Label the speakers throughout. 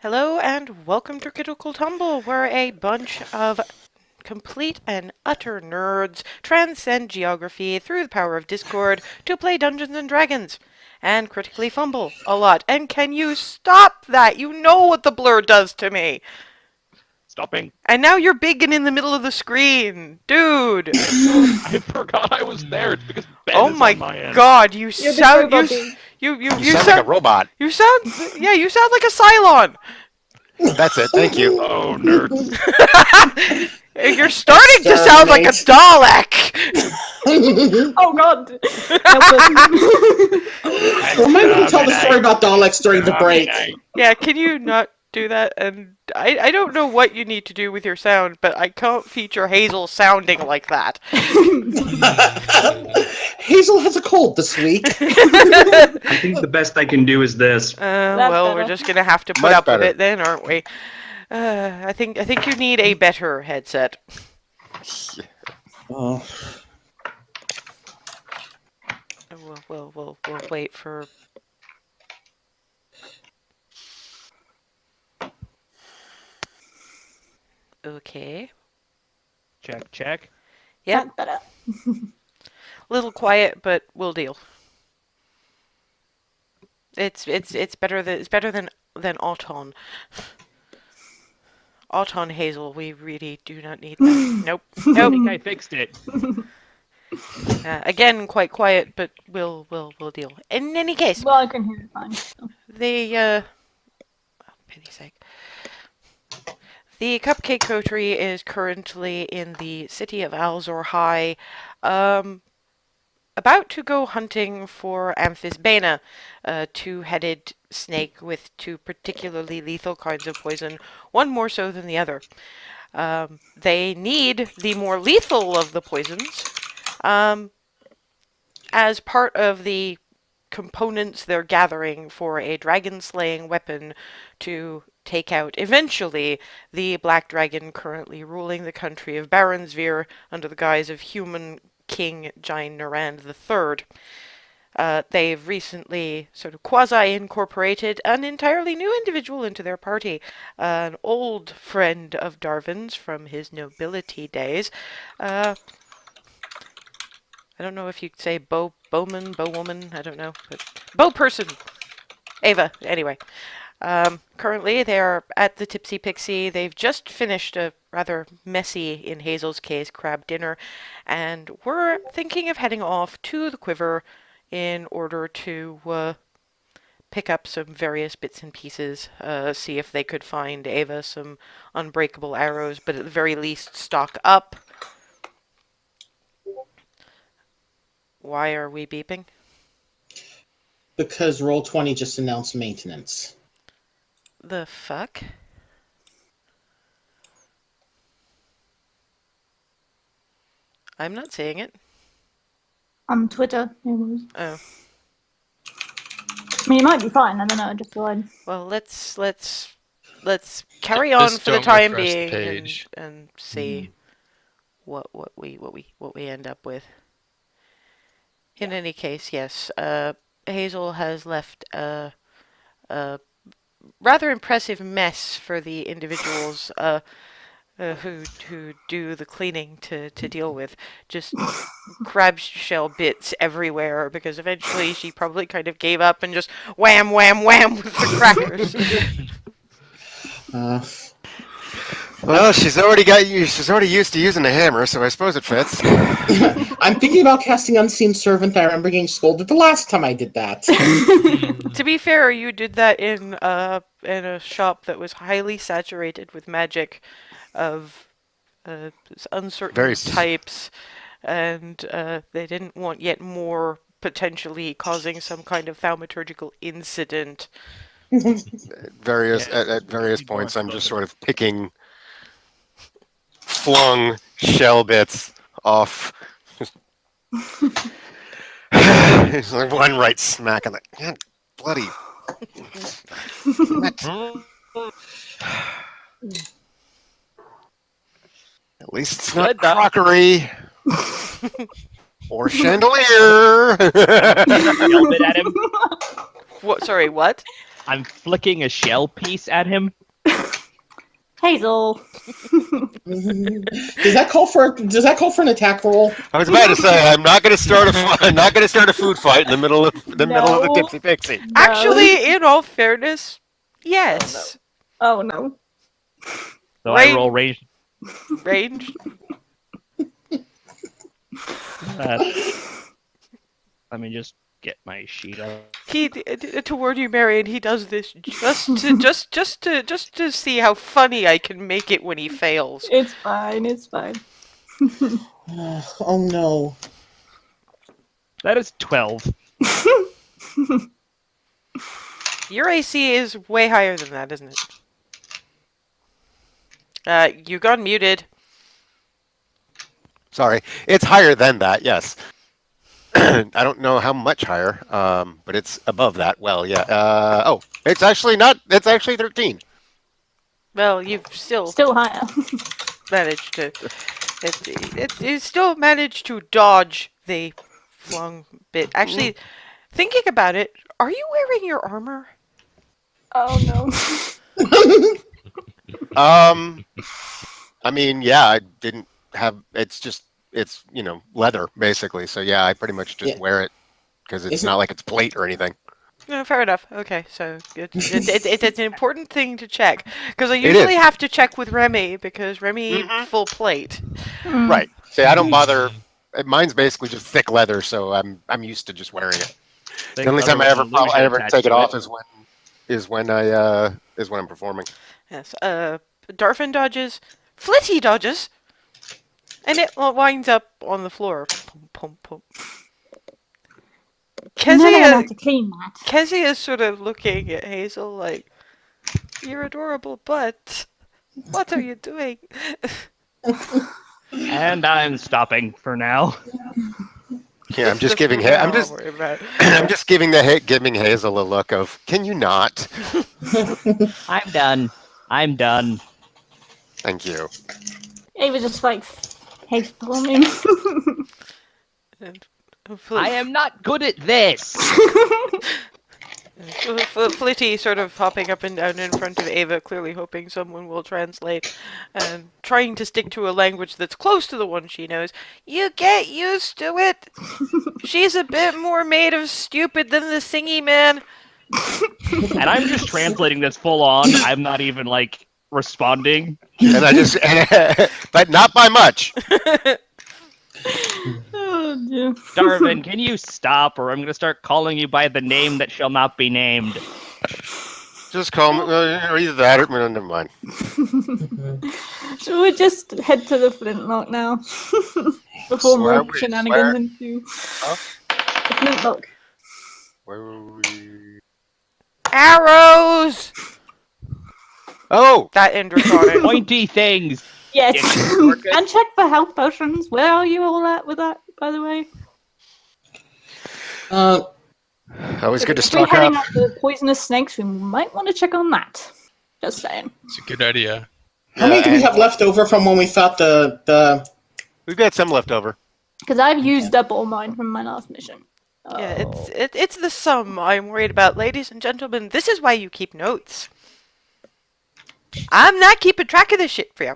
Speaker 1: Hello and welcome to Critical Tumble, where a bunch of complete and utter nerds transcend geography through the power of Discord to play Dungeons and Dragons and critically fumble a lot. And can you stop that? You know what the blur does to me.
Speaker 2: Stopping.
Speaker 1: And now you're big and in the middle of the screen. Dude.
Speaker 2: I forgot I was there. It's because Ben
Speaker 1: Oh
Speaker 2: is
Speaker 1: my
Speaker 2: on my end.
Speaker 1: god, you
Speaker 3: You're the
Speaker 1: sound
Speaker 3: robot bee.
Speaker 4: You sound like a robot.
Speaker 1: You sound like a Cylon.
Speaker 4: That's it. Thank you.
Speaker 2: Oh, nerds.
Speaker 1: You're starting to sound like a Dalek.
Speaker 3: Oh god! Help us.
Speaker 5: Remind me to tell the story about Daleks during the break.
Speaker 1: Yeah, can you not do that? And I don't know what you need to do with your sound, but I can't feature Hazel sounding like that.
Speaker 5: Hazel has a cold this week.
Speaker 6: I think the best I can do is this.
Speaker 1: Well, we're
Speaker 3: better.
Speaker 1: just gonna have to put
Speaker 4: Much
Speaker 1: up
Speaker 4: better.
Speaker 1: with it then, aren't we? I think you need a better headset.
Speaker 5: Oh,
Speaker 1: We'll wait for. Okay.
Speaker 2: Check.
Speaker 1: Yep.
Speaker 3: That's better.
Speaker 1: Little quiet, but we'll deal. It's better than Auton. Auton Hazel, we really do not need that. Nope.
Speaker 2: I
Speaker 1: Nope.
Speaker 2: think I fixed it.
Speaker 1: Again, quite quiet, but we'll deal. In any case,
Speaker 3: Well, I can hear it fine. So.
Speaker 1: the oh, pity's sake. The Cupcake Coterie is currently in the city of Alzor High, about to go hunting for Amphisbaena, a two-headed snake with two particularly lethal kinds of poison, one more so than the other. They need the more lethal of the poisons as part of the components they're gathering for a dragon-slaying weapon to take out, eventually, the black dragon currently ruling the country of Baronsveer under the guise of human King Jain Narand III. They've recently sort of quasi-incorporated an entirely new individual into their party, an old friend of Darwin's from his nobility days. I don't know if you'd say bowman, bowwoman, I don't know, but bowperson. Ava, anyway. Currently, they're at the Tipsy Pixie. They've just finished a rather messy, in Hazel's case, crab dinner, and we're thinking of heading off to the Quiver in order to pick up some various bits and pieces, see if they could find Ava some unbreakable arrows, but at the very least stock up. Why are we beeping?
Speaker 5: because Roll20 just announced maintenance.
Speaker 1: The fuck? I'm not seeing it.
Speaker 3: On Twitter, it was.
Speaker 1: Oh.
Speaker 3: I mean, it might be fine. I don't know. I just thought.
Speaker 1: Well, let's carry on
Speaker 7: Just
Speaker 1: for the
Speaker 7: don't
Speaker 1: time
Speaker 7: refresh the
Speaker 1: being
Speaker 7: page.
Speaker 1: and see what we end up with. In any case, yes, Hazel has left a rather impressive mess for the individuals who do the cleaning to deal with. Just crab shell bits everywhere because eventually she probably kind of gave up and just wham wham wham with the crackers.
Speaker 4: Well, she's already used to using a hammer, so I suppose it fits.
Speaker 5: I'm thinking about casting Unseen Servant. I remember getting scolded the last time I did that.
Speaker 1: To be fair, you did that in a shop that was highly saturated with magic of uncertain
Speaker 4: Very
Speaker 1: types, and they didn't want yet more potentially causing some kind of thaumaturgical incident.
Speaker 4: At various points, I'm just sort of picking flung shell bits off. It's like one right smack on the God, bloody. At least it's not crockery or chandelier.
Speaker 2: Yelled it at him.
Speaker 1: What? Sorry, what?
Speaker 2: I'm flicking a shell piece at him.
Speaker 3: Hazel.
Speaker 5: Does that call for an attack roll?
Speaker 4: I was about to say I'm not going to start I'm not going to start a food fight in the middle of the
Speaker 3: No.
Speaker 4: Tipsy Pixie.
Speaker 3: No.
Speaker 1: Actually, in all fairness, yes.
Speaker 3: Oh no.
Speaker 2: So I
Speaker 1: Range.
Speaker 2: roll range.
Speaker 1: Range.
Speaker 2: Let me just get my sheet up.
Speaker 1: He toward you, Marion. He does this just to see how funny I can make it when he fails.
Speaker 3: It's fine. It's fine.
Speaker 5: Oh no.
Speaker 2: That is 12.
Speaker 1: Your AC is way higher than that, isn't it? You got muted.
Speaker 4: Sorry, it's higher than that. Yes. I don't know how much higher, but it's above that. Well, yeah. Oh, it's actually not. It's actually 13.
Speaker 1: Well, you've still
Speaker 3: higher.
Speaker 1: managed to. You still managed to dodge the flung bit. Actually, thinking about it, are you wearing your armor?
Speaker 3: Oh no.
Speaker 4: I mean, yeah, I didn't have. It's leather basically. So yeah, I pretty much just wear it because it's not like it's plate or anything.
Speaker 1: No, fair enough. Okay, so it's an important thing to check because I usually have to check with Remy because Remy full plate.
Speaker 4: Right. See, I don't bother. Mine's basically just thick leather, so I'm used to just wearing it. The only time I ever take it off is when I'm performing.
Speaker 1: Yes. Darfin dodges. Flitty dodges. And it winds up on the floor. Pum, pum, pum.
Speaker 3: I'm never gonna have to clean that.
Speaker 1: Kezia is sort of looking at Hazel like, "You're adorable, but what are you doing?"
Speaker 2: And I'm stopping for now.
Speaker 4: Yeah, I'm just giving.
Speaker 1: I'm just worried about.
Speaker 4: I'm just giving giving Hazel a look of, "Can you not?"
Speaker 2: I'm done. I'm done.
Speaker 4: Thank you.
Speaker 3: Ava just like hates plumbing.
Speaker 1: And
Speaker 2: I am not good at this.
Speaker 1: Flitty sort of hopping up and down in front of Ava, clearly hoping someone will translate, and trying to stick to a language that's close to the one she knows. You get used to it. She's a bit more made of stupid than the singy man.
Speaker 2: And I'm just translating this full on. I'm not even like responding.
Speaker 4: And but not by much.
Speaker 3: Oh dear.
Speaker 2: Darvin, can you stop, or I'm going to start calling you by the name that shall not be named.
Speaker 4: Just call me either that or never mind.
Speaker 3: So we just head to the flintlock now. Before more shenanigans ensue. The flintlock.
Speaker 4: Where were we?
Speaker 1: Arrows!
Speaker 4: Oh!
Speaker 1: That Endrasonic.
Speaker 2: Pointy things.
Speaker 3: Yes.
Speaker 2: Yeah,
Speaker 3: And check for health potions. Where are you all at with that, by the way?
Speaker 4: Always good to
Speaker 3: If we're
Speaker 4: stock
Speaker 3: heading
Speaker 4: up.
Speaker 3: up the poisonous snakes, we might want to check on that. Just saying.
Speaker 7: It's a good idea.
Speaker 5: How many do we have left over from when we fought the?
Speaker 4: We've got some left over.
Speaker 3: Because I've used up all mine from my last mission.
Speaker 1: Yeah, it's the sum I'm worried about, ladies and gentlemen. This is why you keep notes. I'm not keeping track of this shit for you.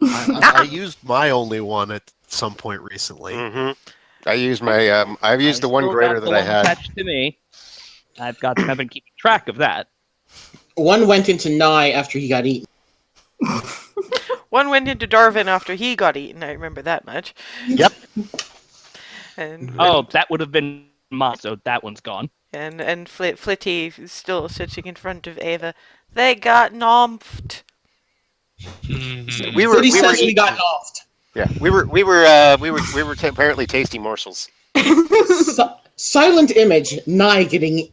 Speaker 8: I used my only one at some point recently.
Speaker 4: I used my I've used the one greater that I had.
Speaker 2: Attached to me. I've been keeping track of that.
Speaker 5: One went into Nye after he got eaten.
Speaker 1: One went into Darvin after he got eaten. I remember that much.
Speaker 4: Yep.
Speaker 1: And
Speaker 2: That would have been mine, so that one's gone.
Speaker 1: and Flitty is still sitting in front of Ava. They got nomfed.
Speaker 5: We says we got offed.
Speaker 4: Yeah, we were apparently tasty morsels.
Speaker 5: Silent image, Nye getting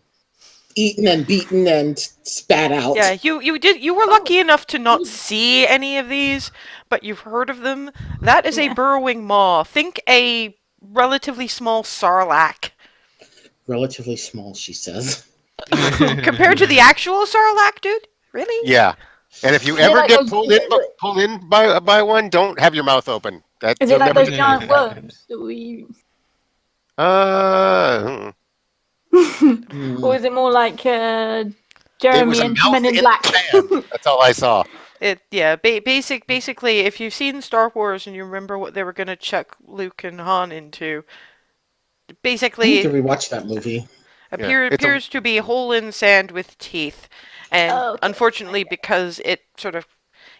Speaker 5: eaten and beaten and spat out.
Speaker 1: Yeah, you were lucky enough to not see any of these, but you've heard of them. That is a burrowing maw. Think a relatively small sarlacc.
Speaker 5: Relatively small, she says.
Speaker 1: Compared to the actual sarlacc, dude? Really?
Speaker 4: Yeah. And if you
Speaker 3: Yeah,
Speaker 4: ever
Speaker 3: that
Speaker 4: get
Speaker 3: goes-
Speaker 4: pulled in by one, don't have your mouth open.
Speaker 3: Is
Speaker 4: you'll
Speaker 3: it like
Speaker 4: never
Speaker 3: those
Speaker 4: do
Speaker 3: giant
Speaker 4: that.
Speaker 3: worms that we...
Speaker 4: Uh,
Speaker 3: Or is it more like Jeremy and Men in Black.
Speaker 4: That's all I saw.
Speaker 1: Basically, if you've seen Star Wars and you remember what they were gonna chuck Luke and Han into,
Speaker 5: I need to
Speaker 1: basically
Speaker 5: rewatch that movie.
Speaker 1: appears to be hole in sand with teeth, and
Speaker 3: Oh, okay.
Speaker 1: unfortunately, because it sort of,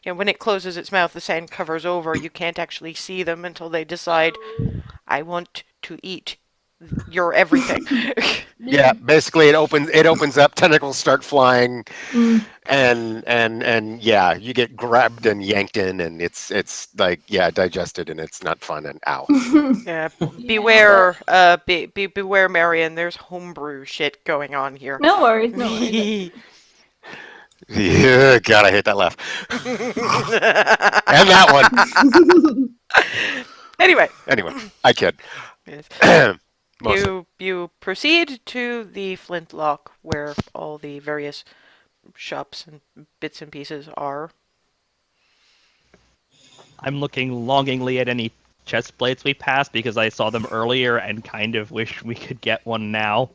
Speaker 1: when it closes its mouth, the sand covers over. You can't actually see them until they decide, I want to eat your everything.
Speaker 4: Yeah, basically it opens up, tentacles start flying,
Speaker 3: Mm.
Speaker 4: and yeah, you get grabbed and yanked in, and it's like, yeah, digested, and it's not fun, and ow.
Speaker 1: Yeah, beware, beware, Marion. There's homebrew shit going on here.
Speaker 3: No worries, no worries.
Speaker 4: Yeah, God, I hate that laugh. And that one.
Speaker 1: Anyway,
Speaker 4: I kid.
Speaker 1: yes.
Speaker 4: Mostly.
Speaker 1: You proceed to the flintlock where all the various shops and bits and pieces are.
Speaker 2: I'm looking longingly at any chest plates we passed because I saw them earlier and kind of wish we could get one now.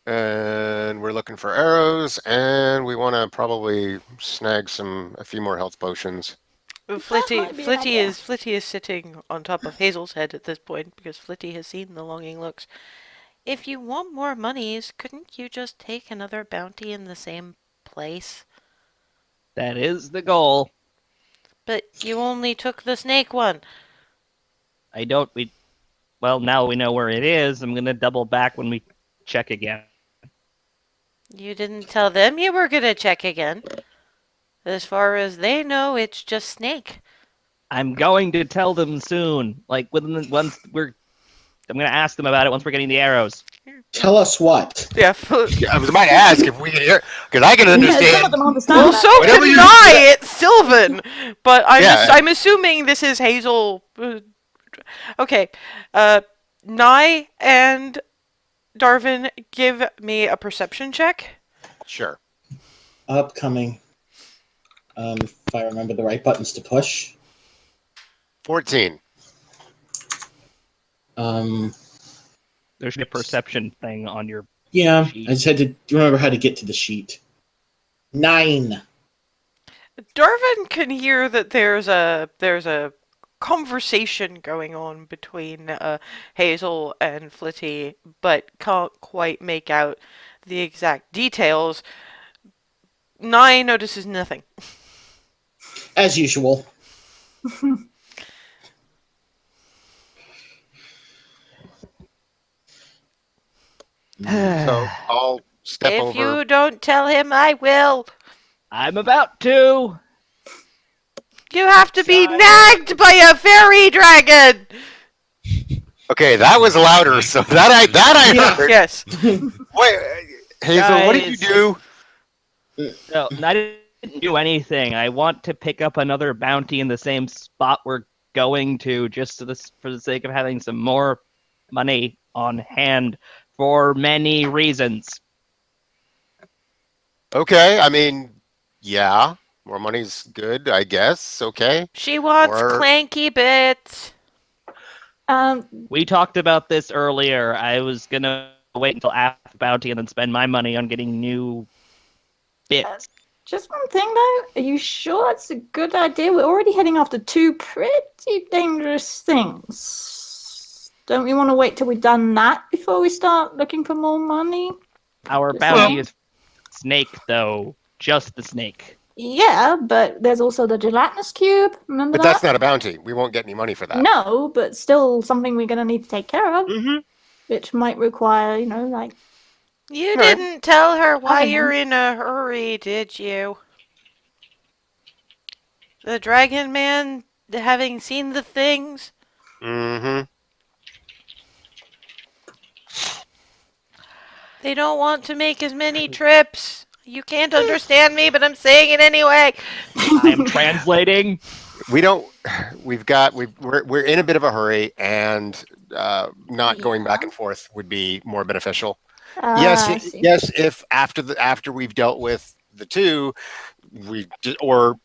Speaker 4: And we're looking for arrows, and we want to probably snag a few more health potions.
Speaker 1: Flitty is sitting on top of Hazel's head at this point because Flitty has seen the longing looks. If you want more monies, couldn't you just take another bounty in the same place?
Speaker 2: That is the goal.
Speaker 1: But you only took the snake one.
Speaker 2: Well, now we know where it is. I'm gonna double back when we check again.
Speaker 1: You didn't tell them you were gonna check again. As far as they know, it's just snake.
Speaker 2: I'm going to tell them soon. Like I'm gonna ask them about it once we're getting the arrows.
Speaker 5: Tell us what.
Speaker 1: Yeah.
Speaker 4: I was about to ask if we can hear, because I can
Speaker 3: Some
Speaker 4: understand.
Speaker 3: of them understand
Speaker 1: Well,
Speaker 3: that.
Speaker 1: so
Speaker 4: Whatever
Speaker 1: can
Speaker 4: you-
Speaker 1: I. It's Sylvan, but
Speaker 4: Yeah.
Speaker 1: I'm assuming this is Hazel. Okay, Nye and Darvin, give me a perception check.
Speaker 4: Sure.
Speaker 5: Upcoming. If I remember the right buttons to push.
Speaker 4: 14.
Speaker 2: There should be a perception thing on your.
Speaker 5: Yeah,
Speaker 2: sheet.
Speaker 5: I just had to remember how to get to the sheet. 9.
Speaker 1: Darvin can hear that there's a conversation going on between Hazel and Flitty, but can't quite make out the exact details. Nye notices nothing.
Speaker 5: As usual.
Speaker 4: So I'll step
Speaker 1: If
Speaker 4: over.
Speaker 1: you don't tell him, I will.
Speaker 2: I'm about to.
Speaker 1: You have to be nagged by a fairy dragon.
Speaker 4: Okay, that was louder, so that I heard.
Speaker 1: Yes.
Speaker 4: Wait, Hazel, what did you do?
Speaker 2: No, I didn't do anything. I want to pick up another bounty in the same spot we're going to, just for the sake of having some more money on hand for many reasons.
Speaker 4: Okay, I mean, yeah, more money's good, I guess. Okay.
Speaker 1: She wants
Speaker 4: Or-
Speaker 1: clanky bits.
Speaker 2: We talked about this earlier. I was gonna wait until after bounty and then spend my money on getting new bits.
Speaker 3: Just one thing though, are you sure that's a good idea? We're already heading after 2 pretty dangerous things. Don't we want to wait till we've done that before we start looking for more money?
Speaker 2: Our bounty is snake, though. Just the snake.
Speaker 3: Yeah, but there's also the gelatinous cube. Remember
Speaker 4: But
Speaker 3: that?
Speaker 4: that's not a bounty. We won't get any money for that.
Speaker 3: No, but still something we're going to need to take care of,
Speaker 4: Mm-hmm.
Speaker 3: which might require, like...
Speaker 1: You
Speaker 4: Right.
Speaker 1: didn't tell her why
Speaker 3: I know.
Speaker 1: you're in a hurry, did you? The dragon man, having seen the things?
Speaker 4: Mm-hmm.
Speaker 1: They don't want to make as many trips. You can't understand me, but I'm saying it anyway.
Speaker 2: I'm translating.
Speaker 4: We're in a bit of a hurry, and not going back and forth would be more beneficial.
Speaker 3: I
Speaker 4: Yes,
Speaker 3: see.
Speaker 4: yes. If after we've dealt with the two, or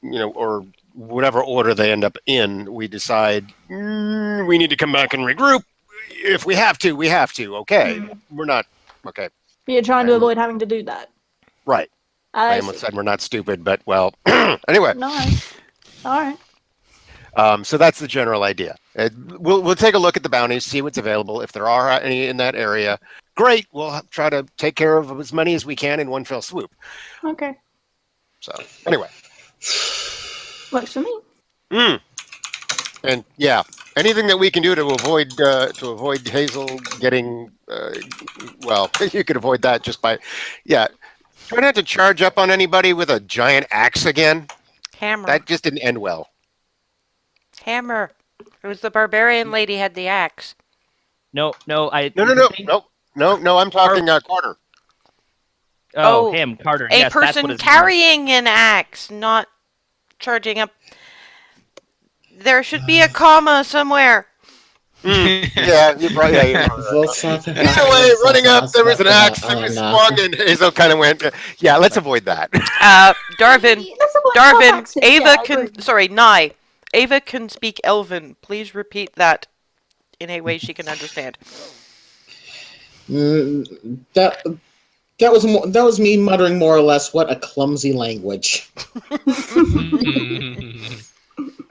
Speaker 4: whatever order they end up in, we decide we need to come back and regroup. If we have to, we have to. Okay, we're not okay.
Speaker 3: You're trying to
Speaker 4: And-
Speaker 3: avoid having to do that.
Speaker 4: Right. I
Speaker 3: I
Speaker 4: almost
Speaker 3: see.
Speaker 4: said we're not stupid, but well, anyway.
Speaker 3: Nice. All right.
Speaker 4: So that's the general idea. We'll take a look at the bounties, see what's available. If there are any in that area, great. We'll try to take care of as many as we can in one fell swoop.
Speaker 3: Okay.
Speaker 4: So anyway,
Speaker 3: Works for me.
Speaker 4: and yeah, anything that we can do to avoid Hazel getting well, you could avoid that just by try not to charge up on anybody with a giant axe again.
Speaker 1: Hammer.
Speaker 4: That just didn't end well.
Speaker 1: Hammer. It was the barbarian lady had the axe.
Speaker 2: No,
Speaker 4: No. I'm talking Carter.
Speaker 1: Oh,
Speaker 2: him, Carter.
Speaker 1: A
Speaker 2: Yes, that's what
Speaker 1: person
Speaker 2: his name is.
Speaker 1: carrying an axe, not charging up. There should be a comma somewhere.
Speaker 4: Yeah, you're right. Either way, running up, there was an axe that was swung, and Hazel kind of went, yeah, let's avoid that.
Speaker 1: Darvin, Nye. Ava can speak Elven. Please repeat that in a way she can understand.
Speaker 5: That was me muttering more or less. What a clumsy language.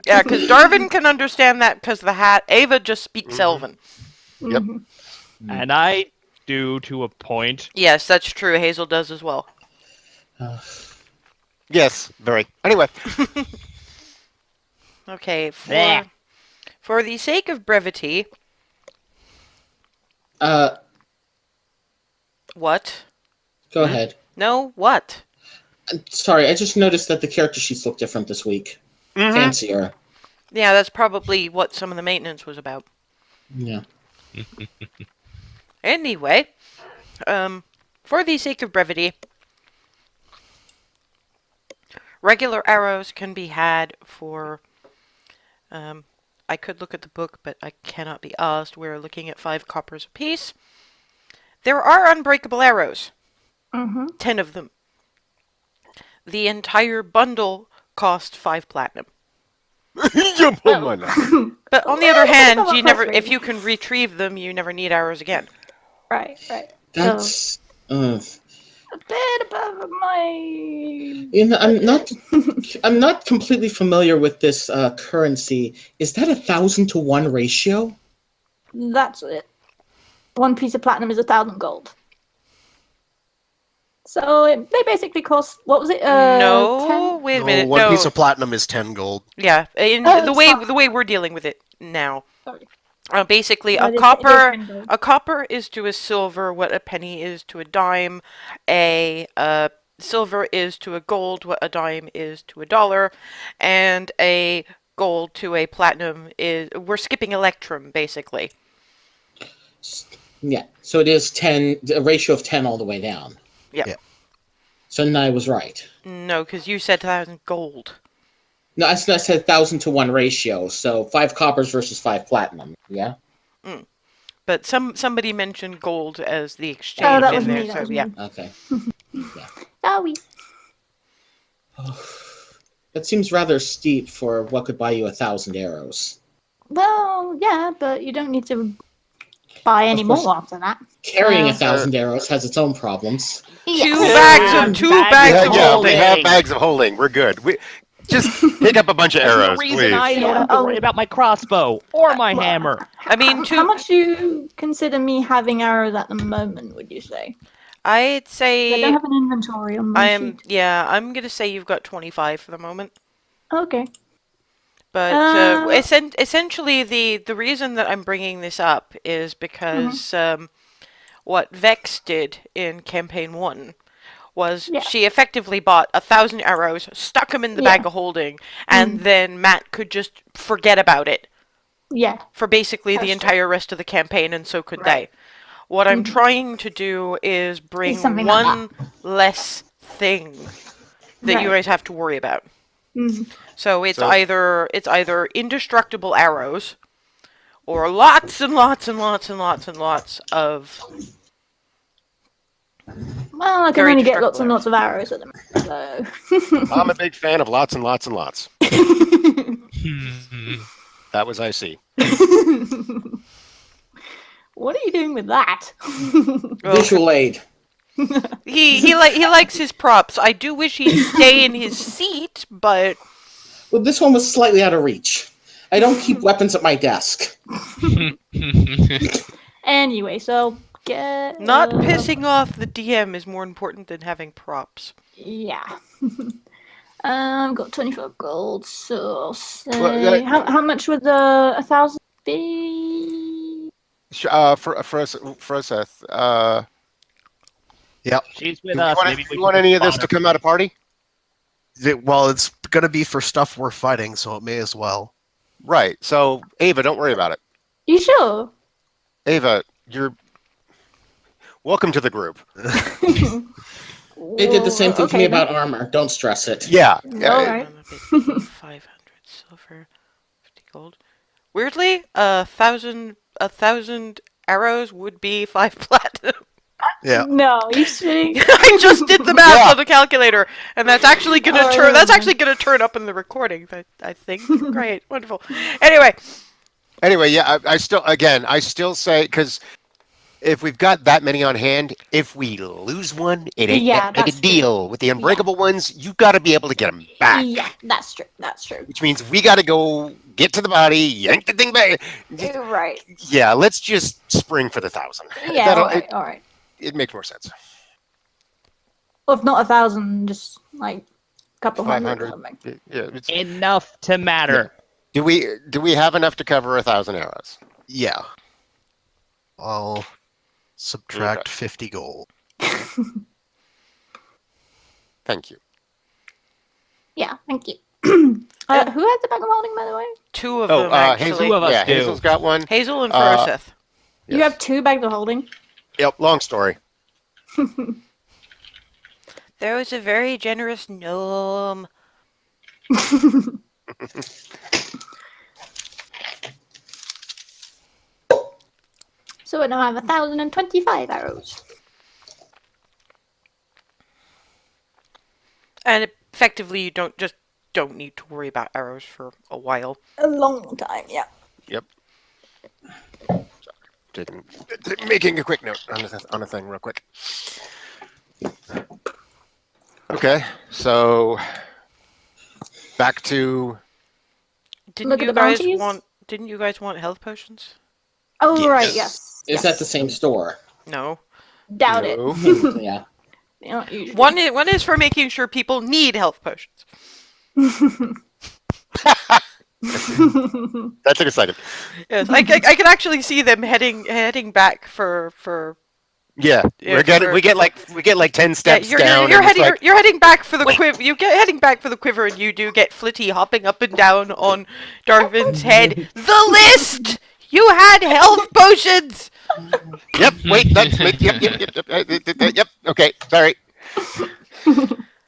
Speaker 1: Yeah, because Darvin can understand that because the hat. Ava just speaks Elven.
Speaker 4: Yep.
Speaker 2: And I do to a point.
Speaker 1: Yes, that's true. Hazel does as well.
Speaker 4: Yes, very. Anyway.
Speaker 1: Okay,
Speaker 2: Blech.
Speaker 1: for the sake of brevity, what?
Speaker 5: Go ahead.
Speaker 1: No, what?
Speaker 5: Sorry, I just noticed that the character sheets look different this week. Fancier.
Speaker 1: Yeah, that's probably what some of the maintenance was about.
Speaker 5: Yeah.
Speaker 1: Anyway, for the sake of brevity, regular arrows can be had for, I could look at the book, but I cannot be asked. We're looking at 5 coppers apiece. There are unbreakable arrows. 10 of them. The entire bundle cost 5 platinum. But on the other hand, you never, if you can retrieve them, you never need arrows again.
Speaker 3: Right.
Speaker 5: That's.
Speaker 3: A bit above my.
Speaker 5: You know, I'm not completely familiar with this currency. Is that 1,000 to 1 ratio?
Speaker 3: That's it. 1 piece of platinum is 1,000 gold. So they basically cost. What was it?
Speaker 1: No,
Speaker 3: 10?
Speaker 1: wait a minute.
Speaker 8: One
Speaker 1: No.
Speaker 8: piece of platinum is 10 gold.
Speaker 1: Yeah, in the way we're dealing with it now.
Speaker 3: Sorry.
Speaker 1: Basically,
Speaker 3: No,
Speaker 1: a
Speaker 3: it is
Speaker 1: copper
Speaker 3: 10 gold.
Speaker 1: a copper is to a silver what a penny is to a dime. A silver is to a gold what a dime is to a dollar, and a gold to a platinum is. We're skipping electrum basically.
Speaker 5: Yeah. So it is 10, a ratio of 10 all the way down.
Speaker 1: Yeah.
Speaker 8: Yeah.
Speaker 5: So Nye was right.
Speaker 1: No, because you said 1,000 gold.
Speaker 5: No, I said 1,000 to 1 ratio. So 5 coppers versus 5 platinum. Yeah.
Speaker 1: But somebody mentioned gold as the exchange
Speaker 3: Oh, that
Speaker 1: in
Speaker 3: was
Speaker 1: there,
Speaker 3: me. That
Speaker 1: so
Speaker 3: was
Speaker 1: yeah.
Speaker 3: me.
Speaker 5: Okay.
Speaker 3: Sorry.
Speaker 5: That seems rather steep for what could buy you 1,000 arrows.
Speaker 3: Well, yeah, but you don't need to buy any
Speaker 5: Of course.
Speaker 3: more after that.
Speaker 5: Carrying
Speaker 3: Uh,
Speaker 5: 1,000 arrows has its own problems.
Speaker 1: Two
Speaker 3: Yeah.
Speaker 1: bags of
Speaker 4: We have
Speaker 1: holding.
Speaker 4: bags of holding. We're good. We just pick up a bunch of
Speaker 2: There's
Speaker 4: arrows,
Speaker 2: no reason
Speaker 4: please.
Speaker 2: I don't have to worry about my crossbow or my hammer.
Speaker 1: I mean,
Speaker 3: How much do you consider me having arrows at the moment, would you say?
Speaker 1: I'd
Speaker 3: I don't
Speaker 1: say
Speaker 3: have an inventory on my sheet.
Speaker 1: I'm gonna say you've got 25 for the moment.
Speaker 3: Okay.
Speaker 1: But essentially, the reason that I'm bringing this up is because what Vex did in campaign 1 was she effectively bought 1,000 arrows, stuck them in the bag of holding, and then Matt could just forget about it
Speaker 3: Yeah.
Speaker 1: for basically the
Speaker 3: That's
Speaker 1: entire rest of the campaign, and so could they. What I'm trying to do is bring
Speaker 3: something like
Speaker 1: one less thing that you
Speaker 3: Right.
Speaker 1: guys have to worry about.
Speaker 3: Mhm.
Speaker 1: So it's either indestructible arrows, or lots and lots and lots and lots and lots of.
Speaker 3: Well, I can
Speaker 1: Very
Speaker 3: only get lots
Speaker 1: destructive
Speaker 3: and lots of arrows at the moment, so.
Speaker 4: I'm a big fan of lots and lots and lots. That was IC.
Speaker 3: What are you doing with that?
Speaker 1: Well,
Speaker 5: Visual aid.
Speaker 1: He likes his props. I do wish he'd stay in his seat, but
Speaker 5: Well, this one was slightly out of reach. I don't keep weapons at my desk.
Speaker 3: Anyway, so get
Speaker 1: not pissing off the DM is more important than having props.
Speaker 3: Yeah. Got 25 gold, so I'll say
Speaker 4: Well,
Speaker 3: how much would the 1,000 be?
Speaker 4: For us,
Speaker 2: She's
Speaker 4: do
Speaker 2: with
Speaker 4: we
Speaker 2: us.
Speaker 4: want,
Speaker 2: Maybe
Speaker 4: do
Speaker 2: we
Speaker 4: we
Speaker 2: should
Speaker 4: want
Speaker 2: just
Speaker 4: any of this
Speaker 2: spawn
Speaker 4: to
Speaker 2: her.
Speaker 4: come out of party?
Speaker 8: Well, it's going to be for stuff we're fighting, so it may as well.
Speaker 4: Right. So, Ava, don't worry about it.
Speaker 3: You sure?
Speaker 4: Ava, you're welcome to the group.
Speaker 5: They did the same thing to me
Speaker 3: Okay, then.
Speaker 5: about armor. Don't stress it.
Speaker 4: Yeah.
Speaker 3: All right.
Speaker 1: 500 silver, 50 gold. Weirdly, a thousand arrows would be 5 platinum.
Speaker 8: Yeah.
Speaker 3: No, you see?
Speaker 1: I just did the math
Speaker 4: Yeah.
Speaker 1: on the calculator, and that's actually gonna
Speaker 3: Oh,
Speaker 1: turn. That's
Speaker 3: yeah.
Speaker 1: actually gonna turn up in the recording. I think. Great, wonderful. Anyway,
Speaker 4: Yeah, I still say, because if we've got that many on hand, if we lose one, it ain't
Speaker 3: Yeah,
Speaker 4: that big a
Speaker 3: that's true.
Speaker 4: deal. With the unbreakable ones, you got to be able to get them back.
Speaker 3: Yeah, that's true. That's true.
Speaker 4: Which means we got to go get to the body, yank the thing back.
Speaker 3: Right.
Speaker 4: Yeah, let's just spring for the 1,000.
Speaker 3: Yeah. All right. All right.
Speaker 4: It makes more sense.
Speaker 3: Well, if not 1,000, just like a couple hundred.
Speaker 4: 500.
Speaker 3: Or something.
Speaker 4: Yeah.
Speaker 2: Enough to matter.
Speaker 4: Do we have enough to cover 1,000 arrows?
Speaker 8: Yeah. I'll subtract
Speaker 4: Okay.
Speaker 8: 50 gold.
Speaker 4: Thank you.
Speaker 3: Yeah. Thank you. Who has the bag of holding, by the way?
Speaker 1: 2 of them actually.
Speaker 4: Hazel.
Speaker 2: Two of us
Speaker 4: Yeah,
Speaker 2: do.
Speaker 4: Hazel's got one.
Speaker 1: Hazel and
Speaker 4: Uh,
Speaker 1: Feroseth.
Speaker 3: You
Speaker 4: Yes.
Speaker 3: have 2 bags of holding.
Speaker 4: Yep. Long story.
Speaker 1: There was a very generous gnome.
Speaker 3: So now I have 1,025 arrows.
Speaker 1: And effectively, you don't need to worry about arrows for a while.
Speaker 3: A long time, yeah.
Speaker 4: Yep. Making a quick note on a thing real quick. Okay, so back to
Speaker 1: Didn't
Speaker 3: Look at
Speaker 1: you
Speaker 3: the
Speaker 1: guys
Speaker 3: bounties.
Speaker 1: want health potions?
Speaker 3: Oh,
Speaker 8: Yes.
Speaker 3: right, yes.
Speaker 5: Is that the same store?
Speaker 1: No.
Speaker 3: Doubt
Speaker 4: No.
Speaker 5: Yeah.
Speaker 3: it. Not usually.
Speaker 1: One is for making sure people need health potions.
Speaker 4: That took a second.
Speaker 1: Yes, I could actually see them heading back for
Speaker 4: Yeah,
Speaker 1: Yeah,
Speaker 4: we get like 10 steps
Speaker 1: you're,
Speaker 4: down.
Speaker 1: you're
Speaker 4: and it's
Speaker 1: heading
Speaker 4: like,
Speaker 1: you're heading back for the quiver. You get heading back for the quiver, and you do get Flitty hopping up and down on Darvin's head. The list. You had health potions.
Speaker 4: yep. Wait, yep. Okay, sorry.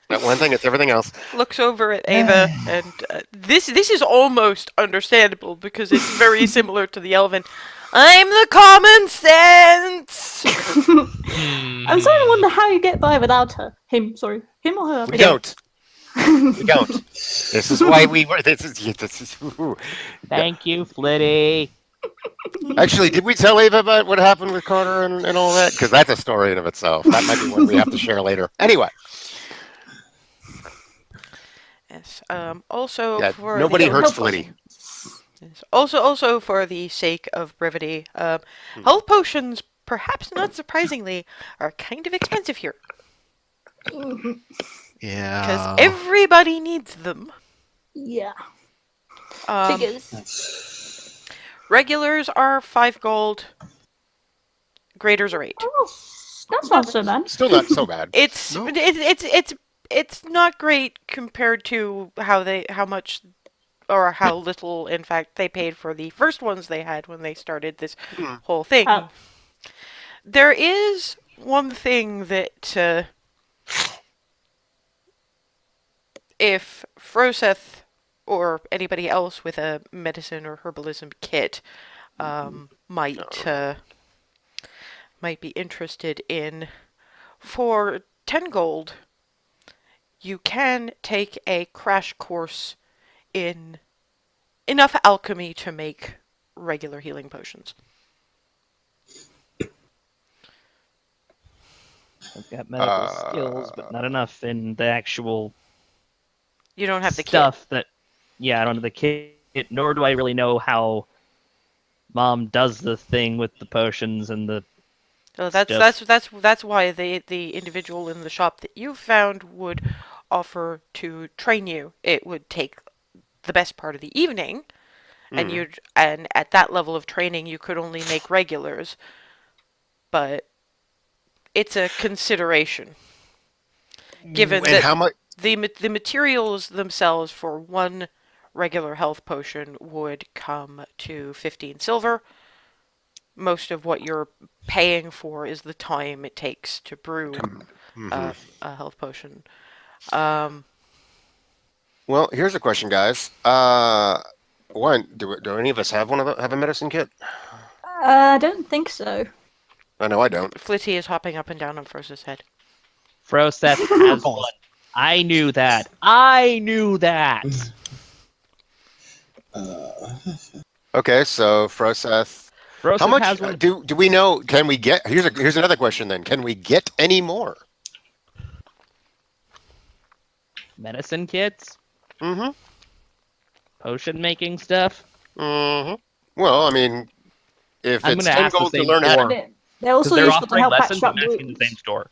Speaker 4: Not one thing, it's everything else.
Speaker 1: Looks over at Ava, and this is almost understandable because it's very similar to the Elven. I'm the common sense.
Speaker 3: I'm starting to wonder how you get by without her. Him or her.
Speaker 4: We don't. We don't. This is why we were. This is. Ooh.
Speaker 2: Thank you, Flitty.
Speaker 4: Actually, did we tell Ava about what happened with Carter and all that? Because that's a story in of itself. That might be one we have to share later. Anyway.
Speaker 1: Yes. Also
Speaker 4: Yeah,
Speaker 1: for
Speaker 4: nobody
Speaker 1: the,
Speaker 4: hurts
Speaker 3: health
Speaker 4: Flitty.
Speaker 1: Yes. Also for the sake of brevity, health potions, perhaps not surprisingly, are kind of expensive here because
Speaker 8: Yeah.
Speaker 1: everybody needs them.
Speaker 3: Yeah.
Speaker 1: Um,
Speaker 3: Figures.
Speaker 1: regulars are 5 gold. Graders are 8.
Speaker 3: Oh, that's not so bad.
Speaker 4: Still not so bad.
Speaker 1: It's
Speaker 8: No.
Speaker 1: it's not great compared to how much or how little in fact they paid for the first ones they had when they started this whole thing.
Speaker 3: Oh.
Speaker 1: There is one thing that if Froseth or anybody else with a medicine or herbalism kit might be interested in, for 10 gold, you can take a crash course in enough alchemy to make regular healing potions.
Speaker 2: I've got medical skills, but not enough in the actual
Speaker 1: You don't have the kit.
Speaker 2: stuff that. Yeah, I don't have the kit, nor do I really know how Mom does the thing with the potions and the.
Speaker 1: So
Speaker 2: stuff.
Speaker 1: that's why the individual in the shop that you found would offer to train you. It would take the best part of the evening, and at that level of training you could only make regulars, but it's a consideration given
Speaker 4: And
Speaker 1: that
Speaker 4: how much?
Speaker 1: the materials themselves for one regular health potion would come to 15 silver. Most of what you're paying for is the time it takes to brew a health potion.
Speaker 4: Well, here's a question, guys. One, do any of us have have a medicine kit?
Speaker 3: I don't think so.
Speaker 4: I know I don't.
Speaker 1: Flitty is hopping up and down on Froza's head.
Speaker 2: Froseth has one. I knew that. I knew that.
Speaker 4: Okay, so Froseth.
Speaker 2: Froseth
Speaker 4: How much
Speaker 2: has one.
Speaker 4: do we know? Can we get? Here's another question then. Can we get any more?
Speaker 2: Medicine kits,
Speaker 4: Mm-hmm.
Speaker 2: potion making stuff.
Speaker 4: Mm-hmm. Well, I mean, if
Speaker 2: I'm
Speaker 4: it's
Speaker 2: gonna
Speaker 4: 10
Speaker 2: ask the
Speaker 4: gold to
Speaker 2: same
Speaker 4: learn how
Speaker 2: store.
Speaker 4: to.
Speaker 3: They're also
Speaker 2: They're
Speaker 3: useful to
Speaker 2: offering
Speaker 3: help
Speaker 2: lessons.
Speaker 3: patch up
Speaker 2: I'm asking the same
Speaker 3: wounds.
Speaker 2: store.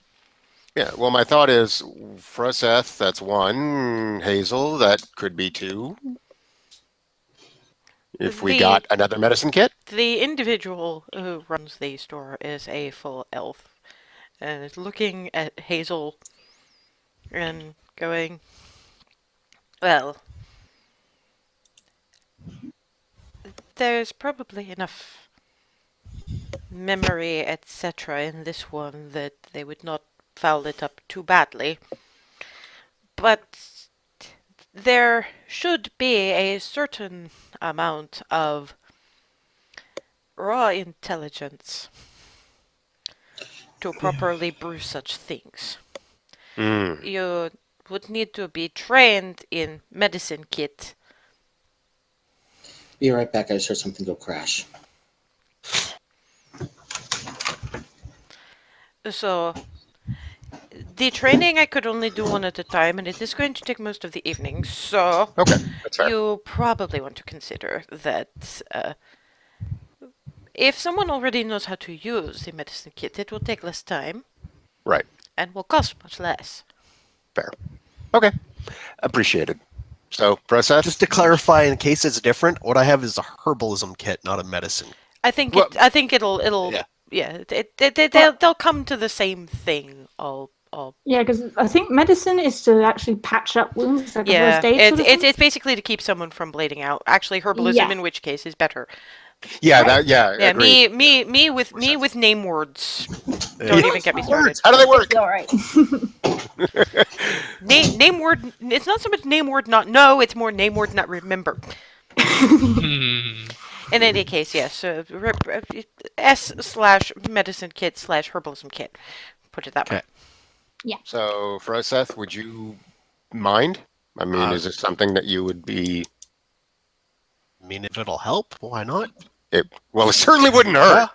Speaker 4: Yeah, well, my thought is Froseth, that's one. Hazel, that could be two. If we got another medicine kit.
Speaker 1: The individual who runs the store is a full elf and is looking at Hazel and going, well, there's probably enough memory, etc. in this one that they would not foul it up too badly. But there should be a certain amount of raw intelligence to properly brew such things.
Speaker 4: Mm.
Speaker 1: You would need to be trained in medicine kit.
Speaker 5: Be right back. I just heard something go crash.
Speaker 1: So the training I could only do one at a time, and it is going to take most of the evening. So
Speaker 4: Okay, that's fair.
Speaker 1: you probably want to consider that if someone already knows how to use the medicine kit, it will take less time.
Speaker 4: Right.
Speaker 1: And will cost much less.
Speaker 4: Fair. Okay. Appreciated. So, Froseth?
Speaker 8: Just to clarify, in case it's different, what I have is a herbalism kit, not a medicine.
Speaker 1: I think
Speaker 4: Well,
Speaker 1: I think it'll
Speaker 8: Yeah.
Speaker 1: they'll come to the same thing.
Speaker 3: Yeah, because I think medicine is to actually patch up wounds, like a
Speaker 1: Yeah,
Speaker 3: first aid sort of thing.
Speaker 1: it's basically to keep someone from bleeding out. Actually, herbalism,
Speaker 3: Yeah.
Speaker 1: in which case, is better.
Speaker 4: Yeah, yeah,
Speaker 1: Yeah,
Speaker 4: agreed.
Speaker 1: me with name words. Don't even get me started.
Speaker 4: How do they work?
Speaker 3: All right.
Speaker 1: Name word. It's not so much name word not know. It's more name word not remember. In any case, yes. S/medicine kit/herbalism kit. Put it that way.
Speaker 4: So, Froseth, would you mind? I mean, is it something that you would be...
Speaker 8: I mean, if it'll help, why not?
Speaker 4: Well, it certainly wouldn't hurt.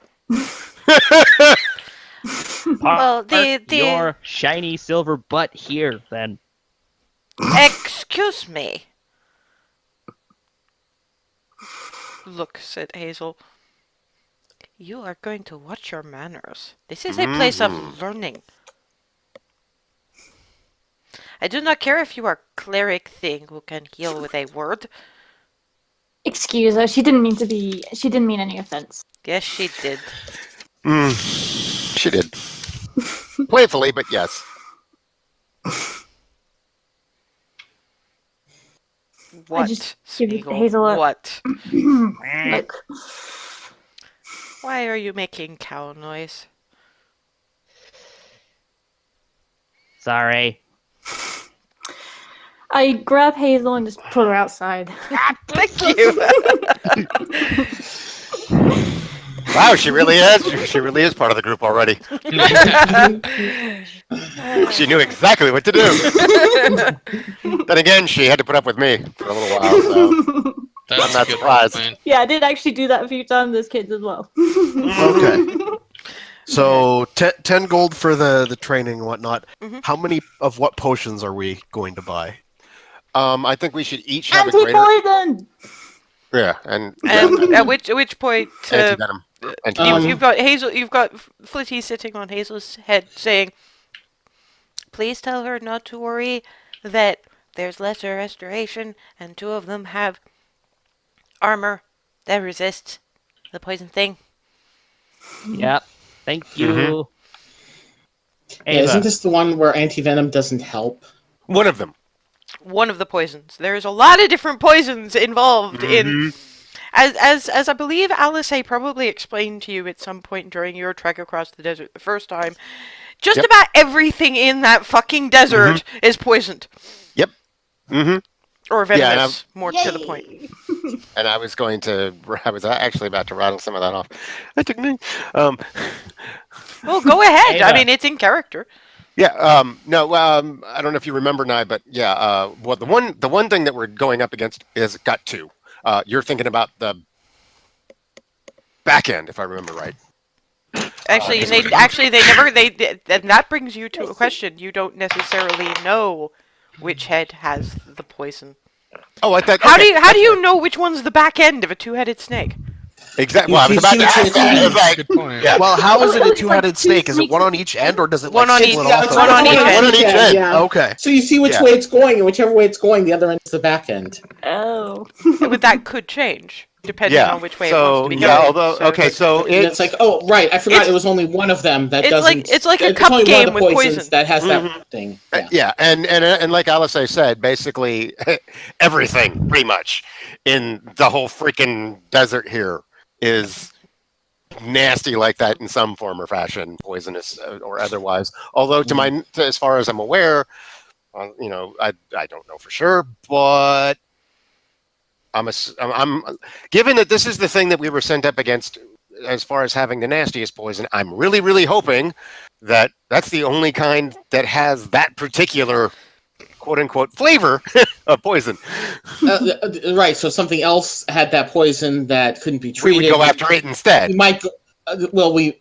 Speaker 1: Well,
Speaker 2: Park your shiny silver butt here, then.
Speaker 1: Excuse me. Look, said Hazel. You are going to watch your manners. This is a place of learning. I do not care if you are cleric thing who can heal with a word.
Speaker 3: Excuse her. She didn't mean any offense.
Speaker 1: Yes, she did.
Speaker 4: She did. Playfully, but yes.
Speaker 1: What,
Speaker 3: just give
Speaker 1: Smeagol?
Speaker 3: Hazel a-
Speaker 1: What?
Speaker 3: Look,
Speaker 1: Why are you making cow noise?
Speaker 2: Sorry.
Speaker 3: I grab Hazel and just pull her outside.
Speaker 1: Thank you.
Speaker 4: Wow, she really is. She really is part of the group already. She knew exactly what to do. Then again, she had to put up with me for a little while, so
Speaker 7: That's
Speaker 4: I'm not
Speaker 7: a good
Speaker 4: surprised.
Speaker 7: point.
Speaker 3: Yeah, I did actually do that a few times as kids as well.
Speaker 8: Okay. So 10 gold for the training and whatnot.
Speaker 1: Mhm.
Speaker 8: How many of what potions are we going to buy?
Speaker 4: I think we should each have a greater.
Speaker 3: Anti-poison!
Speaker 4: Yeah, and
Speaker 1: And at which point
Speaker 4: anti-venom.
Speaker 1: you've got Hazel, you've got Flitty sitting on Hazel's head saying, "Please tell her not to worry. That there's lesser restoration, and two of them have armor that resists the poison thing."
Speaker 2: Yep. Thank you.
Speaker 5: Yeah, isn't
Speaker 2: Ava.
Speaker 5: this the one where anti-venom doesn't help?
Speaker 4: One of them.
Speaker 1: One of the poisons. There's a lot of different poisons involved in. As I believe Alice A probably explained to you at some point during your trek across the desert the first time, just
Speaker 4: Yep.
Speaker 1: about everything in that fucking desert is poisoned.
Speaker 4: Yep. Mm-hmm.
Speaker 1: Or
Speaker 4: Yeah,
Speaker 1: venomous, more to the point.
Speaker 4: And I was actually about to rattle some of that off. That took me.
Speaker 1: Well, go ahead. I
Speaker 2: Ava.
Speaker 1: mean, it's in character.
Speaker 4: Yeah. No. I don't know if you remember now, but yeah. Well, the one thing that we're going up against is got two. You're thinking about the back end, if I remember right.
Speaker 1: Actually, they and that brings you to a question. You don't necessarily know which head has the poison.
Speaker 4: Oh, I thought.
Speaker 1: How
Speaker 4: okay.
Speaker 1: do you know which one's the back end of a two-headed snake?
Speaker 4: Exactly. Well, I was
Speaker 5: You
Speaker 4: about
Speaker 5: see
Speaker 4: to
Speaker 5: which
Speaker 4: ask
Speaker 5: way
Speaker 4: that.
Speaker 5: it's
Speaker 4: It was like,
Speaker 7: Good point.
Speaker 4: Yeah.
Speaker 8: Well, how is it a
Speaker 3: It's like
Speaker 8: two-headed
Speaker 3: two
Speaker 8: snake? Is it
Speaker 3: snakes.
Speaker 8: one on each end, or does it
Speaker 1: One
Speaker 8: like
Speaker 1: on each-
Speaker 8: split
Speaker 5: Yeah,
Speaker 8: off?
Speaker 5: it's
Speaker 1: one on each end.
Speaker 4: One on each end.
Speaker 5: Yeah.
Speaker 8: Okay.
Speaker 5: So you see which
Speaker 4: Yeah.
Speaker 5: way it's going, and whichever way it's going, the other end is the back end.
Speaker 3: Oh.
Speaker 1: But that could change depending
Speaker 4: Yeah.
Speaker 1: on which way it
Speaker 4: So
Speaker 1: wants to be
Speaker 4: yeah.
Speaker 1: going.
Speaker 4: Although okay, so
Speaker 5: And it's like, oh right, I forgot
Speaker 1: it's-
Speaker 5: it was only one of them that
Speaker 1: it's
Speaker 5: doesn't.
Speaker 1: like a
Speaker 5: it's
Speaker 1: cup
Speaker 5: only one
Speaker 1: game
Speaker 5: of the
Speaker 1: with
Speaker 5: poisons
Speaker 1: poison.
Speaker 5: that has that thing. Yeah.
Speaker 4: Yeah, and like Alice said, basically everything pretty much in the whole freaking desert here is nasty like that in some form or fashion, poisonous or otherwise. Although as far as I'm aware, I don't know for sure, but I'm given that this is the thing that we were sent up against as far as having the nastiest poison. I'm really, really hoping that that's the only kind that has that particular quote unquote flavor of poison.
Speaker 5: Right. So something else had that poison that couldn't be
Speaker 4: We
Speaker 5: treated.
Speaker 4: would go after it instead.
Speaker 5: We might.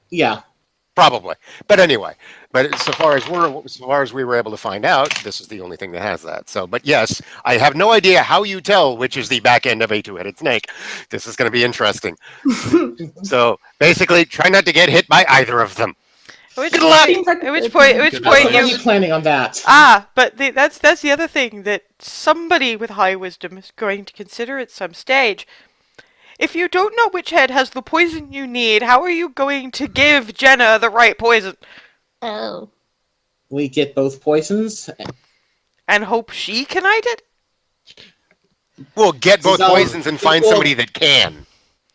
Speaker 5: Yeah.
Speaker 4: Probably. But anyway, so far as we were able to find out, this is the only thing that has that. So, but yes, I have no idea how you tell which is the back end of a two-headed snake. This is going to be interesting. So basically, try not to get hit by either of them. Good luck.
Speaker 3: Seems like
Speaker 1: At which
Speaker 3: a-
Speaker 1: point
Speaker 5: So what are you planning on that?
Speaker 1: but that's the other thing that somebody with high wisdom is going to consider at some stage. If you don't know which head has the poison you need, how are you going to give Jenna the right poison?
Speaker 3: Oh.
Speaker 5: We get both poisons.
Speaker 1: And hope she can hide it?
Speaker 4: We'll get both
Speaker 5: No,
Speaker 4: poisons and find
Speaker 5: well-
Speaker 4: somebody that can.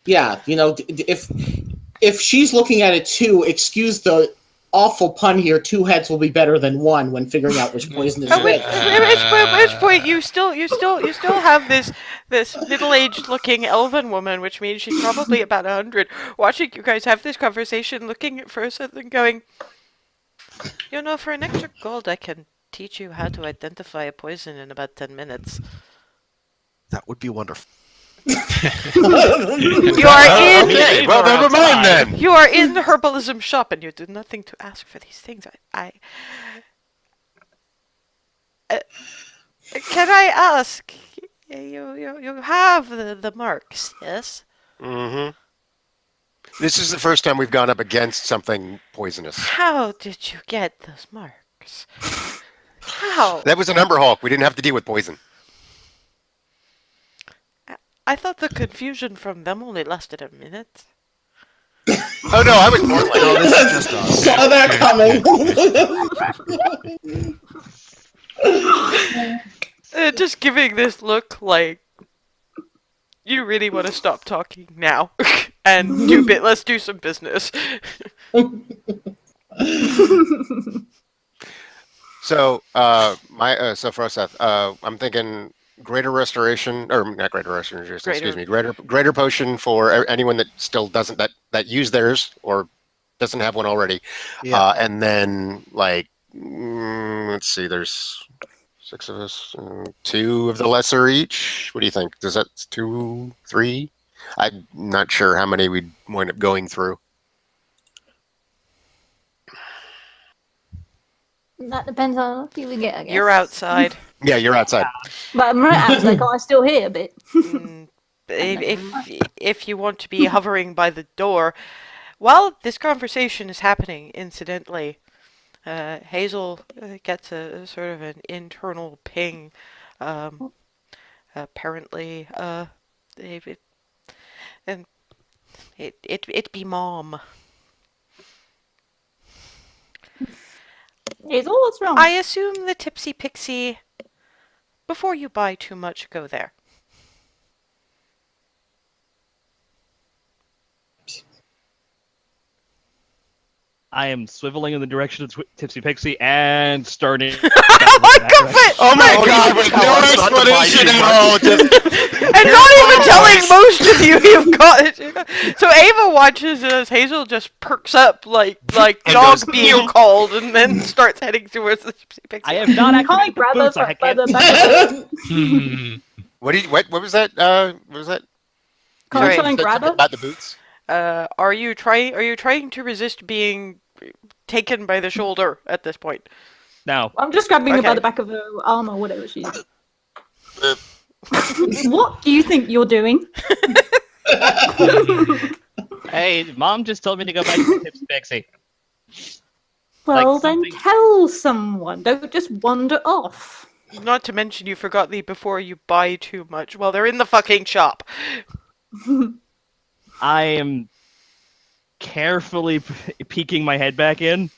Speaker 5: Yeah. If she's looking at it too, excuse the awful pun here. Two heads will be better than one when figuring out which poison is
Speaker 1: At which,
Speaker 5: which.
Speaker 1: at which point you still have this middle-aged looking elven woman, which means she's probably about 100, watching you guys have this conversation, looking at Frozen and going, for an extra gold, I can teach you how to identify a poison in about 10 minutes.
Speaker 8: That would be wonderful.
Speaker 1: You are in.
Speaker 4: Okay, well, never mind then.
Speaker 1: You are in the herbalism shop, and you do nothing to ask for these things. Can I ask? You have the marks, yes?
Speaker 4: Mm-hmm. This is the first time we've gone up against something poisonous.
Speaker 1: How did you get those marks? How?
Speaker 4: That was an Umber Hulk. We didn't have to deal with poison.
Speaker 1: I thought the confusion from them only lasted a minute.
Speaker 4: Oh no, I was more like,
Speaker 8: No, this is just us.
Speaker 5: Saw that coming.
Speaker 1: Just giving this look like you really want to stop talking now and let's do some business.
Speaker 4: So, so for us, Seth, I'm thinking greater restoration, or not greater restoration, excuse me, greater potion for anyone that still doesn't that used theirs or doesn't have one already.
Speaker 8: Yeah.
Speaker 4: And then let's see, there's 6 of us, 2 of the lesser each. What do you think? Does that 2, 3? I'm not sure how many we'd wind up going through.
Speaker 3: That depends on how lucky we get, I guess.
Speaker 1: You're outside.
Speaker 4: Yeah, you're outside.
Speaker 3: But I'm right outside, can't I still hear a bit?
Speaker 1: Mm, if you want to be hovering by the door, while this conversation is happening, incidentally, Hazel gets a sort of an internal ping. Apparently, it, and it be mom.
Speaker 3: Hazel, what's wrong?
Speaker 1: I assume the Tipsy Pixie. Before you buy too much, go there.
Speaker 2: I am swiveling in the direction of Tipsy Pixie and starting.
Speaker 1: Oh my god!
Speaker 4: Oh my
Speaker 8: Oh,
Speaker 4: god,
Speaker 8: you
Speaker 4: with
Speaker 8: tell
Speaker 4: no
Speaker 8: us not to buy
Speaker 4: explanation
Speaker 8: too
Speaker 4: at
Speaker 8: much.
Speaker 4: all. Just,
Speaker 1: And not even telling most of you you've got it. So Ava watches as Hazel just perks up like
Speaker 4: And
Speaker 1: dog
Speaker 4: goes,
Speaker 1: being
Speaker 4: "Ew."
Speaker 1: called, and then starts heading towards the Gypsy Pixie.
Speaker 2: I have not
Speaker 3: Can't I
Speaker 2: activated the
Speaker 3: grab her
Speaker 2: boots. I
Speaker 3: by
Speaker 2: can't.
Speaker 3: the back of her?
Speaker 4: What was that? What was that?
Speaker 3: Can I
Speaker 1: Sorry.
Speaker 3: try and
Speaker 4: Said
Speaker 3: grab
Speaker 4: something
Speaker 3: her?
Speaker 4: about the boots?
Speaker 1: Are you trying to resist being taken by the shoulder at this point?
Speaker 2: No.
Speaker 3: I'm just grabbing her by
Speaker 1: Okay.
Speaker 3: the back of her arm or whatever she is. What do you think you're doing?
Speaker 2: Hey, Mom just told me to go back to Tipsy Pixie.
Speaker 3: Well,
Speaker 2: Like
Speaker 3: then
Speaker 2: something-
Speaker 3: tell someone. Don't just wander off.
Speaker 1: Not to mention you forgot the before you buy too much. Well, they're in the fucking shop.
Speaker 2: I am carefully peeking my head back in.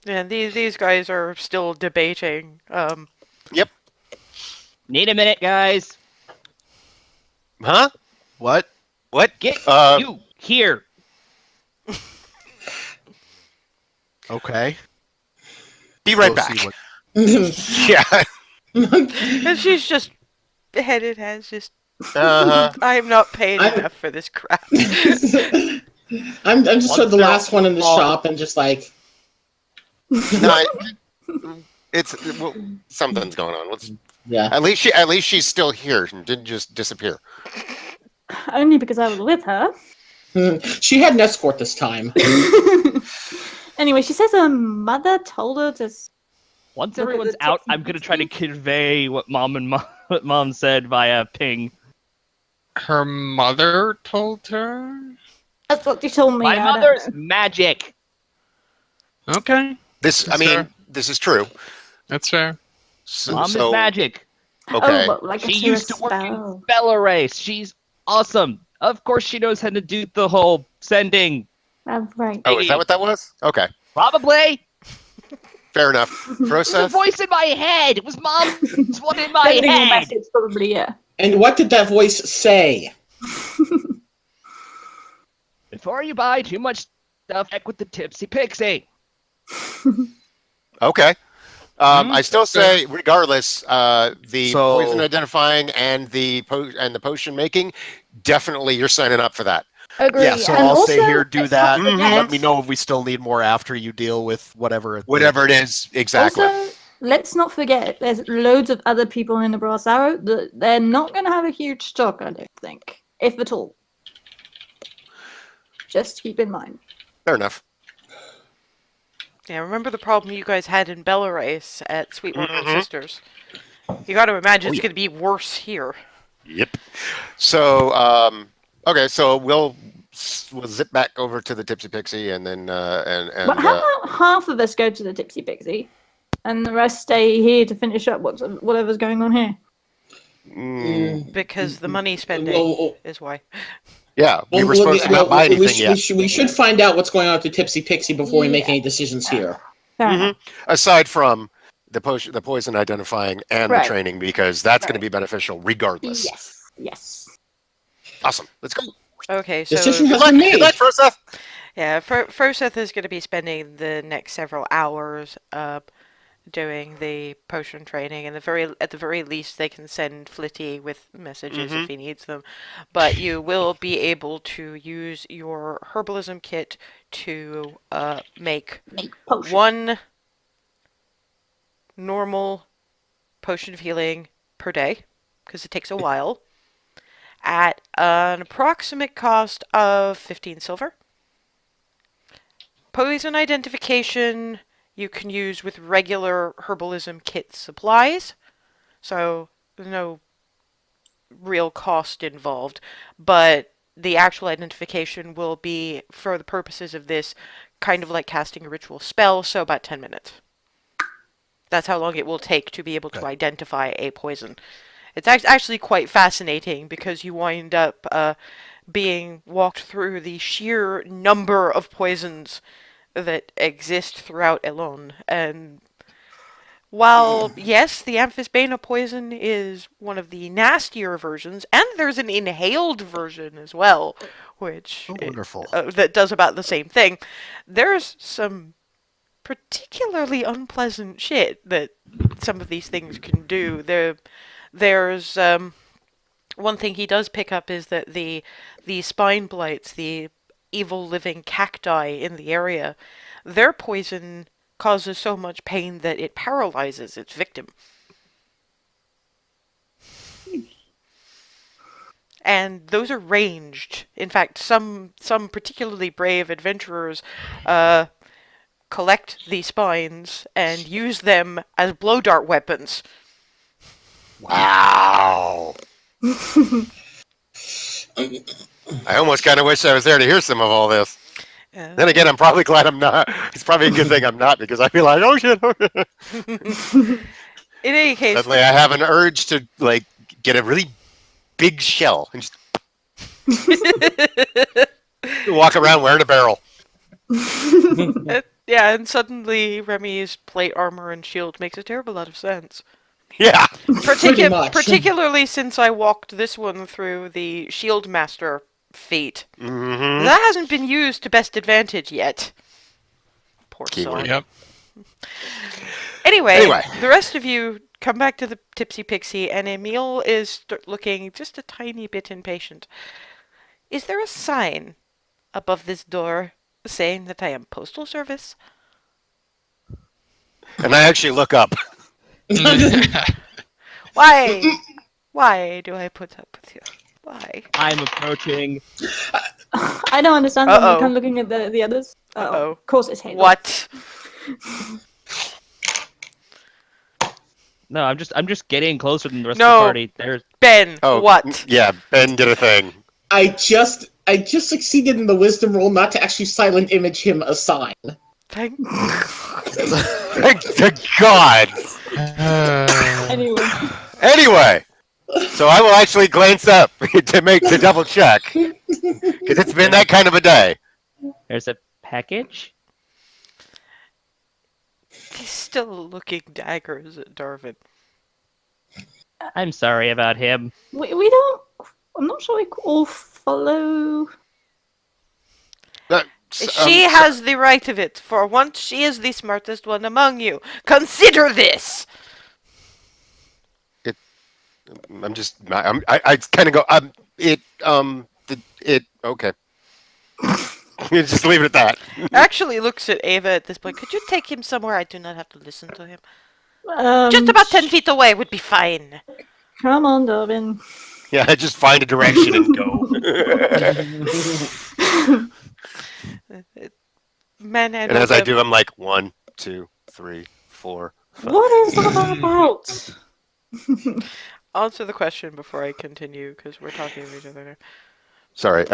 Speaker 1: And these guys are still debating.
Speaker 4: Yep.
Speaker 2: Need a minute, guys.
Speaker 4: Huh?
Speaker 8: What?
Speaker 4: What?
Speaker 2: Get
Speaker 4: Uh,
Speaker 2: you here.
Speaker 8: Okay.
Speaker 4: Be right
Speaker 8: We'll
Speaker 4: back.
Speaker 8: see what-
Speaker 4: Yeah.
Speaker 1: And she's just headed has just.
Speaker 4: Uh-huh.
Speaker 1: I'm not paying
Speaker 5: I'm-
Speaker 1: enough for this crap.
Speaker 5: I'm just sort of the
Speaker 2: Once
Speaker 5: last one in the
Speaker 2: they're
Speaker 5: shop and just like,
Speaker 4: No, well, something's going on.
Speaker 5: yeah.
Speaker 4: At least she's still here and didn't just disappear.
Speaker 3: Only because I was with her.
Speaker 5: She had an escort this time.
Speaker 3: Anyway, she says her mother told her to.
Speaker 2: Once
Speaker 3: Look at
Speaker 2: everyone's
Speaker 3: the
Speaker 2: out,
Speaker 3: Tipsy
Speaker 2: I'm gonna try to
Speaker 3: Pixie.
Speaker 2: convey what Mom said via ping.
Speaker 7: Her mother told her?
Speaker 3: That's what she told me.
Speaker 2: My
Speaker 3: I don't
Speaker 2: mother's
Speaker 3: know.
Speaker 2: magic.
Speaker 7: Okay,
Speaker 4: This, I
Speaker 7: That's
Speaker 4: mean,
Speaker 7: fair.
Speaker 4: this is true.
Speaker 7: that's fair.
Speaker 2: Mom
Speaker 4: So,
Speaker 2: is magic.
Speaker 4: okay.
Speaker 3: Oh, but like
Speaker 2: She
Speaker 3: a
Speaker 2: used to work in
Speaker 3: spell.
Speaker 2: Bella Race. She's awesome. Of course, she knows how to do the whole sending.
Speaker 3: Oh, right.
Speaker 4: Oh, is that what that was? Okay.
Speaker 2: Probably.
Speaker 4: Fair enough.
Speaker 2: It was a
Speaker 4: Process.
Speaker 2: voice in my head. It was Mom's one in my
Speaker 3: Sending a
Speaker 2: head.
Speaker 3: message, probably, yeah.
Speaker 5: And what did that voice say?
Speaker 2: Before you buy too much stuff, check with the Tipsy Pixie.
Speaker 4: Okay.
Speaker 7: Hmm,
Speaker 4: I still say, regardless, the
Speaker 8: So-
Speaker 4: poison identifying and the potion making, definitely you're signing up for that.
Speaker 3: Agree.
Speaker 8: Yeah, so
Speaker 3: And
Speaker 8: I'll
Speaker 3: also,
Speaker 8: stay here, do
Speaker 3: let's
Speaker 8: that.
Speaker 3: not forget-
Speaker 8: Let me know if we still need more after you deal with whatever.
Speaker 4: Whatever it is, exactly.
Speaker 3: Also, let's not forget, there's loads of other people in the Brass Arrow that they're not going to have a huge stock, I don't think, if at all. Just keep in mind.
Speaker 4: Fair enough.
Speaker 1: Yeah, remember the problem you guys had in Bella Race at Sweetwater and
Speaker 4: Mhm.
Speaker 1: Sisters? You got to imagine
Speaker 4: Oh,
Speaker 1: it's
Speaker 4: yeah.
Speaker 1: going to be worse here.
Speaker 4: Yep. So, okay, so we'll zip back over to the Tipsy Pixie and then
Speaker 3: But how about half of us go to the Tipsy Pixie and the rest stay here to finish up whatever's going on here?
Speaker 1: Because the money spending
Speaker 5: Well,
Speaker 1: is why.
Speaker 4: yeah, we
Speaker 5: well,
Speaker 4: were supposed to not buy
Speaker 5: we
Speaker 4: anything
Speaker 5: should-
Speaker 4: yet.
Speaker 5: we should find out what's going on with the Tipsy Pixie before we make
Speaker 3: Yeah.
Speaker 5: any decisions here.
Speaker 3: Fair
Speaker 4: Mhm.
Speaker 3: enough.
Speaker 4: Aside from the poison identifying and
Speaker 3: Right.
Speaker 4: the training, because that's going to
Speaker 3: Right.
Speaker 4: be beneficial regardless.
Speaker 3: Yes. Yes.
Speaker 4: Awesome. Let's go.
Speaker 1: Okay, so
Speaker 5: Decision
Speaker 4: Good
Speaker 5: has
Speaker 4: luck.
Speaker 5: been
Speaker 4: Good
Speaker 5: made.
Speaker 4: luck, Froseth.
Speaker 1: yeah, Froseth is going to be spending the next several hours doing the potion training, and at the very least, they can send Flitty with messages if he needs them. But you will be able to use your herbalism kit to make
Speaker 3: Make potion.
Speaker 1: one normal potion of healing per day, because it takes a while, at an approximate cost of 15 silver. Poison identification you can use with regular herbalism kit supplies. So there's no real cost involved, but the actual identification will be, for the purposes of this, kind of like casting a ritual spell, so about 10 minutes. That's how long it will take to be able to identify a poison. It's actually quite fascinating because you wind up being walked through the sheer number of poisons that exist throughout Elon. And while, yes, the Amphisbaena poison is one of the nastier versions, and there's an inhaled version as well, which
Speaker 8: wonderful.
Speaker 1: that does about the same thing, there's some particularly unpleasant shit that some of these things can do. There's one thing he does pick up is that the spine blights, the evil living cacti in the area, their poison causes so much pain that it paralyzes its victim. And those are ranged. In fact, some particularly brave adventurers collect the spines and use them as blow dart weapons.
Speaker 4: Wow. I almost kind of wish I was there to hear some of all this. Then again, I'm probably glad I'm not. It's probably a good thing I'm not, because I'd be like, oh shit.
Speaker 1: In any case,
Speaker 4: Suddenly I have an urge to like get a really big shell and just walk around wearing a barrel.
Speaker 1: yeah, and suddenly Remy's plate armor and shield makes a terrible lot of sense.
Speaker 4: Yeah.
Speaker 5: Pretty much.
Speaker 1: Particularly since I walked this one through the Shield Master feat.
Speaker 4: Mm-hmm.
Speaker 1: That hasn't been used to best advantage yet. Poor soul.
Speaker 7: Yep.
Speaker 1: Anyway, the rest of you come back to the Tipsy Pixie, and Emil is looking just a tiny bit impatient. Is there a sign above this door saying that I am postal service?
Speaker 4: And I actually look up.
Speaker 1: Why? Why do I put up with you? Why?
Speaker 2: I'm approaching.
Speaker 3: I don't understand.
Speaker 1: Uh-oh.
Speaker 3: I'm kind of looking at the others.
Speaker 1: Uh-oh.
Speaker 3: Of course it's Halo.
Speaker 1: What?
Speaker 2: No, I'm just getting closer than the rest
Speaker 1: No.
Speaker 2: of the party. There's
Speaker 1: Ben, what?
Speaker 4: Yeah, Ben did a thing.
Speaker 5: I just succeeded in the wisdom roll not to actually silent image him a sign.
Speaker 1: Thank
Speaker 4: Thank to God.
Speaker 3: Anyway.
Speaker 4: So I will actually glance up to double check, because it's been that kind of a day.
Speaker 2: there's a package.
Speaker 1: He's still looking daggers at Darvin.
Speaker 2: I'm sorry about him.
Speaker 3: We don't. I'm not sure we all follow.
Speaker 1: She has the right of it. For once, she is the smartest one among you. Consider this.
Speaker 4: I kind of go, okay. You just leave it at that.
Speaker 1: Actually looks at Ava at this point. Could you take him somewhere I do not have to listen to him?
Speaker 3: Um,
Speaker 1: Just about 10 feet away would be fine.
Speaker 3: Come on, Darwin.
Speaker 4: Yeah, just find a direction and go.
Speaker 1: Man,
Speaker 4: And as I do, I'm like, 1, 2, 3, 4.
Speaker 3: What is that about?
Speaker 1: Answer the question before I continue, because we're talking to each other now.
Speaker 4: Sorry.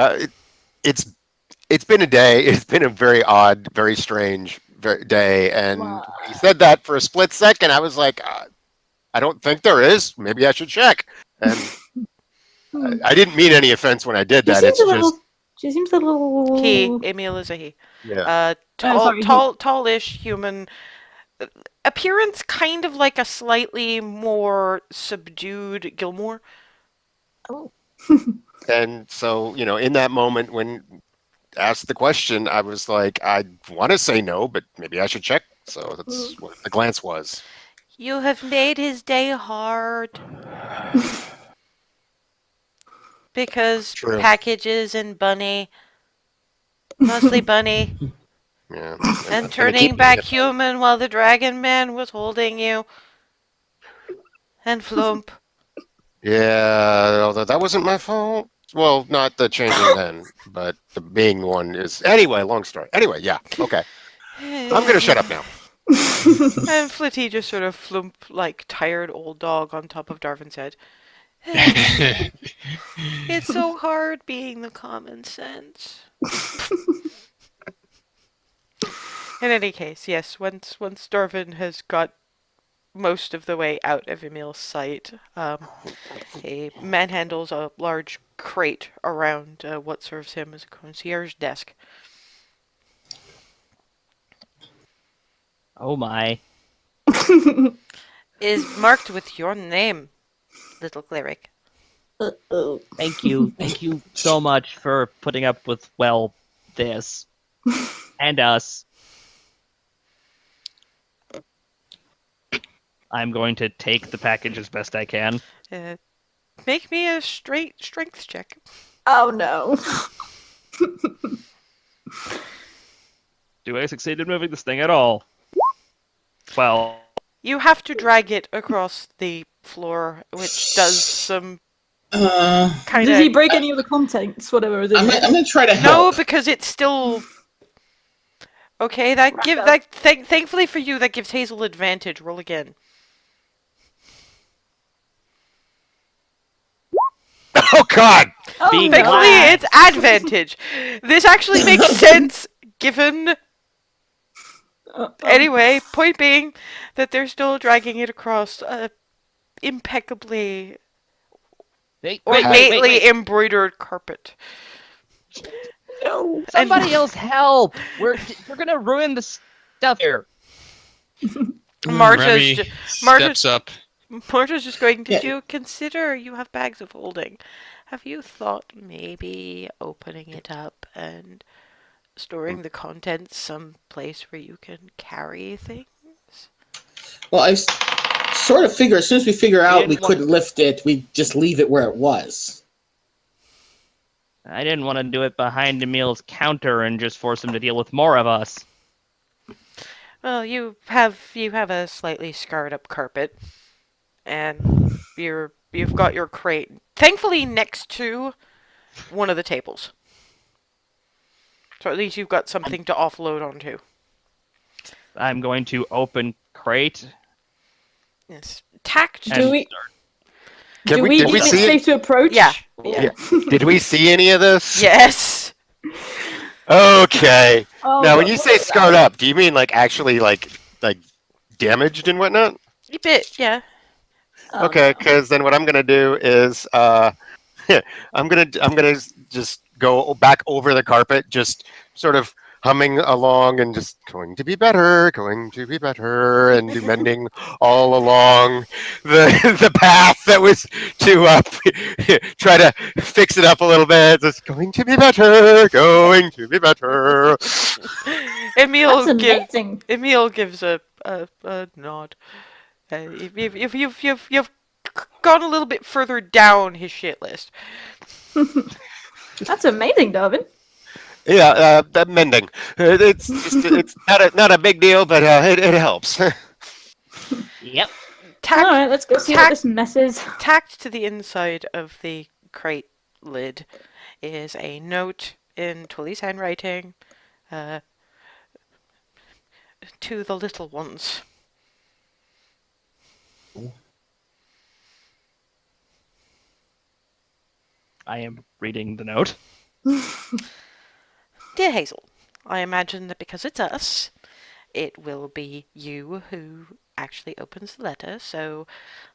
Speaker 4: It's been a day. It's been a very odd, very strange day. And
Speaker 3: Wow.
Speaker 4: he said that for a split second. I was like, I don't think there is. Maybe I should check. And I didn't mean any offense when I did that. It's just.
Speaker 3: She seems a little.
Speaker 1: He. Emil is a he.
Speaker 4: Yeah.
Speaker 1: Tallish human. Appearance kind of like a slightly more subdued Gilmore.
Speaker 3: Oh.
Speaker 4: And so, in that moment when asked the question, I was like, I want to say no, but maybe I should check. So that's what the glance was.
Speaker 1: You have made his day hard. Because
Speaker 4: True.
Speaker 1: packages and Bunny. Mostly Bunny.
Speaker 4: Yeah.
Speaker 1: And turning back human while the Dragon Man was holding you. And Flump.
Speaker 4: Yeah, although that wasn't my fault. Well, not the changing then, but the being one is. Anyway, long story. Anyway, yeah, okay. I'm going to shut up now.
Speaker 1: And Flitty just sort of flump like tired old dog on top of Darvin's head. It's so hard being the common sense. In any case, yes, once Darvin has got most of the way out of Emil's sight, he manhandles a large crate around what serves him as a concierge desk.
Speaker 2: Oh my.
Speaker 1: Is marked with your name, little cleric.
Speaker 3: Uh-oh.
Speaker 2: Thank you. Thank you so much for putting up with, well, this. And us. I'm going to take the package as best I can.
Speaker 1: Make me a strength check.
Speaker 3: Oh no.
Speaker 2: Do I succeed in moving this thing at all? Well,
Speaker 1: You have to drag it across the floor, which does some kind
Speaker 3: Did he
Speaker 1: of...
Speaker 3: break any of the contents, whatever is in
Speaker 5: I'm
Speaker 3: there?
Speaker 5: gonna try to
Speaker 1: No,
Speaker 5: help.
Speaker 1: because it's still... Okay, thankfully for you, that gives Hazel advantage. Roll again.
Speaker 4: Oh God!
Speaker 3: Oh,
Speaker 2: Being
Speaker 3: no.
Speaker 1: Thankfully, it's advantage. This actually makes sense, given... Anyway, point being that they're still dragging it across impeccably
Speaker 2: wait,
Speaker 1: ornately embroidered carpet.
Speaker 3: No.
Speaker 2: Somebody else help! We're gonna ruin the stuff here.
Speaker 1: Marta's
Speaker 7: Remy
Speaker 1: Marta's
Speaker 7: steps up.
Speaker 1: Marta's just going, did
Speaker 5: Yeah.
Speaker 1: you consider you have bags of holding? Have you thought maybe opening it up and storing the contents someplace where you can carry things?
Speaker 5: Well, sort of figure as soon as we figure out we
Speaker 2: didn't want-
Speaker 5: couldn't lift it, we just leave it where it was.
Speaker 2: I didn't want to do it behind Emil's counter and just force him to deal with more of us.
Speaker 1: Well, you have a slightly scarred up carpet, and you've got your crate, thankfully next to one of the tables. So at least you've got something to offload onto.
Speaker 2: I'm going to open crate.
Speaker 1: Yes. Tact.
Speaker 2: And
Speaker 3: Do we
Speaker 4: Did
Speaker 3: do
Speaker 4: we,
Speaker 3: we
Speaker 4: did
Speaker 3: deem
Speaker 4: we
Speaker 3: it
Speaker 4: see it?
Speaker 3: safe to approach?
Speaker 1: Yeah.
Speaker 4: Yeah. Did we see any of this?
Speaker 1: Yes.
Speaker 4: Okay.
Speaker 3: Oh,
Speaker 4: Now, when
Speaker 3: God,
Speaker 4: you
Speaker 3: what
Speaker 4: say
Speaker 3: was
Speaker 4: scarred
Speaker 3: that?
Speaker 4: up, do you mean like actually like damaged and whatnot?
Speaker 1: A bit, yeah.
Speaker 3: Oh,
Speaker 4: Okay,
Speaker 3: no.
Speaker 4: because then what I'm gonna do is I'm gonna just go back over the carpet, just sort of humming along and just going to be better, and mending all along the path that was to try to fix it up a little bit. Just going to be better, going to be better.
Speaker 1: Emil
Speaker 3: That's
Speaker 1: gives
Speaker 3: amazing.
Speaker 1: a nod. You've gone a little bit further down his shit list.
Speaker 3: That's amazing, Darwin.
Speaker 4: Yeah, that mending. It's just it's not a big deal, but it helps.
Speaker 2: Yep.
Speaker 1: Tacked,
Speaker 3: All right, let's go see what this mess is.
Speaker 1: tacked to the inside of the crate lid is a note in Tully's handwriting. To the little ones.
Speaker 2: I am reading the note.
Speaker 1: Dear Hazel, I imagine that because it's us, it will be you who actually opens the letter, so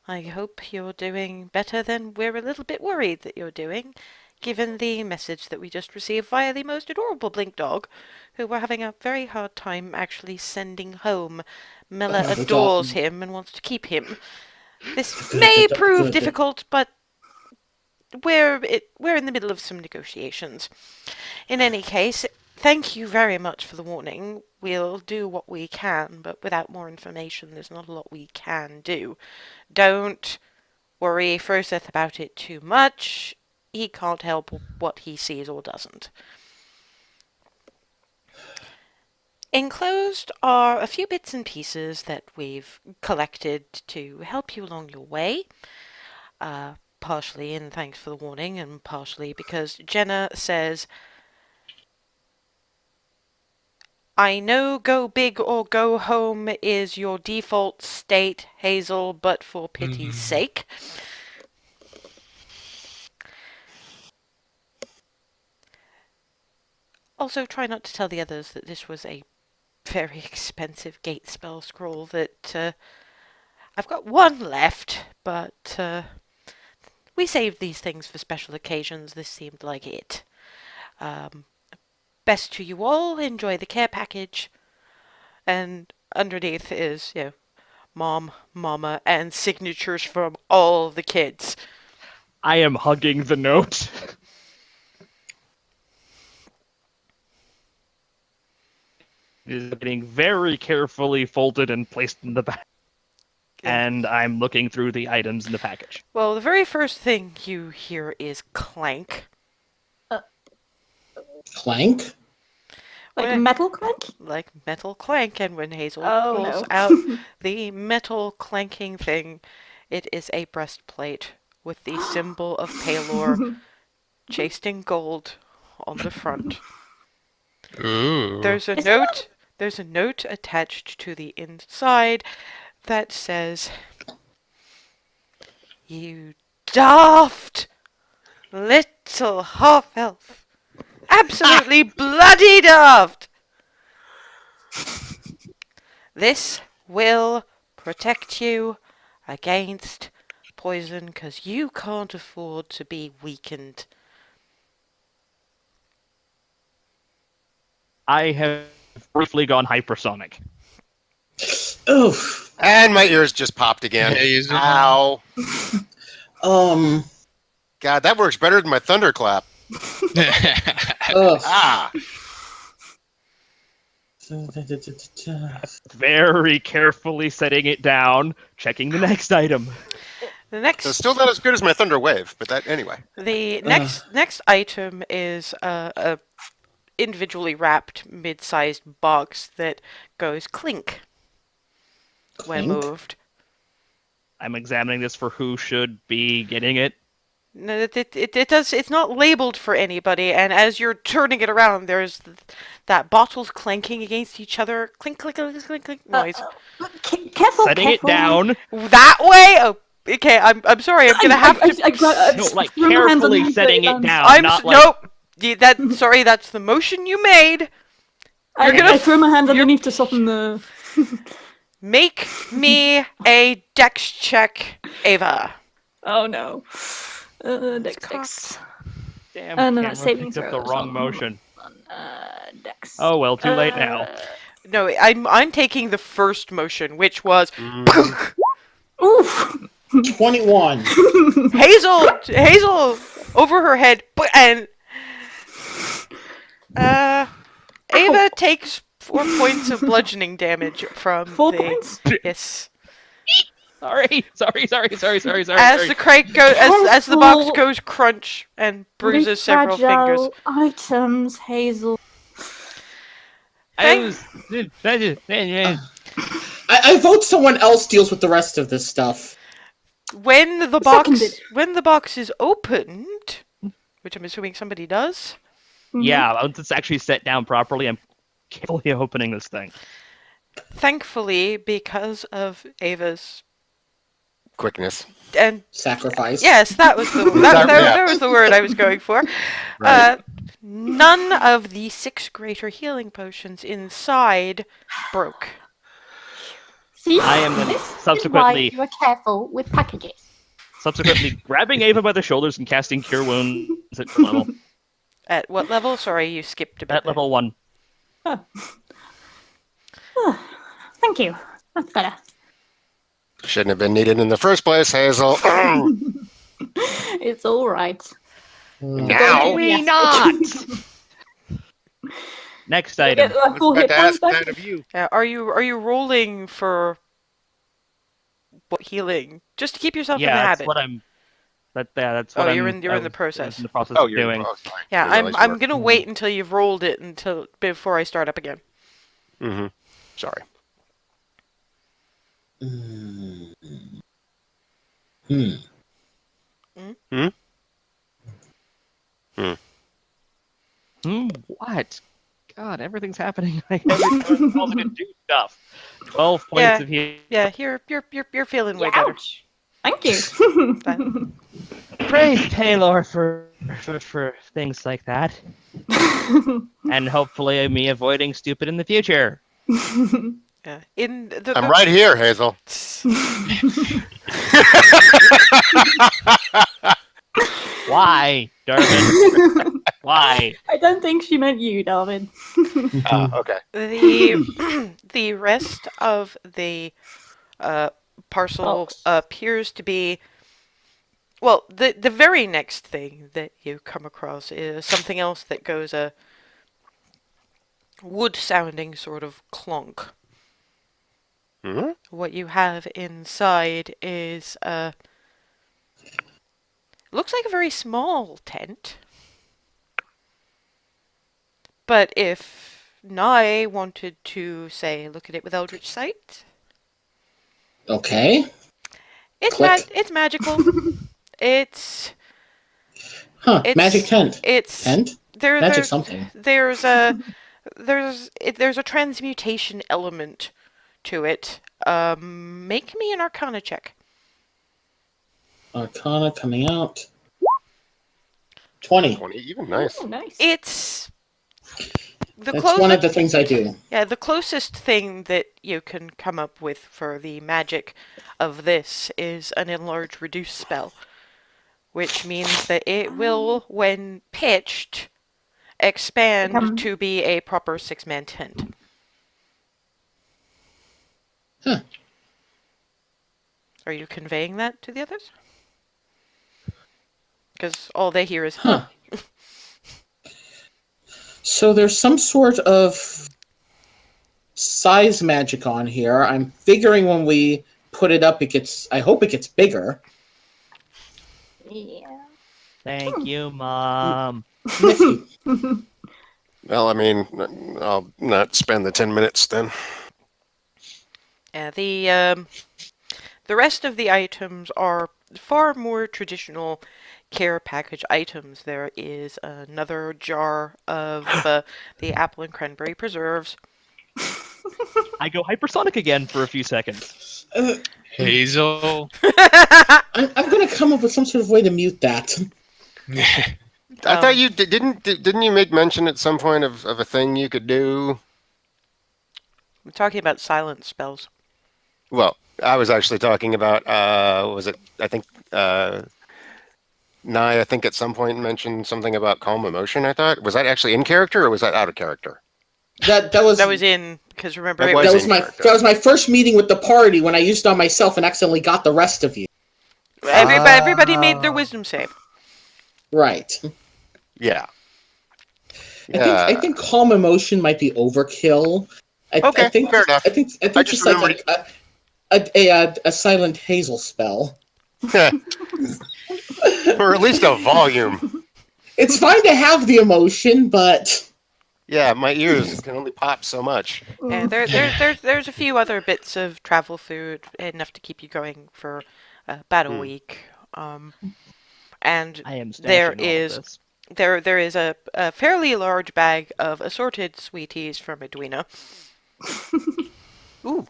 Speaker 1: I hope you're doing better than we're a little bit worried that you're doing, given the message that we just received via the most adorable Blink dog, who we're having a very hard time actually sending home. Mela
Speaker 5: Oh, the
Speaker 1: adores
Speaker 5: dog.
Speaker 1: him and wants to keep him. This
Speaker 5: Good,
Speaker 1: may
Speaker 5: the dog-
Speaker 1: prove
Speaker 5: good.
Speaker 1: difficult, but we're in the middle of some negotiations. In any case, thank you very much for the warning. We'll do what we can, but without more information, there's not a lot we can do. Don't worry Froseth about it too much. He can't help what he sees or doesn't. Enclosed are a few bits and pieces that we've collected to help you along your way. Partially in thanks for the warning, and partially because Jenna says I know go big or go home is your default state, Hazel, but for pity's sake. Also, try not to tell the others that this was a very expensive gate spell scroll that I've got one left, but we saved these things for special occasions. This seemed like it. Best to you all. Enjoy the care package. And underneath is, Mom, Mama, and signatures from all the kids.
Speaker 2: I am hugging the note. It is getting very carefully folded and placed in the bag. And I'm looking through the items in the package.
Speaker 1: Well, the very first thing you hear is clank.
Speaker 5: Clank?
Speaker 3: Like
Speaker 1: When-
Speaker 3: metal clank?
Speaker 1: Like metal clank, and when Hazel
Speaker 3: Oh,
Speaker 1: pulls
Speaker 3: no.
Speaker 1: out the metal clanking thing, it is a breastplate with the symbol of Palor chased in gold on the front.
Speaker 7: Ooh.
Speaker 1: There's a
Speaker 3: Is
Speaker 1: note. There's a note attached to the inside that says, "You daft little half elf, absolutely bloody daft. This will protect you against poison because you can't afford to be weakened."
Speaker 2: I have briefly gone hypersonic.
Speaker 5: Oof.
Speaker 4: And my ears just popped again.
Speaker 7: Hazel.
Speaker 4: Ow.
Speaker 5: Um.
Speaker 4: God, that works better than my thunderclap.
Speaker 5: Ugh.
Speaker 4: Ah.
Speaker 2: Very carefully setting it down, checking the next item.
Speaker 1: The
Speaker 4: So
Speaker 1: next
Speaker 4: still not as good as my thunder wave, but that anyway.
Speaker 1: The next item is a individually wrapped mid-sized box that goes clink when
Speaker 5: Clink?
Speaker 1: moved.
Speaker 2: I'm examining this for who should be getting it.
Speaker 1: No, it does. It's not labeled for anybody, and as you're turning it around, there's that bottles clanking against each other, clink, clink, clink, clink, clink noise.
Speaker 3: Careful,
Speaker 2: Setting it
Speaker 3: careful.
Speaker 2: down.
Speaker 1: That way. Oh, okay. I'm sorry. I'm gonna have to.
Speaker 2: No, like
Speaker 3: threw my hands on
Speaker 2: carefully
Speaker 3: my
Speaker 2: setting it
Speaker 3: hands.
Speaker 2: down, not like
Speaker 1: Nope. Sorry. That's the motion you made.
Speaker 3: I,
Speaker 1: You're gonna
Speaker 3: I threw my hands
Speaker 1: you're-
Speaker 3: underneath to soften the.
Speaker 1: Make me a dex check, Ava.
Speaker 3: Oh no. Dex.
Speaker 1: cocked.
Speaker 2: damn
Speaker 3: No,
Speaker 2: camera
Speaker 3: that's saving
Speaker 2: picked up the
Speaker 3: throw,
Speaker 2: wrong
Speaker 3: so-
Speaker 2: motion.
Speaker 3: Dex.
Speaker 2: Oh well, too late now.
Speaker 1: No, I'm taking the first motion, which was
Speaker 3: Oof.
Speaker 5: 21.
Speaker 1: Hazel over her head, and Ava takes 4 points of bludgeoning damage from
Speaker 3: 4
Speaker 1: the
Speaker 3: points?
Speaker 1: yes.
Speaker 2: Sorry.
Speaker 1: As the crate goes, as the box
Speaker 3: Careful.
Speaker 1: goes crunch and bruises
Speaker 3: These
Speaker 1: several fingers.
Speaker 3: fragile items, Hazel.
Speaker 2: I was.
Speaker 5: I vote someone else deals with the rest of this stuff.
Speaker 1: When the
Speaker 3: Seconded.
Speaker 1: box is opened, which I'm assuming somebody does.
Speaker 2: Yeah, once it's actually set down properly, I'm carefully opening this thing.
Speaker 1: Thankfully, because of Ava's
Speaker 4: Quickness.
Speaker 1: and
Speaker 5: Sacrifice.
Speaker 1: yes, that was that was the word I was going for.
Speaker 4: Right.
Speaker 1: None of the 6 greater healing potions inside broke.
Speaker 3: See,
Speaker 2: I am then
Speaker 3: this
Speaker 2: subsequently-
Speaker 3: is why you are careful with packages.
Speaker 2: Subsequently, grabbing Ava by the shoulders and casting Cure Wounds at her level.
Speaker 1: At what level? Sorry, you skipped a bit.
Speaker 2: At level 1.
Speaker 3: Thank you. That's better.
Speaker 4: Shouldn't have been needed in the first place, Hazel.
Speaker 3: It's all right.
Speaker 4: Now.
Speaker 2: We not! Next item.
Speaker 3: Get the full
Speaker 8: About
Speaker 3: hit
Speaker 8: to ask
Speaker 3: points
Speaker 8: that
Speaker 3: back.
Speaker 8: of you.
Speaker 1: Are you rolling for what healing? Just to keep yourself in the
Speaker 2: Yeah, that's
Speaker 1: habit.
Speaker 2: what I'm. That's what
Speaker 1: Oh,
Speaker 2: I'm.
Speaker 1: you're in the
Speaker 2: I was
Speaker 1: process.
Speaker 2: In the process
Speaker 4: Oh,
Speaker 2: of
Speaker 4: you're
Speaker 2: doing.
Speaker 4: sorry.
Speaker 1: Yeah,
Speaker 4: Didn't realize you
Speaker 1: I'm
Speaker 4: were.
Speaker 1: gonna wait until you've rolled it before I start up again.
Speaker 4: Mm-hmm. Sorry.
Speaker 2: What? God, everything's happening. Like every time I can do stuff. 12 points
Speaker 1: Yeah.
Speaker 2: of healing.
Speaker 1: Yeah, you're feeling way better.
Speaker 3: Ouch. Thank you.
Speaker 2: Praise Taylor for things like that, and hopefully me avoiding stupid in the future.
Speaker 1: Yeah. In the,
Speaker 4: I'm right here, Hazel.
Speaker 2: Why, Darwin? Why?
Speaker 3: I don't think she meant you, Darwin.
Speaker 4: Okay.
Speaker 1: the rest of the parcel
Speaker 3: Box.
Speaker 1: appears to be, well, the very next thing that you come across is something else that goes a wood sounding sort of clunk.
Speaker 4: Hmm?
Speaker 1: What you have inside is looks like a very small tent. But if Nye wanted to, say, look at it with Eldritch Sight,
Speaker 5: Okay. Click.
Speaker 1: it's magical. it's
Speaker 5: Huh.
Speaker 1: it's
Speaker 5: Magic tent.
Speaker 1: it's
Speaker 5: Tent?
Speaker 1: there
Speaker 5: Magic
Speaker 1: there
Speaker 5: something.
Speaker 1: there's a transmutation element to it. Make me an Arcana check.
Speaker 5: Arcana coming out. 20.
Speaker 4: 20 even. Nice.
Speaker 3: Oh, nice.
Speaker 1: It's the
Speaker 5: That's one of the things I do.
Speaker 1: Yeah, the closest thing that you can come up with for the magic of this is an enlarge reduce spell, which means that it will, when pitched, expand to be a proper 6-man tent.
Speaker 5: Huh.
Speaker 1: Are you conveying that to the others? Because all they hear is, huh.
Speaker 5: So there's some sort of size magic on here. I'm figuring when we put it up, I hope it gets bigger.
Speaker 3: Yeah.
Speaker 2: Thank you, Mom.
Speaker 5: Nifty.
Speaker 4: Well, I mean, I'll not spend the 10 minutes then.
Speaker 1: Yeah, the rest of the items are far more traditional care package items. There is another jar of the apple and cranberry preserves.
Speaker 2: I go hypersonic again for a few seconds.
Speaker 7: Hazel.
Speaker 5: I'm going to come up with some sort of way to mute that.
Speaker 4: I thought you didn't you make mention at some point of a thing you could do?
Speaker 1: I'm talking about silent spells.
Speaker 4: Well, I was actually talking about what was it? I think Nye, I think at some point mentioned something about calm emotion. I thought, was that actually in character or was that out of character?
Speaker 5: That was
Speaker 1: in, because remember
Speaker 4: That
Speaker 1: it
Speaker 4: was
Speaker 1: was
Speaker 4: in character.
Speaker 5: that was my first meeting with the party when I used it on myself and accidentally got the rest of you.
Speaker 1: everybody made their wisdom save.
Speaker 5: Right.
Speaker 4: Yeah.
Speaker 5: I think calm emotion might be overkill.
Speaker 4: Okay,
Speaker 5: I think
Speaker 4: fair enough.
Speaker 5: I think
Speaker 4: I just
Speaker 5: just like a silent hazel spell.
Speaker 4: Or at least a volume.
Speaker 5: It's fine to have the emotion, but
Speaker 4: Yeah, my ears can only pop so much.
Speaker 1: And there's a few other bits of travel food, enough to keep you going for about a week. And
Speaker 2: I am
Speaker 1: there
Speaker 2: stashing all
Speaker 1: is
Speaker 2: of this.
Speaker 1: there is a fairly large bag of assorted sweeties from Edwina.
Speaker 4: Ooh.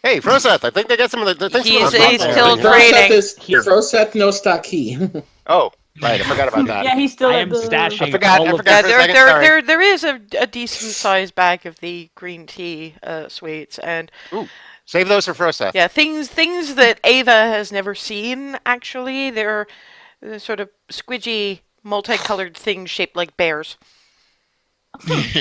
Speaker 4: Hey, Froseth, I think they got some of the things.
Speaker 1: He's
Speaker 4: from the
Speaker 1: still
Speaker 4: top there.
Speaker 1: trading.
Speaker 5: Froseth no staki.
Speaker 4: Oh, right, I forgot about that.
Speaker 3: Yeah, he's still
Speaker 2: I
Speaker 3: at
Speaker 2: am
Speaker 3: the...
Speaker 2: stashing
Speaker 4: I forgot-
Speaker 2: all
Speaker 4: I
Speaker 2: of
Speaker 4: forgot.
Speaker 1: Yeah,
Speaker 4: for a second, sorry.
Speaker 1: there is a decent sized bag of the green tea sweets, and
Speaker 4: Save those for Froseth.
Speaker 1: yeah, things that Ava has never seen. Actually, they're sort of squidgy, multicolored things shaped like bears.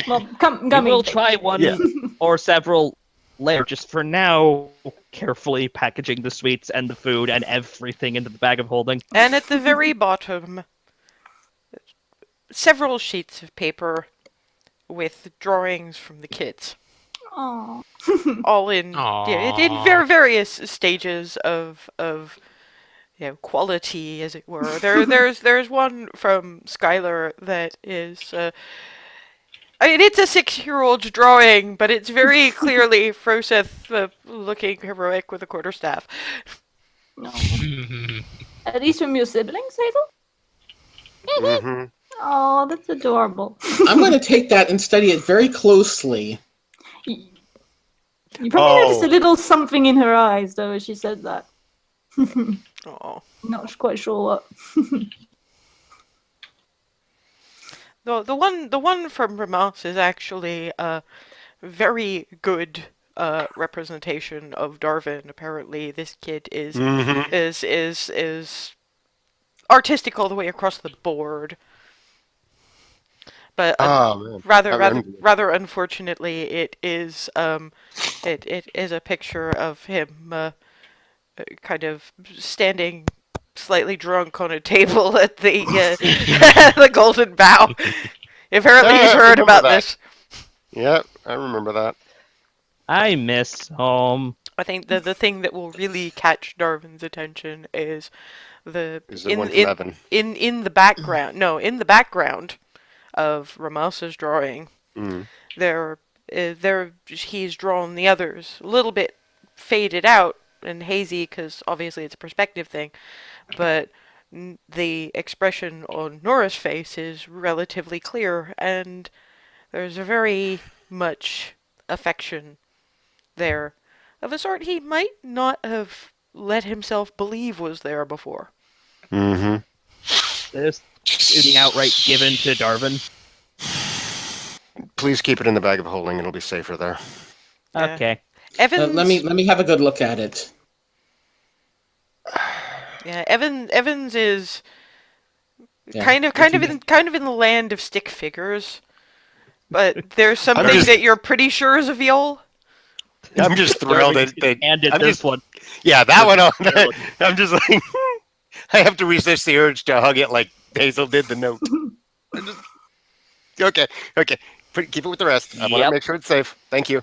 Speaker 3: Well, come,
Speaker 2: We will try one
Speaker 4: Yeah.
Speaker 2: or several later. Just for now, carefully packaging the sweets and the food and everything into the bag of holding.
Speaker 1: And at the very bottom, several sheets of paper with drawings from the kids,
Speaker 3: Aw.
Speaker 1: all in in various stages of quality, as it were. There's one from Skylar that is. I mean, it's a 6-year-old's drawing, but it's very clearly Froseth looking heroic with a quarterstaff.
Speaker 3: No. Are these from your siblings, Hazel?
Speaker 4: Mm-hmm.
Speaker 3: Oh, that's adorable.
Speaker 5: I'm going to take that and study it very closely.
Speaker 3: You probably noticed a
Speaker 4: Oh,
Speaker 3: little something in her eyes, though, as she said that.
Speaker 1: Oh.
Speaker 3: Not quite sure what.
Speaker 1: The one from Ramas is actually a very good representation of Darwin. Apparently, this kid
Speaker 4: hmm
Speaker 1: is artistic all the way across the board. But
Speaker 4: oh man.
Speaker 1: rather unfortunately, it is a picture of him kind of standing slightly drunk on a table at the the Golden Bough. Apparently, he's
Speaker 4: I
Speaker 1: heard
Speaker 4: remember
Speaker 1: about
Speaker 4: that.
Speaker 1: this.
Speaker 4: Yep, I remember that.
Speaker 2: I miss home.
Speaker 1: I think the thing that will really catch Darwin's attention is the
Speaker 4: Is the one from Evan?
Speaker 1: in the background. No, in the background of Ramasa's drawing,
Speaker 4: Mm.
Speaker 1: there he's drawn the others a little bit faded out and hazy because obviously it's a perspective thing, but the expression on Nora's face is relatively clear, and there's a very much affection there of a sort he might not have let himself believe was there before.
Speaker 4: hmm
Speaker 2: This is being outright given to Darwin.
Speaker 4: Please keep it in the bag of holding. It'll be safer there.
Speaker 1: Yeah.
Speaker 2: Okay.
Speaker 1: Evans,
Speaker 5: Let me have a good look at it.
Speaker 1: yeah, Evans is
Speaker 5: Yeah,
Speaker 1: kind of in the land of stick figures, but there's something
Speaker 4: just-
Speaker 1: that you're pretty sure is a viol.
Speaker 4: I'm just thrilled
Speaker 2: Darwin's
Speaker 4: that
Speaker 2: handed
Speaker 4: I'm
Speaker 2: this
Speaker 4: just
Speaker 2: one.
Speaker 4: yeah that one.
Speaker 2: Thrilled.
Speaker 4: I'm just like I have to resist the urge to hug it like Hazel did the note. Okay. Keep it with the rest. I want to
Speaker 2: Yep.
Speaker 4: make sure it's safe. Thank you.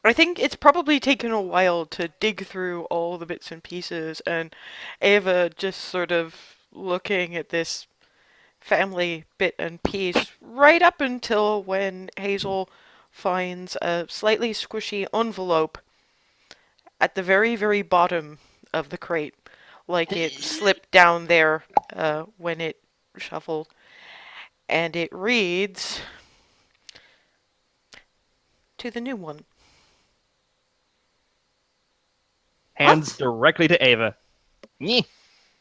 Speaker 1: I think it's probably taken a while to dig through all the bits and pieces, and Ava just sort of looking at this family bit and piece right up until when Hazel finds a slightly squishy envelope at the very, very bottom of the crate, like it slipped down there when it shuffled, and it reads to the new one.
Speaker 2: Hands
Speaker 3: What?
Speaker 2: directly to Ava. Nyeh.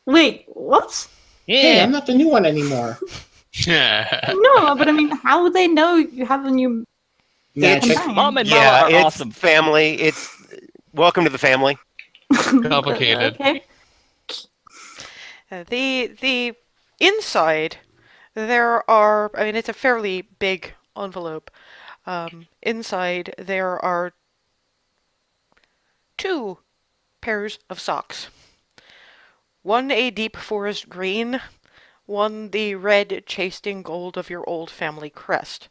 Speaker 3: Wait, what?
Speaker 5: Hey,
Speaker 2: Yeah.
Speaker 5: I'm not the new one anymore.
Speaker 3: No, but I mean, how would they know you have a new
Speaker 5: Magic.
Speaker 3: companion?
Speaker 2: Mom and
Speaker 4: Yeah,
Speaker 2: Mama are
Speaker 4: it's
Speaker 2: awesome.
Speaker 4: family. It's welcome to the family.
Speaker 7: Complicated.
Speaker 3: Okay.
Speaker 1: The inside, there are. I mean, it's a fairly big envelope. Inside, there are 2 pairs of socks. One a deep forest green, one the red chased in gold of your old family crest.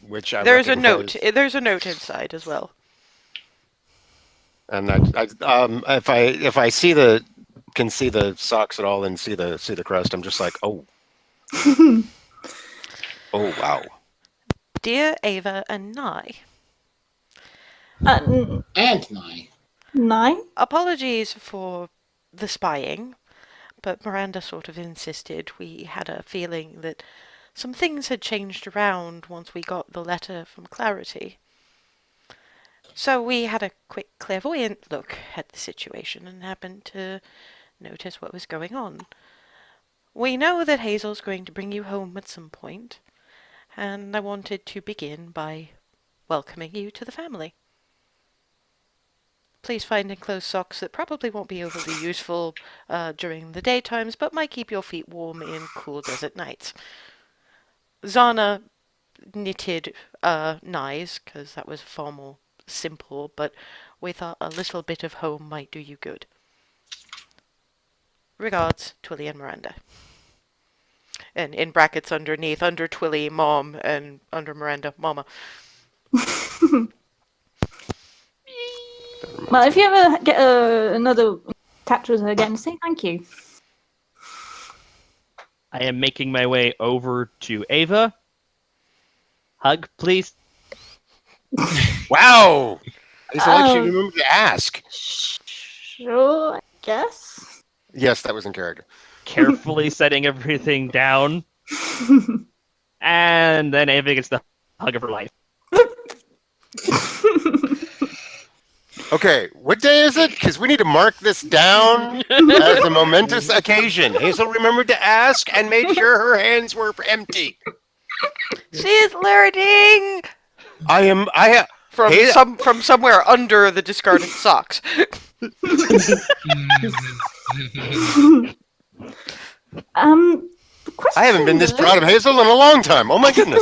Speaker 4: Which I
Speaker 1: There's a
Speaker 4: recognize.
Speaker 1: note. There's a note inside as well.
Speaker 4: And if I can see the socks at all and see the crest, I'm just like, oh wow.
Speaker 1: Dear Ava and Nye,
Speaker 5: And nine.
Speaker 3: 9?
Speaker 1: apologies for the spying, but Miranda sort of insisted. We had a feeling that some things had changed around once we got the letter from Clarity. So we had a quick clairvoyant look at the situation and happened to notice what was going on. We know that Hazel's going to bring you home at some point, and I wanted to begin by welcoming you to the family. Please find enclosed socks that probably won't be overly useful during the daytimes, but might keep your feet warm in cool desert nights. Zana knitted knives, because that was far more simple, but we thought a little bit of home might do you good. Regards, Twilly and Miranda. And in brackets underneath, under Twilly, Mom, and under Miranda, Mama.
Speaker 3: Well, if you ever get another catch with her again, say thank you.
Speaker 2: I am making my way over to Ava. Hug, please.
Speaker 4: Wow. Hazel actually
Speaker 3: Um,
Speaker 4: remembered to ask.
Speaker 3: Sure. guess.
Speaker 4: Yes, that was in character.
Speaker 2: Carefully setting everything down, and then Ava gets the hug of her life.
Speaker 4: Okay, what day is it? Because we need to mark this down as a momentous occasion. Hazel remembered to ask and made sure her hands were empty.
Speaker 1: She's learning
Speaker 4: I
Speaker 1: from
Speaker 4: Hey-
Speaker 1: from somewhere under the discarded socks.
Speaker 3: The question
Speaker 4: I haven't been this
Speaker 3: though-
Speaker 4: proud of Hazel in a long time. Oh my goodness.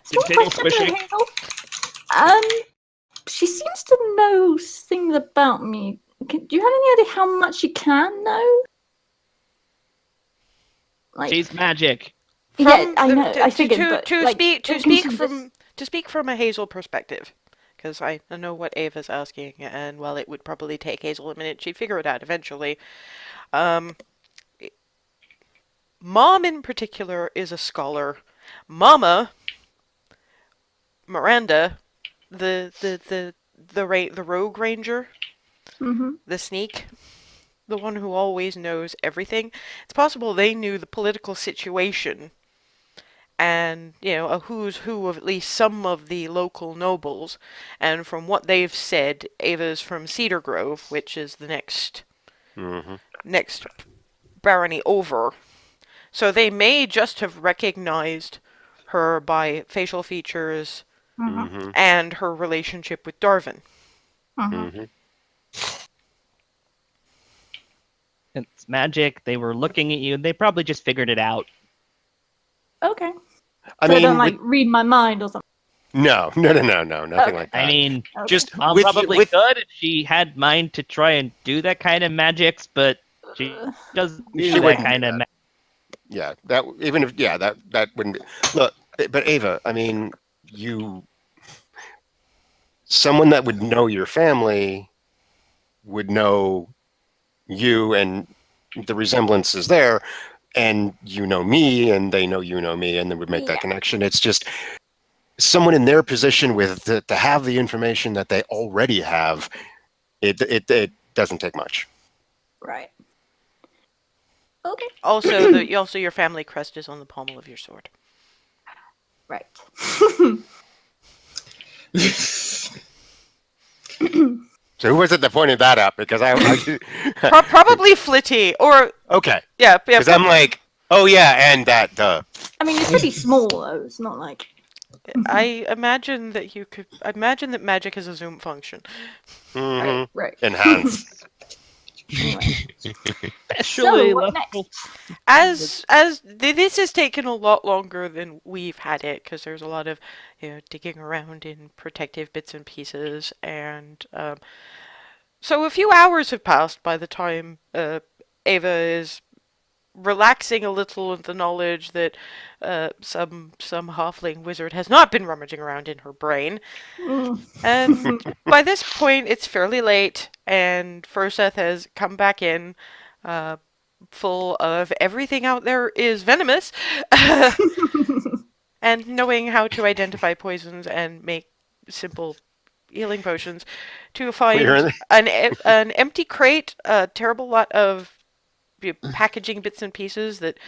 Speaker 3: Small
Speaker 2: Continue
Speaker 3: question,
Speaker 2: squishing.
Speaker 3: Hazel. She seems to know things about me. Do you have any idea how much she can know? Like,
Speaker 2: She's magic.
Speaker 3: yeah, I know.
Speaker 1: to-
Speaker 3: I figured,
Speaker 1: to,
Speaker 3: but
Speaker 1: to
Speaker 3: like,
Speaker 1: speak
Speaker 3: can she just-
Speaker 1: to speak from a Hazel perspective, because I know what Ava's asking, and while it would probably take Hazel a minute, she'd figure it out eventually. Mom in particular is a scholar. Mama, Miranda, the rogue ranger,
Speaker 3: Mhm.
Speaker 1: the sneak, the one who always knows everything. It's possible they knew the political situation and, a who's who of at least some of the local nobles. And from what they've said, Ava's from Cedar Grove, which is the next barony over. So they may just have recognized her by facial features and her relationship with Darvin.
Speaker 2: It's magic. They were looking at you. They probably just figured it out.
Speaker 3: Okay.
Speaker 4: I
Speaker 3: So
Speaker 4: mean,
Speaker 3: don't like read my mind or something.
Speaker 4: no, nothing like that.
Speaker 2: I mean,
Speaker 4: just
Speaker 3: Okay.
Speaker 2: Mom
Speaker 4: with,
Speaker 2: probably
Speaker 4: with
Speaker 2: could if she had mind to try and do that kind of magics, but she doesn't do
Speaker 4: She
Speaker 2: that
Speaker 4: wouldn't
Speaker 2: kind
Speaker 4: do
Speaker 2: of
Speaker 4: that.
Speaker 2: magic.
Speaker 4: yeah, that even if that wouldn't be, look. But Ava, I mean, someone that would know your family would know you, and the resemblance is there, and you know me, and they know you know me, and they would make that
Speaker 3: Yeah.
Speaker 4: connection. It's just someone in their position with to have the information that they already have. It doesn't take much.
Speaker 3: Right. Okay.
Speaker 1: Also, your family crest is on the pommel of your sword.
Speaker 3: Right.
Speaker 4: So who was it that pointed that out? Because I
Speaker 1: Probably Flitty, or
Speaker 4: okay,
Speaker 1: yeah.
Speaker 4: because I'm like, oh yeah, and that
Speaker 3: I mean, it's pretty small though. It's not like.
Speaker 1: I imagine that magic has a zoom function.
Speaker 3: Right.
Speaker 4: enhance.
Speaker 3: Anyway.
Speaker 2: Especially
Speaker 3: what
Speaker 2: level-
Speaker 1: As this has taken a lot longer than we've had it, because there's a lot of digging around in protective bits and pieces, and so a few hours have passed by the time Ava is relaxing a little with the knowledge that some halfling wizard has not been rummaging around in her brain. And by this point, it's fairly late, and Furseth has come back in, full of everything out there is venomous, and knowing how to identify poisons and make simple healing potions, to find
Speaker 4: Clear.
Speaker 1: an empty crate, a terrible lot of packaging bits and pieces that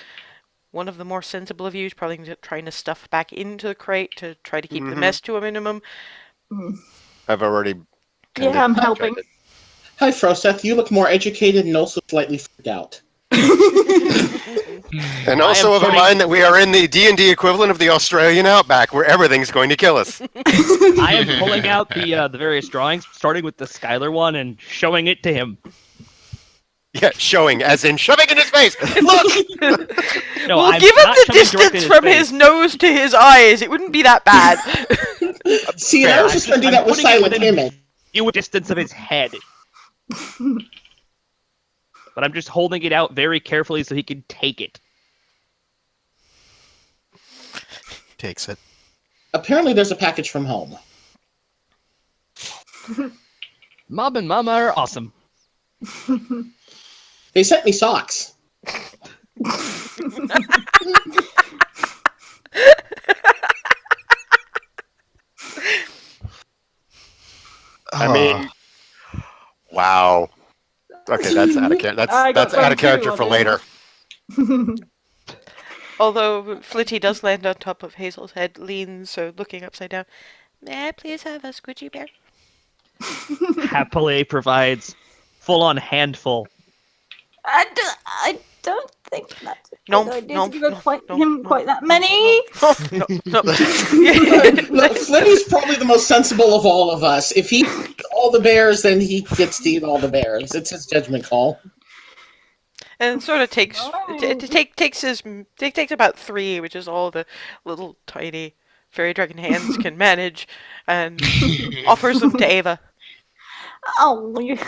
Speaker 1: one of the more sensible of you is probably trying to stuff back into the crate to try to keep the mess to a minimum.
Speaker 4: I've already.
Speaker 3: Yeah, I'm helping.
Speaker 5: Hi, Froseth. You look more educated and also slightly freaked out.
Speaker 4: And also of a mind that we are in the D&D equivalent of the Australian outback, where everything's going to kill us.
Speaker 2: I am pulling out the various drawings, starting with the Skylar one and showing it to him.
Speaker 4: Yeah, showing, as in shoving in his face. Look.
Speaker 2: No,
Speaker 1: Well,
Speaker 2: I'm
Speaker 1: given
Speaker 2: not
Speaker 1: the
Speaker 2: shoving directly
Speaker 1: distance
Speaker 2: in
Speaker 1: from
Speaker 2: face.
Speaker 1: his nose to his eyes, it wouldn't be that bad.
Speaker 5: See, and I was just going to do that with
Speaker 2: putting it
Speaker 5: silent
Speaker 2: within
Speaker 5: image.
Speaker 2: view distance of his head. But I'm just holding it out very carefully so he can take it.
Speaker 8: Takes it.
Speaker 5: Apparently, there's a package from home.
Speaker 2: Mom and Mama are awesome.
Speaker 5: They sent me socks.
Speaker 4: I mean, wow. Okay, that's out of
Speaker 3: I got
Speaker 4: that's out
Speaker 3: some
Speaker 4: of character
Speaker 3: too,
Speaker 4: for
Speaker 3: I'll be
Speaker 4: later.
Speaker 3: honest.
Speaker 1: Although Flitty does land on top of Hazel's head, leans, so looking upside down. May I please have a squidgy bear?
Speaker 2: Happily provides full-on handful.
Speaker 3: I don't think that's a
Speaker 1: Nomp,
Speaker 3: good idea to
Speaker 1: nomp,
Speaker 3: give her
Speaker 1: nomp, nomp,
Speaker 3: him
Speaker 1: nomp,
Speaker 3: quite that
Speaker 1: nomp,
Speaker 3: many.
Speaker 1: No, no.
Speaker 5: Look, Flitty's probably the most sensible of all of us. If he eats all the bears, then he gets to eat all the bears. It's his judgment call.
Speaker 1: And it sort of takes it takes about 3, which is all the little tiny fairy dragon hands can manage, and offers them to Ava.
Speaker 3: Oh, you're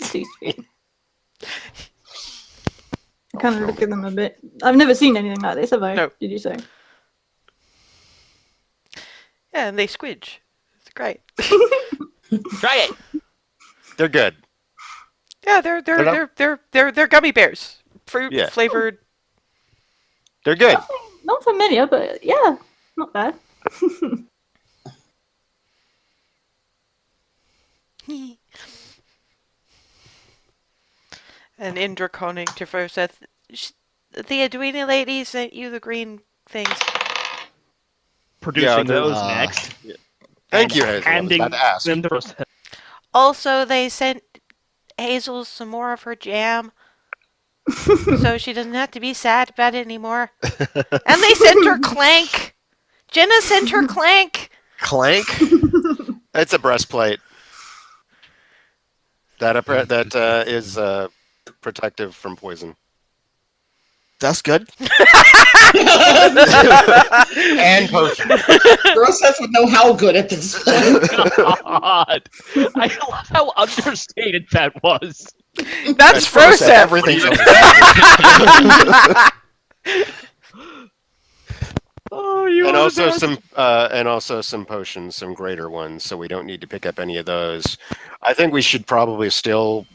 Speaker 3: too sweet. I kind of look at them a bit. I've never seen anything like this, have I?
Speaker 1: No.
Speaker 3: Did you say?
Speaker 1: Yeah, and they squidge. It's great.
Speaker 2: Try it.
Speaker 4: They're good.
Speaker 1: Yeah, they're gummy bears, fruit
Speaker 4: Yeah.
Speaker 1: flavored.
Speaker 4: They're good.
Speaker 3: Not familiar, but yeah, not bad.
Speaker 1: And Indra conning to Froseth, the Aduina lady sent you the green things.
Speaker 2: Producing
Speaker 4: they're-
Speaker 2: those next.
Speaker 4: Thank
Speaker 2: and
Speaker 4: you, Hazel. I was
Speaker 2: Handing
Speaker 4: about to ask.
Speaker 2: them to Froseth.
Speaker 1: Also, they sent Hazel some more of her jam, so she doesn't have to be sad about it anymore. And they sent her Clank. Jenna sent her Clank.
Speaker 4: Clank. It's a breastplate. That is protective from poison.
Speaker 8: That's good.
Speaker 4: And potion.
Speaker 5: Roseth would know how good at this point.
Speaker 2: God. I love how understated that was.
Speaker 1: That's
Speaker 8: Froseth,
Speaker 1: Froseth.
Speaker 8: Everything's
Speaker 2: Oh, you
Speaker 4: And
Speaker 2: are
Speaker 4: also
Speaker 2: the
Speaker 4: some potions, some greater ones, so we don't need to pick up any of those. I think we should probably still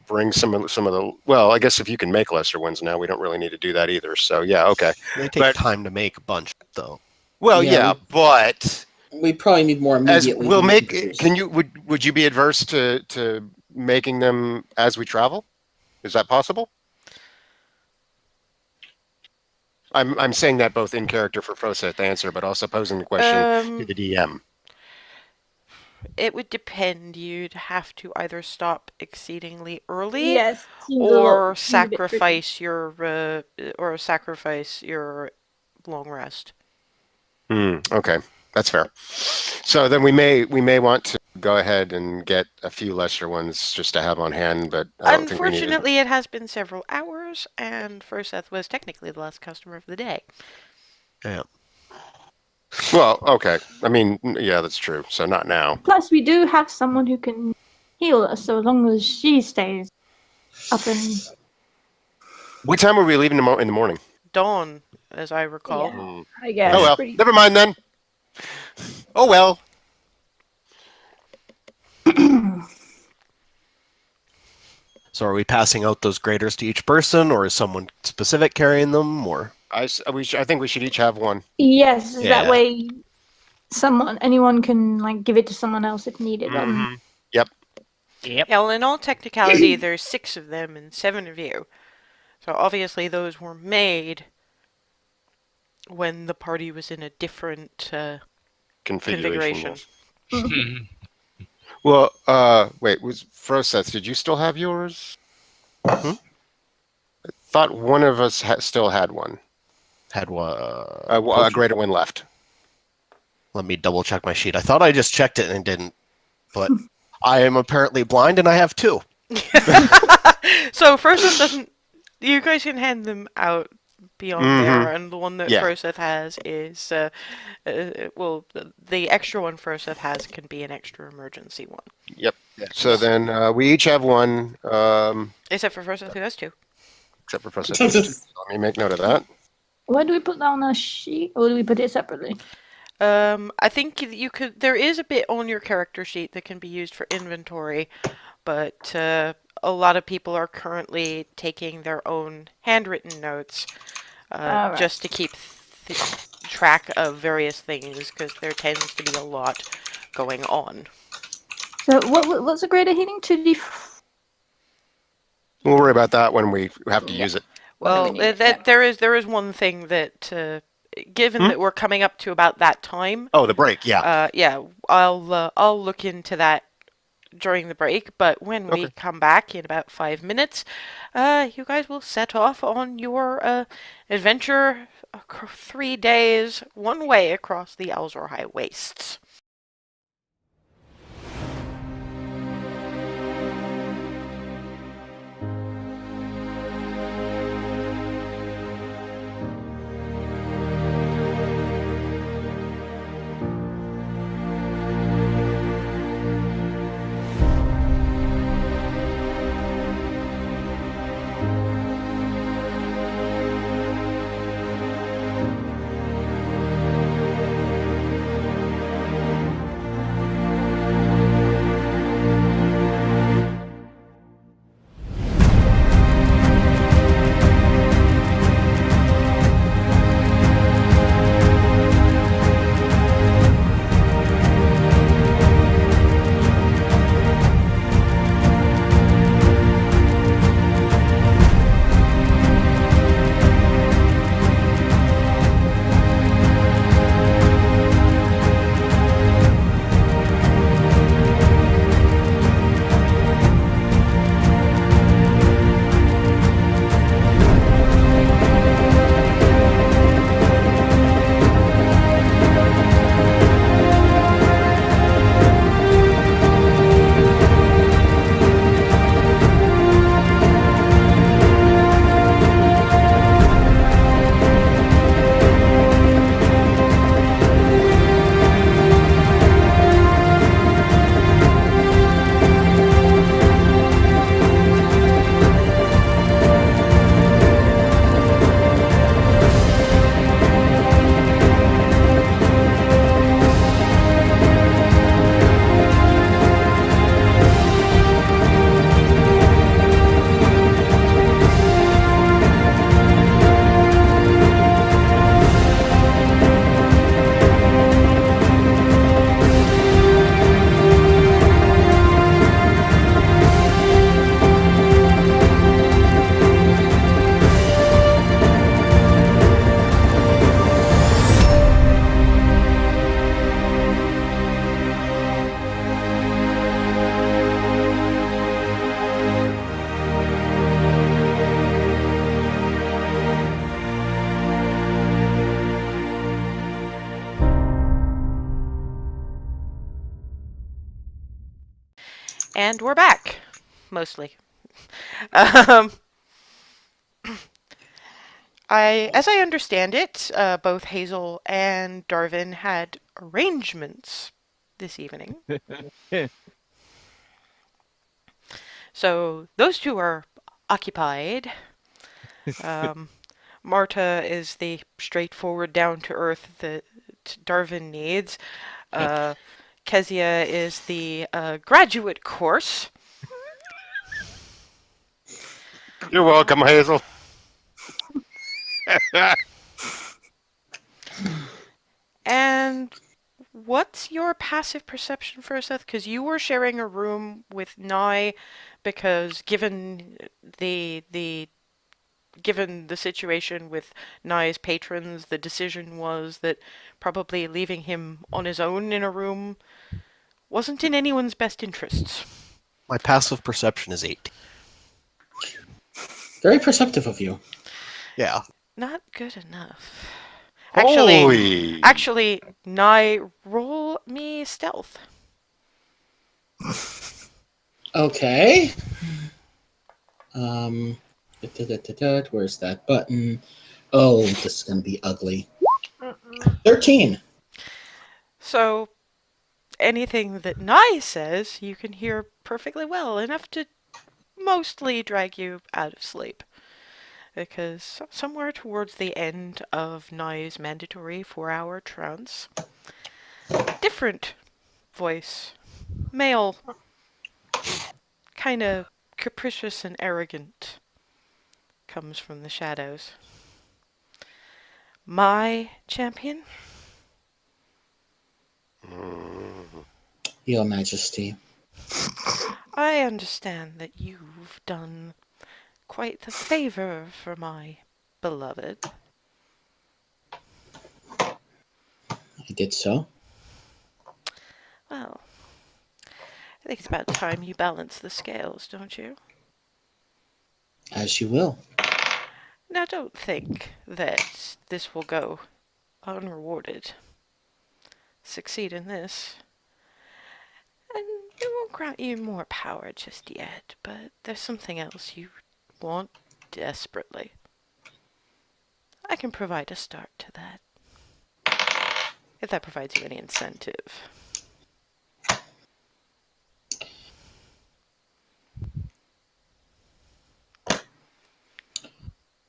Speaker 4: bring some of the. Well, I guess if you can make lesser ones now, we don't really need to do that either. So yeah, okay.
Speaker 8: They take
Speaker 4: But-
Speaker 8: time to make a bunch, though.
Speaker 4: Well,
Speaker 5: Yeah,
Speaker 4: yeah, but
Speaker 5: We probably need more
Speaker 4: as
Speaker 5: immediately.
Speaker 4: we'll
Speaker 5: than
Speaker 4: make.
Speaker 5: others.
Speaker 4: Can you would you be adverse to making them as we travel? Is that possible? I'm saying that both in character for Froseth to answer, but also posing the question to the DM.
Speaker 1: It would depend. You'd have to either stop exceedingly early,
Speaker 3: Yes.
Speaker 1: or sacrifice your long rest.
Speaker 4: Okay, that's fair. So then we may want to go ahead and get a few lesser ones just to have on hand, but I don't think we need to.
Speaker 1: Unfortunately, it has been several hours, and Froseth was technically the last customer of the day.
Speaker 8: Yeah.
Speaker 4: Well, okay. I mean, yeah, that's true. So not now.
Speaker 3: Plus, we do have someone who can heal us, so long as she stays up and.
Speaker 4: What time are we leaving in the morning?
Speaker 1: Dawn, as I recall.
Speaker 3: Yeah. I guess.
Speaker 4: Oh well,
Speaker 3: pretty-
Speaker 4: never mind then. Oh well.
Speaker 8: So are we passing out those graders to each person, or is someone specific carrying them, or?
Speaker 4: I think we should each have one.
Speaker 3: Yes,
Speaker 8: Yeah.
Speaker 3: that way, anyone can like give it to someone else if needed.
Speaker 2: Yep.
Speaker 1: Yeah, well, in all technicality, there's 6 of them and 7 of you. So obviously those were made when the party was in a different configuration.
Speaker 4: Well, wait, was Froseth, did you still have yours? I thought one of us still had one.
Speaker 8: Had one.
Speaker 4: A greater one left.
Speaker 8: Let me double check my sheet. I thought I just checked it and it didn't, but I am apparently blind and I have 2.
Speaker 1: So Froseth doesn't. You guys can hand them out beyond there, and the one that
Speaker 4: Yeah.
Speaker 1: Froseth has is, well, the extra one Froseth has can be an extra emergency one.
Speaker 4: Yep. So then we each have one,
Speaker 1: Except for Froseth, who has 2.
Speaker 4: except for Froseth. Let me make note of that.
Speaker 3: Why do we put that on a sheet, or do we put it separately?
Speaker 1: I think you could. There is a bit on your character sheet that can be used for inventory, but a lot of people are currently taking their own handwritten notes
Speaker 3: Alright.
Speaker 1: just to keep track of various things, because there tends to be a lot going on.
Speaker 3: So what's a greater healing? 2d.
Speaker 4: We'll worry about that when we have to use it.
Speaker 1: Well, there is one thing that, given
Speaker 4: Hmm?
Speaker 1: that we're coming up to about that time,
Speaker 4: Oh, the break. Yeah.
Speaker 1: yeah, I'll look into that during the break. But when we
Speaker 4: Okay.
Speaker 1: come back in about 5 minutes, you guys will set off on your adventure. 3 days, one way across the Alzor High Wastes. And we're back, mostly. Um, as I understand it, both Hazel and Darvin had arrangements this evening. So those two are occupied. Um, Marta is the straightforward, down to earth that Darvin needs. Kezia is the graduate course.
Speaker 4: You're welcome, Hazel.
Speaker 1: And what's your passive perception for Seth? Because you were sharing a room with Nye, because the given the situation with Nye's patrons, the decision was that probably leaving him on his own in a room wasn't in anyone's best interests.
Speaker 8: My passive perception is 8.
Speaker 5: Very perceptive of you.
Speaker 8: Yeah.
Speaker 1: Not good enough.
Speaker 4: Holy.
Speaker 1: Actually, Nye, roll me stealth.
Speaker 5: Okay. Where's that button? Oh, this is going to be ugly. 13.
Speaker 1: So, anything that Nye says, you can hear perfectly well, enough to mostly drag you out of sleep. Because somewhere towards the end of Nye's mandatory 4-hour trance, different voice, male, kind of capricious and arrogant, comes from the shadows. My champion?
Speaker 5: Your Majesty.
Speaker 1: I understand that you've done quite the favor for my beloved.
Speaker 5: I did so.
Speaker 1: Well, I think it's about time you balance the scales, don't you?
Speaker 5: As you will.
Speaker 1: Now, don't think that this will go unrewarded. Succeed in this, and it won't grant you more power just yet, but there's something else you want desperately. I can provide a start to that, if that provides you any incentive.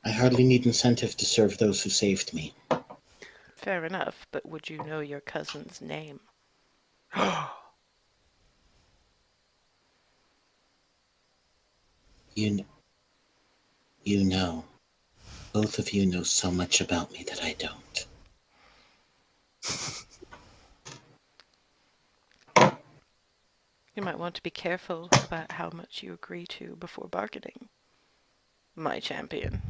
Speaker 5: I hardly need incentive to serve those who saved me.
Speaker 1: Fair enough, but would you know your cousin's name?
Speaker 5: You, you know. Both of you know so much about me that I don't.
Speaker 1: You might want to be careful about how much you agree to before bargaining, my champion.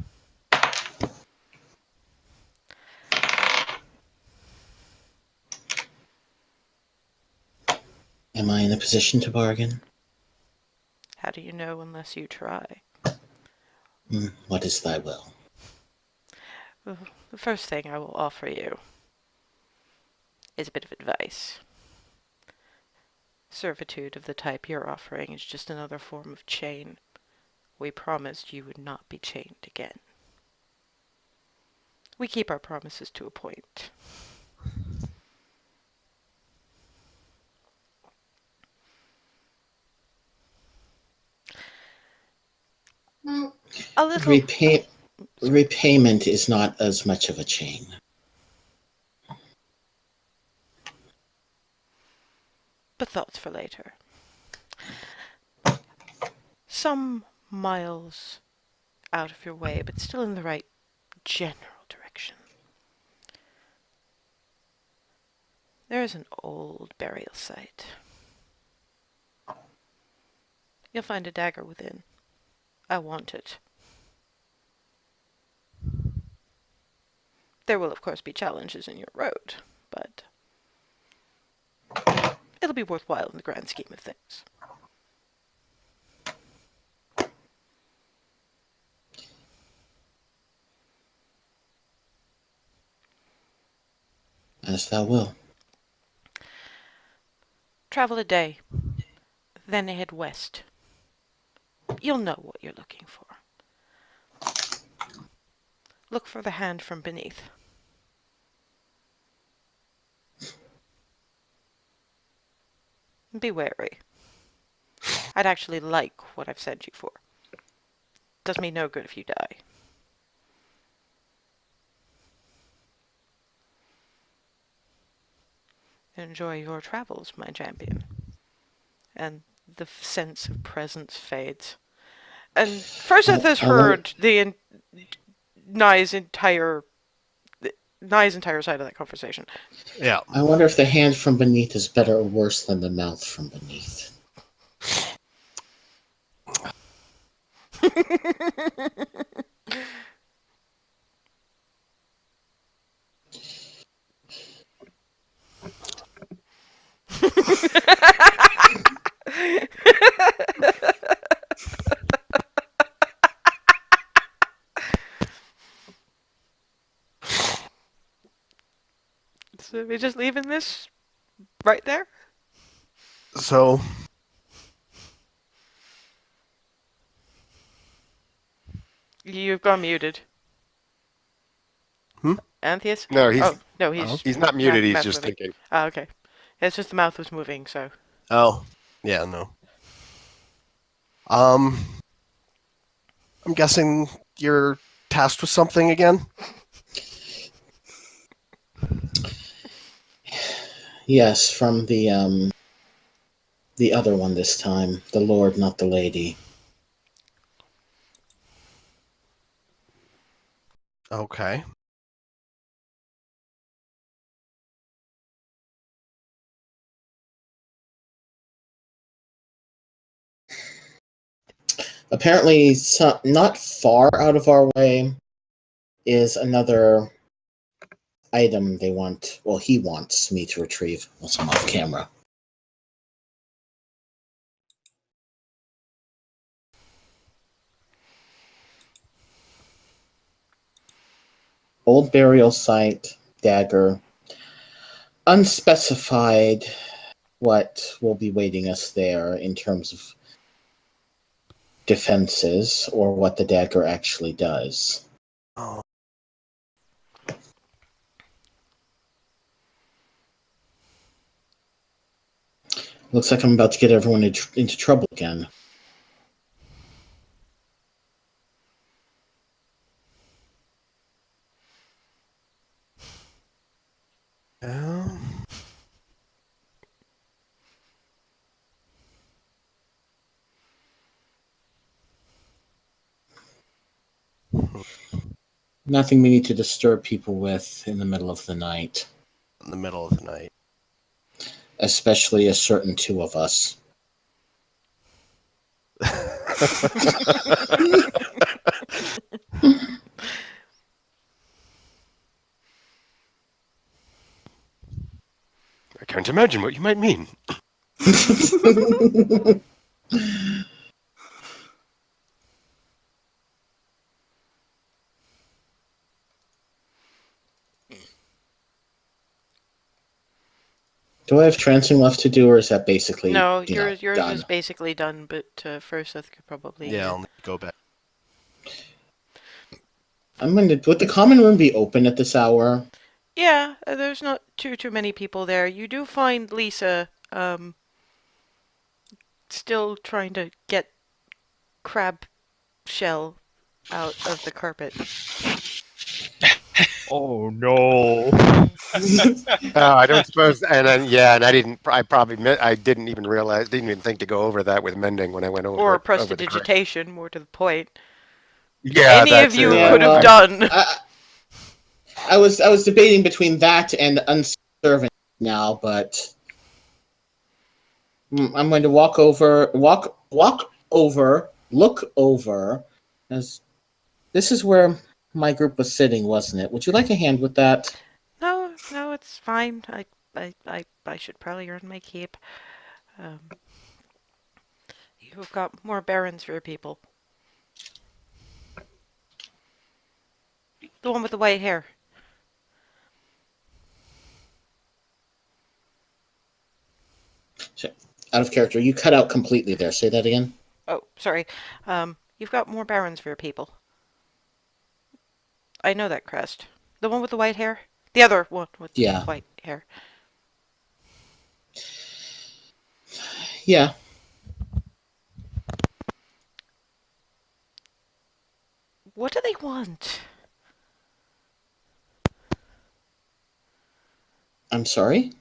Speaker 5: Am I in a position to bargain?
Speaker 1: How do you know unless you try?
Speaker 5: What is thy will?
Speaker 1: Well, the first thing I will offer you is a bit of advice. Servitude of the type you're offering is just another form of chain. We promised you would not be chained again. We keep our promises to a point. A little,
Speaker 5: Repayment is not as much of a chain.
Speaker 1: but thoughts for later. Some miles out of your way, but still in the right general direction. There is an old burial site. You'll find a dagger within. I want it. There will, of course, be challenges in your road, but it'll be worthwhile in the grand scheme of things.
Speaker 5: As thou will.
Speaker 1: Travel a day, then head west. You'll know what you're looking for. Look for the hand from beneath. Be wary. I'd actually like what I've sent you for. Does me no good if you die. Enjoy your travels, my champion. And the sense of presence fades. And Furseth has heard Nye's entire side of that conversation.
Speaker 8: Yeah.
Speaker 5: I wonder if the hand from beneath is better or worse than the mouth from beneath.
Speaker 1: So we're just leaving this right there?
Speaker 8: So
Speaker 1: You've gone muted. Antheus?
Speaker 4: No, he's not muted. He's
Speaker 1: mouth
Speaker 4: just
Speaker 1: moving.
Speaker 4: thinking.
Speaker 1: Oh, okay. It's just the mouth was moving, so.
Speaker 8: Oh, yeah, no. I'm guessing you're tasked with something again?
Speaker 5: Yes, from the other one this time. The Lord, not the Lady.
Speaker 8: Okay.
Speaker 5: Apparently, not far out of our way is another item they want. Well, he wants me to retrieve once I'm off camera. Old burial site, dagger. Unspecified what will be waiting us there in terms of defenses or what the dagger actually does.
Speaker 8: Oh,
Speaker 5: Looks like I'm about to get everyone into trouble again.
Speaker 8: well,
Speaker 5: Nothing we need to disturb people with in the middle of the night,
Speaker 8: in the middle of the night.
Speaker 5: especially a certain two of us.
Speaker 4: I can't imagine what you might mean.
Speaker 5: Do I have trancing left to do, or is that basically
Speaker 1: No, yours
Speaker 5: done?
Speaker 1: is basically done, but first I could probably
Speaker 8: Yeah, I'll need to go back.
Speaker 5: I'm going to. Would the common room be open at this hour?
Speaker 1: yeah, there's not too many people there. You do find Lisa still trying to get crab shell out of the carpet.
Speaker 2: Oh no.
Speaker 4: Oh, I don't suppose, and then yeah, and I didn't. I probably, I didn't even realize, didn't even think to go over that with mending when I went over
Speaker 1: Or
Speaker 4: it over the current.
Speaker 1: prestidigitation, more to the point.
Speaker 4: Yeah,
Speaker 1: Any
Speaker 4: that
Speaker 1: of you
Speaker 4: too.
Speaker 5: Yeah,
Speaker 1: could have
Speaker 5: well,
Speaker 1: done.
Speaker 5: I was debating between that and unservant now, but I'm going to walk over, look over, as this is where my group was sitting, wasn't it? Would you like a hand with that?
Speaker 1: No, it's fine. I should probably earn my keep. Um, you've got more barons for your people. The one with the white hair.
Speaker 5: Out of character, you cut out completely there. Say that again.
Speaker 1: Oh, sorry. You've got more barons for your people. I know that crest. The one with the white hair? The other one with the
Speaker 5: Yeah,
Speaker 1: white hair.
Speaker 5: yeah.
Speaker 1: What do they want?
Speaker 5: I'm sorry.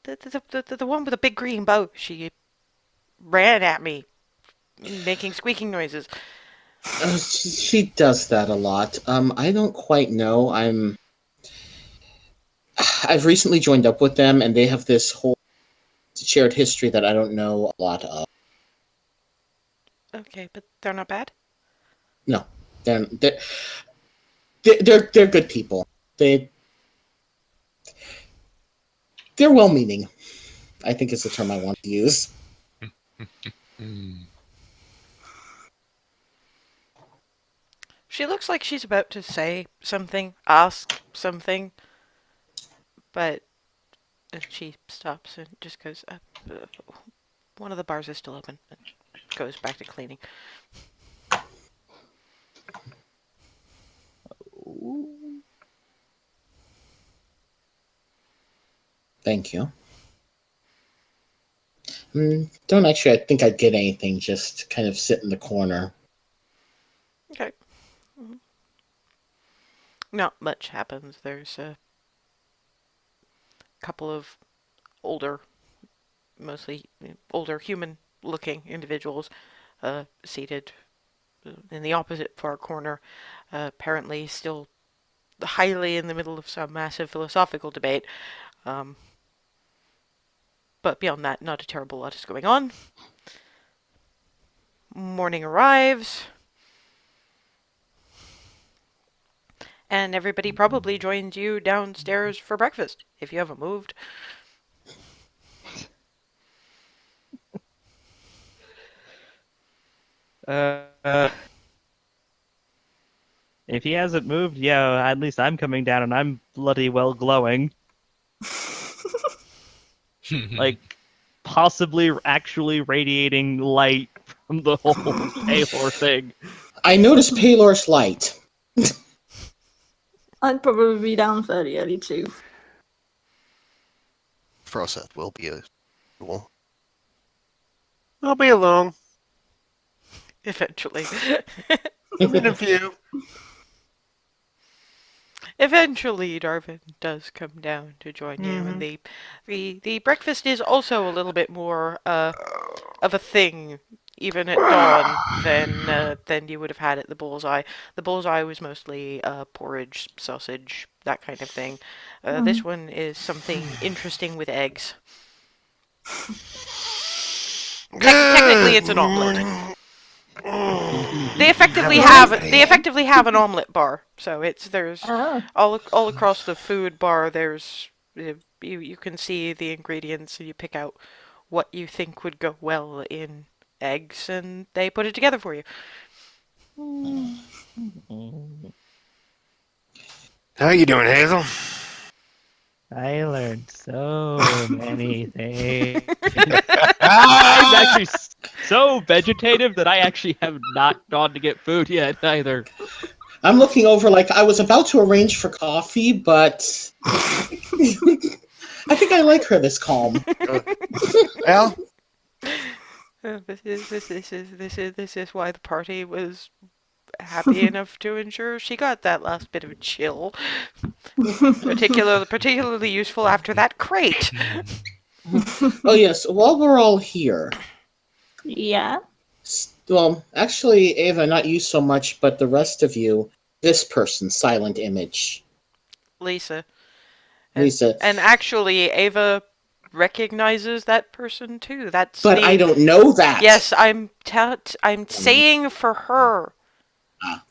Speaker 1: The one with the big green bow. She ran at me, making squeaking noises.
Speaker 5: She does that a lot. I don't quite know. I've recently joined up with them, and they have this whole shared history that I don't know a lot of.
Speaker 1: Okay, but they're not bad?
Speaker 5: No, they're they're good people. They're well-meaning, I think is the term I want to use.
Speaker 7: Hmm.
Speaker 1: She looks like she's about to say something, ask something, but she stops and just goes, one of the bars is still open, and goes back to cleaning.
Speaker 5: Thank you. Don't actually, I think I'd get anything, just kind of sit in the corner.
Speaker 1: Okay. Not much happens. There's a couple of older, mostly older human-looking individuals seated in the opposite far corner, apparently still highly in the middle of some massive philosophical debate. Um, but beyond that, not a terrible lot is going on. morning arrives, and everybody probably joins you downstairs for breakfast if you haven't moved.
Speaker 2: Uh, if he hasn't moved, yeah, at least I'm coming down and I'm bloody well glowing. Like, possibly actually radiating light from the whole Paylor thing.
Speaker 5: I noticed Paylor's light.
Speaker 3: I'd probably be down fairly early too.
Speaker 8: Froseth will be a well,
Speaker 4: I'll be alone.
Speaker 1: Eventually.
Speaker 4: In a few.
Speaker 1: Eventually, Darwin does come down to join you, and the breakfast is also a little bit more of a thing, even at dawn, than you would have had at the Bullseye. The Bullseye was mostly porridge, sausage, that kind of thing. This one is something interesting with eggs. Technically, it's an omelet. They effectively have an omelet bar. So there's
Speaker 3: Oh.
Speaker 1: all across the food bar. There's you can see the ingredients and you pick out what you think would go well in eggs, and they put it together for you.
Speaker 4: How you doing, Hazel?
Speaker 2: I learned so many things. I'm actually so vegetative that I actually have not gone to get food yet either.
Speaker 5: I'm looking over like I was about to arrange for coffee, but I think I like her this calm.
Speaker 4: Well,
Speaker 1: This is why the party was happy enough to ensure she got that last bit of chill. Particularly useful after that crate.
Speaker 5: Oh yes, while we're all here.
Speaker 3: Yeah.
Speaker 5: Well, actually, Ava, not you so much, but the rest of you. This person, Silent Image.
Speaker 1: Lisa.
Speaker 5: Lisa.
Speaker 1: And actually, Ava recognizes that person too. That's
Speaker 5: But I don't know that.
Speaker 1: Yes, I'm saying for her.
Speaker 5: Ah.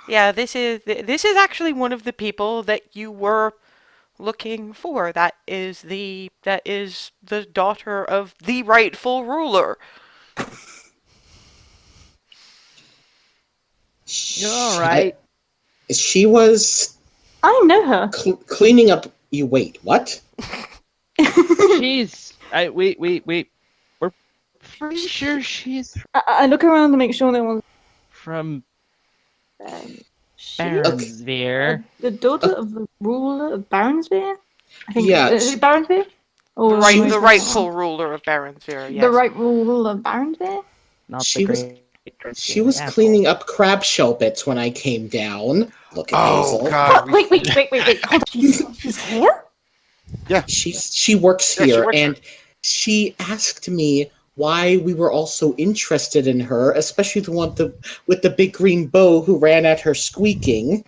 Speaker 1: Yeah, this is actually one of the people that you were looking for. That is the daughter of the rightful ruler.
Speaker 2: You're all right.
Speaker 5: She was
Speaker 3: I know her.
Speaker 5: cleaning up. You wait, what?
Speaker 2: She's. We're pretty sure she's
Speaker 3: I look around to make sure no one's
Speaker 2: from
Speaker 3: she
Speaker 2: Baronsphere.
Speaker 3: the daughter of the ruler of Baronsphere? I think
Speaker 5: Yeah,
Speaker 3: is it Baronsphere? Or
Speaker 1: The rightful ruler of Baronsphere, yes.
Speaker 3: The right ruler of Baronsphere?
Speaker 2: Not
Speaker 5: She
Speaker 2: the
Speaker 5: was-
Speaker 2: great.
Speaker 5: She was cleaning up crab shell bits when I came down. Look at
Speaker 4: oh
Speaker 5: Hazel.
Speaker 4: God.
Speaker 3: Wait. Hold on. She's here?
Speaker 5: She works
Speaker 4: Yeah, she
Speaker 5: here,
Speaker 4: works
Speaker 5: and she asked me why we were all so interested in her, especially the one with the big green bow who ran at her squeaking.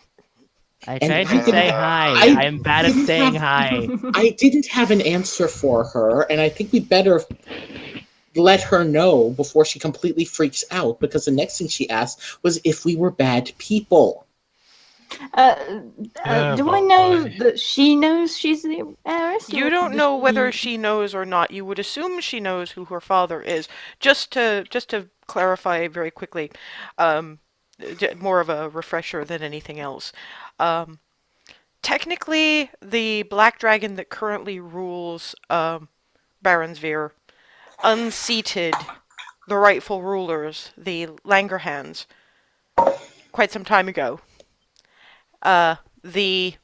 Speaker 2: I
Speaker 5: And
Speaker 2: tried
Speaker 5: I
Speaker 2: to say hi.
Speaker 5: I
Speaker 2: I'm bad at
Speaker 5: didn't
Speaker 2: saying
Speaker 5: have-
Speaker 2: hi.
Speaker 5: I didn't have an answer for her, and I think we better let her know before she completely freaks out, because the next thing she asked was if we were bad people.
Speaker 3: Do I know that she knows she's the heiress?
Speaker 1: You
Speaker 3: or
Speaker 1: don't
Speaker 3: does
Speaker 1: know whether
Speaker 3: she-
Speaker 1: she knows or not. You would assume she knows who her father is. Just to clarify very quickly, more of a refresher than anything else. Technically, the black dragon that currently rules Baronsphere unseated the rightful rulers, the Langerhans, quite some time ago. The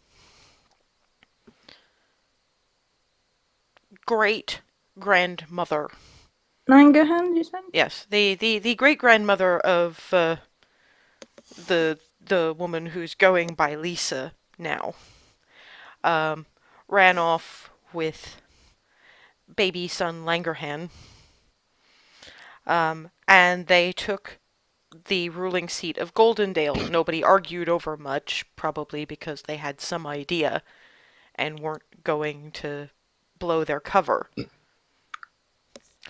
Speaker 1: great grandmother.
Speaker 3: Langerhans, you said?
Speaker 1: Yes, the great grandmother of the woman who's going by Lisa now. Ran off with baby son Langerhan. And they took the ruling seat of Goldendale. Nobody argued over much, probably because they had some idea and weren't going to blow their cover.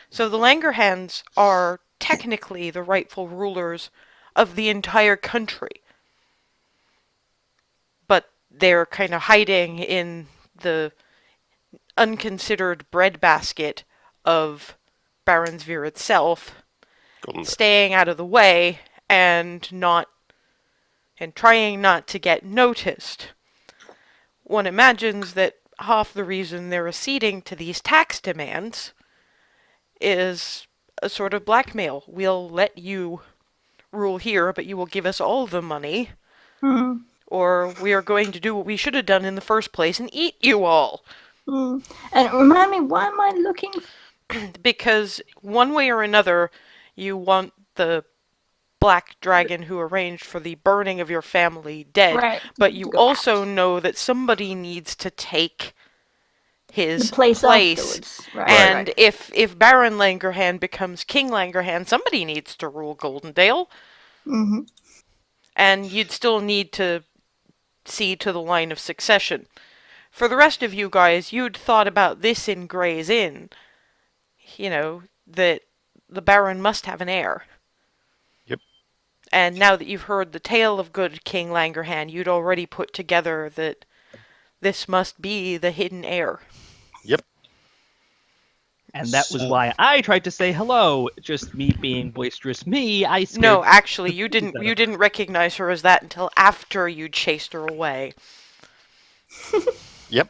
Speaker 1: So the Langerhans are technically the rightful rulers of the entire country. But they're kind of hiding in the unconsidered breadbasket of Baronsvere itself,
Speaker 4: Golden Day.
Speaker 1: staying out of the way and trying not to get noticed. One imagines that half the reason they're acceding to these tax demands is a sort of blackmail. We'll let you rule here, but you will give us all the money,
Speaker 3: Mm.
Speaker 1: or we are going to do what we should have done in the first place and eat you all.
Speaker 3: Mm. And remind me, why am I looking?
Speaker 1: Because one way or another, you want the black dragon who arranged for the burning of your family dead,
Speaker 3: Right.
Speaker 1: but you also know that somebody needs to take
Speaker 3: The
Speaker 1: his
Speaker 3: place
Speaker 1: place.
Speaker 3: afterwards. Right.
Speaker 1: And
Speaker 3: right.
Speaker 1: if Baron Langerhand becomes King Langerhand, somebody needs to rule Goldendale.
Speaker 3: Mhm.
Speaker 1: And you'd still need to see to the line of succession. For the rest of you guys, you'd thought about this in Gray's Inn. You know, that the Baron must have an heir.
Speaker 4: Yep.
Speaker 1: And now that you've heard the tale of good King Langerhand, you'd already put together that this must be the hidden heir.
Speaker 4: Yep.
Speaker 2: And that was
Speaker 5: So-
Speaker 2: why I tried to say hello. Just me being boisterous me, I scared
Speaker 1: No, actually, you didn't recognize her as that until after you chased her away.
Speaker 4: Yep.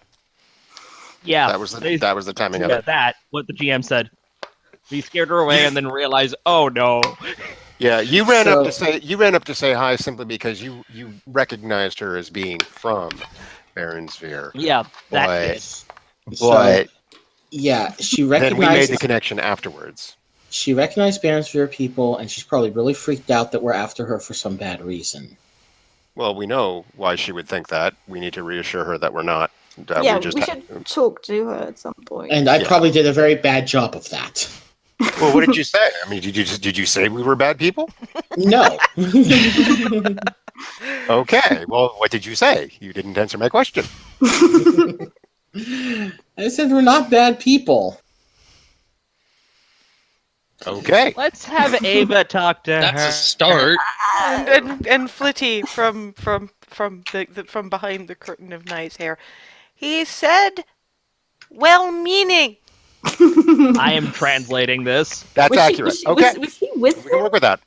Speaker 2: Yeah,
Speaker 4: That was the timing of
Speaker 2: yeah,
Speaker 4: it.
Speaker 2: that what the GM said. We scared her away and then realized, oh no.
Speaker 4: Yeah, you ran
Speaker 5: So-
Speaker 4: up to say hi simply because you recognized her as being from Baronsvere.
Speaker 2: Yeah, that
Speaker 4: Boy.
Speaker 2: did.
Speaker 4: But
Speaker 5: Yeah, she
Speaker 4: then we made
Speaker 5: recognized
Speaker 4: the connection afterwards.
Speaker 5: she recognized Baronsvere people, and she's probably really freaked out that we're after her for some bad reason.
Speaker 4: Well, we know why she would think that. We need to reassure her that we're not. That
Speaker 3: Yeah,
Speaker 4: we just
Speaker 3: we should talk to her at some point.
Speaker 5: And I
Speaker 4: Yeah.
Speaker 5: probably did a very bad job of that.
Speaker 4: Well, what did you say? I mean, did you say we were bad people?
Speaker 5: No.
Speaker 4: Okay. Well, what did you say? You didn't answer my question.
Speaker 5: I said we're not bad people.
Speaker 4: Okay.
Speaker 2: Let's have Ava talk to
Speaker 7: That's
Speaker 2: her.
Speaker 7: a start.
Speaker 1: And Flitty from behind the curtain of nice hair, he said, well-meaning.
Speaker 2: I am translating this.
Speaker 4: That's accurate. Okay.
Speaker 3: Was he with
Speaker 4: We can
Speaker 3: him?
Speaker 4: work with that.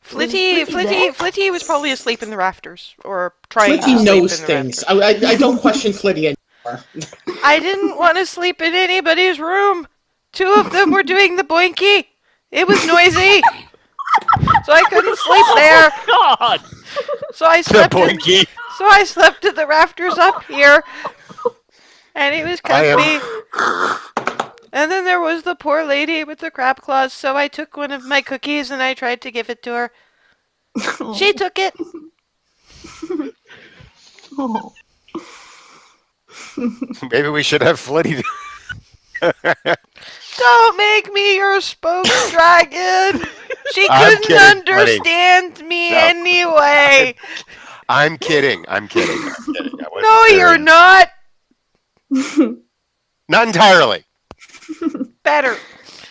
Speaker 1: Flitty was probably asleep in the rafters, or trying to
Speaker 5: Flitty
Speaker 1: sleep
Speaker 5: knows
Speaker 1: in the
Speaker 5: things.
Speaker 1: rafters.
Speaker 5: I don't question Flitty anymore.
Speaker 1: I didn't want to sleep in anybody's room. Two of them were doing the boinky. It was noisy, so I couldn't sleep there.
Speaker 2: God!
Speaker 1: So I
Speaker 4: The
Speaker 1: slept.
Speaker 4: boinky.
Speaker 1: So I slept at the rafters up here, and it was
Speaker 4: I am-
Speaker 1: comfy. And then there was the poor lady with the crab claws, so I took one of my cookies and I tried to give it to her. She took it.
Speaker 3: Oh.
Speaker 4: Maybe we should have Flitty.
Speaker 1: Don't make me your spokesdragon. She
Speaker 4: I'm
Speaker 1: couldn't
Speaker 4: kidding, buddy.
Speaker 1: understand me
Speaker 4: No.
Speaker 1: anyway.
Speaker 4: I'm kidding. I wasn't
Speaker 1: No, you're
Speaker 4: serious.
Speaker 1: not.
Speaker 4: Not entirely.
Speaker 1: Better.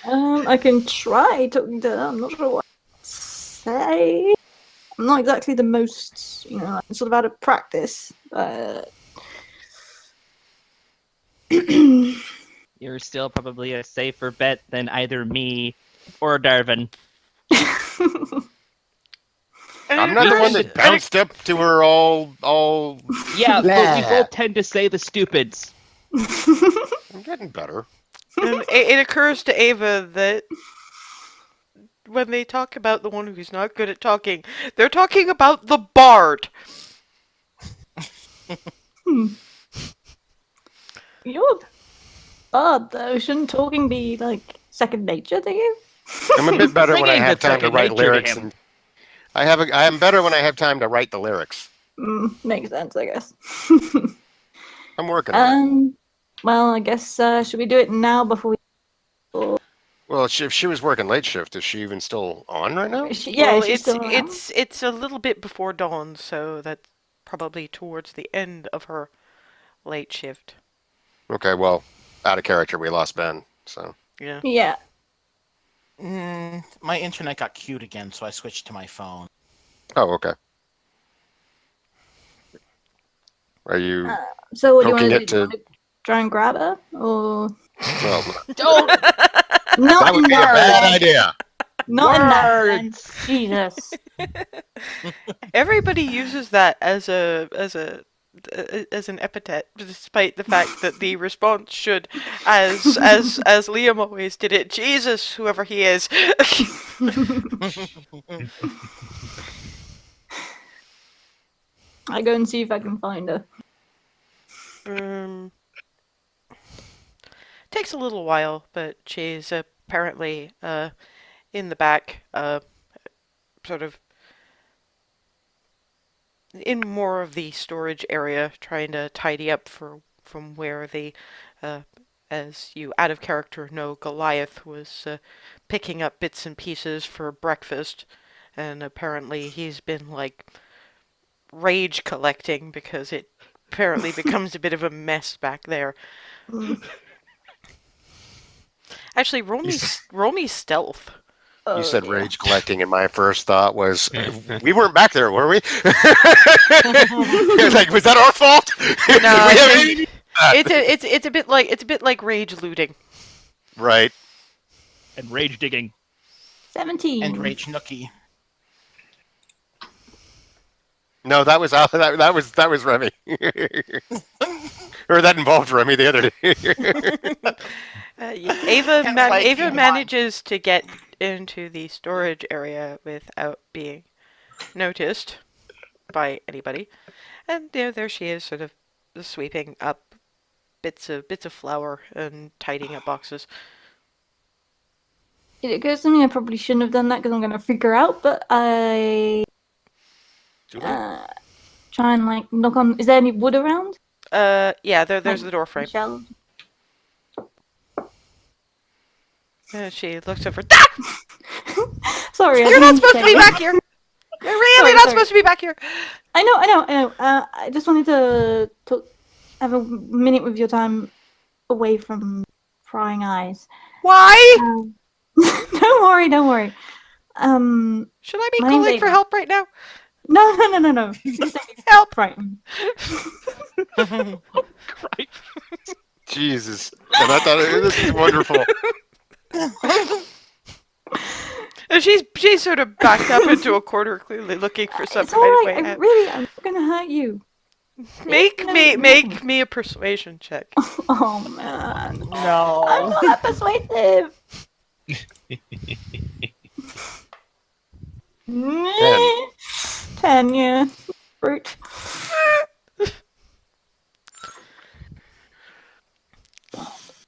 Speaker 3: I can try talking to her. I'm not sure what to say. I'm not exactly the most, like, sort of out of practice.
Speaker 2: You're still probably a safer bet than either me or Darvin.
Speaker 4: I'm not the one that bounced up to her all.
Speaker 2: Yeah, but we
Speaker 5: Blah.
Speaker 2: both tend to say the stupids.
Speaker 4: I'm getting better.
Speaker 1: And it occurs to Ava that when they talk about the one who's not good at talking, they're talking about the bard.
Speaker 3: You're odd, though. Shouldn't talking be, like, second nature to you?
Speaker 4: I'm a bit better when I
Speaker 2: Singing
Speaker 4: have
Speaker 2: the
Speaker 4: time to
Speaker 2: second
Speaker 4: write
Speaker 2: nature to
Speaker 4: lyrics,
Speaker 2: him.
Speaker 4: and I am better when I have time to write the lyrics.
Speaker 3: Makes sense, I guess.
Speaker 4: I'm working on it.
Speaker 3: Well, I guess, should we do it now before we...
Speaker 4: Well, if she was working late shift, is she even still on right now?
Speaker 1: Well,
Speaker 3: she's still around.
Speaker 1: it's a little bit before dawn, so that's probably towards the end of her late shift.
Speaker 4: Okay, well, out of character, we lost Ben, so.
Speaker 1: Yeah.
Speaker 3: Yeah.
Speaker 5: My internet got queued again, so I switched to my phone.
Speaker 4: Oh, okay. Are you
Speaker 3: So what do you
Speaker 4: poking
Speaker 3: want to
Speaker 4: it
Speaker 3: do? Do you
Speaker 4: to?
Speaker 3: want to try and grab her, or
Speaker 4: Well,
Speaker 2: Don't
Speaker 3: not
Speaker 4: that would
Speaker 3: in
Speaker 4: be a
Speaker 3: that
Speaker 4: bad
Speaker 3: sense.
Speaker 4: idea.
Speaker 3: Not in that
Speaker 2: Words.
Speaker 3: sense. Jesus.
Speaker 1: Everybody uses that as an epithet, despite the fact that the response should, as Liam always did it, Jesus, whoever he is.
Speaker 3: I go and see if I can find her.
Speaker 1: um, Takes a little while, but she's apparently in the back, sort of in more of the storage area, trying to tidy up from where the, uh, as you out of character know, Goliath was picking up bits and pieces for breakfast, and apparently he's been like rage collecting because it apparently becomes a bit of a mess back there.
Speaker 3: Mm.
Speaker 1: Actually, roll me stealth.
Speaker 4: You
Speaker 3: Oh,
Speaker 4: said
Speaker 3: dear.
Speaker 4: rage collecting, and my first thought was, we weren't back there, were we? I was like, was that our fault? Did
Speaker 1: No,
Speaker 4: we have anything to do with that?
Speaker 1: it's a bit like rage looting.
Speaker 4: Right.
Speaker 2: And rage digging.
Speaker 3: 17.
Speaker 5: And Rage Nookie.
Speaker 4: No, that was that was Remy. Or that involved Remy the other day.
Speaker 1: Ava
Speaker 5: Can't fight
Speaker 1: Ava
Speaker 5: you.
Speaker 1: manages to get into the storage area without being noticed by anybody, and there she is, sort of sweeping up bits of flour and tidying up boxes.
Speaker 3: It occurs to me I probably shouldn't have done that because I'm going to freak her out, but I
Speaker 4: Too late.
Speaker 3: try and like knock on. Is there any wood around?
Speaker 1: Yeah, there's the door frame.
Speaker 3: Michelle?
Speaker 1: She looks over. Ah!
Speaker 3: Sorry, I
Speaker 1: You're
Speaker 3: didn't
Speaker 1: not
Speaker 3: mean
Speaker 1: supposed to be
Speaker 3: say-
Speaker 1: back here. You're really
Speaker 3: Sorry,
Speaker 1: not
Speaker 3: sorry.
Speaker 1: supposed to be back here.
Speaker 3: I know. I just wanted to have a minute with your time away from prying eyes.
Speaker 1: Why?
Speaker 3: Don't worry.
Speaker 1: Should I be
Speaker 3: My name's
Speaker 1: calling for
Speaker 3: Ava.
Speaker 1: help right now?
Speaker 3: No. Please don't be
Speaker 1: Help!
Speaker 3: frightened.
Speaker 2: Right.
Speaker 4: Jesus. And I thought this is wonderful.
Speaker 1: And she's sort of backed up into a corner, clearly looking for some
Speaker 3: It's
Speaker 1: kind of
Speaker 3: alright.
Speaker 1: way out.
Speaker 3: I'm not gonna hurt you.
Speaker 1: Make
Speaker 3: No,
Speaker 1: me a persuasion check.
Speaker 3: Oh man. I'm
Speaker 2: No.
Speaker 3: not that persuasive. 10, yeah. Brute.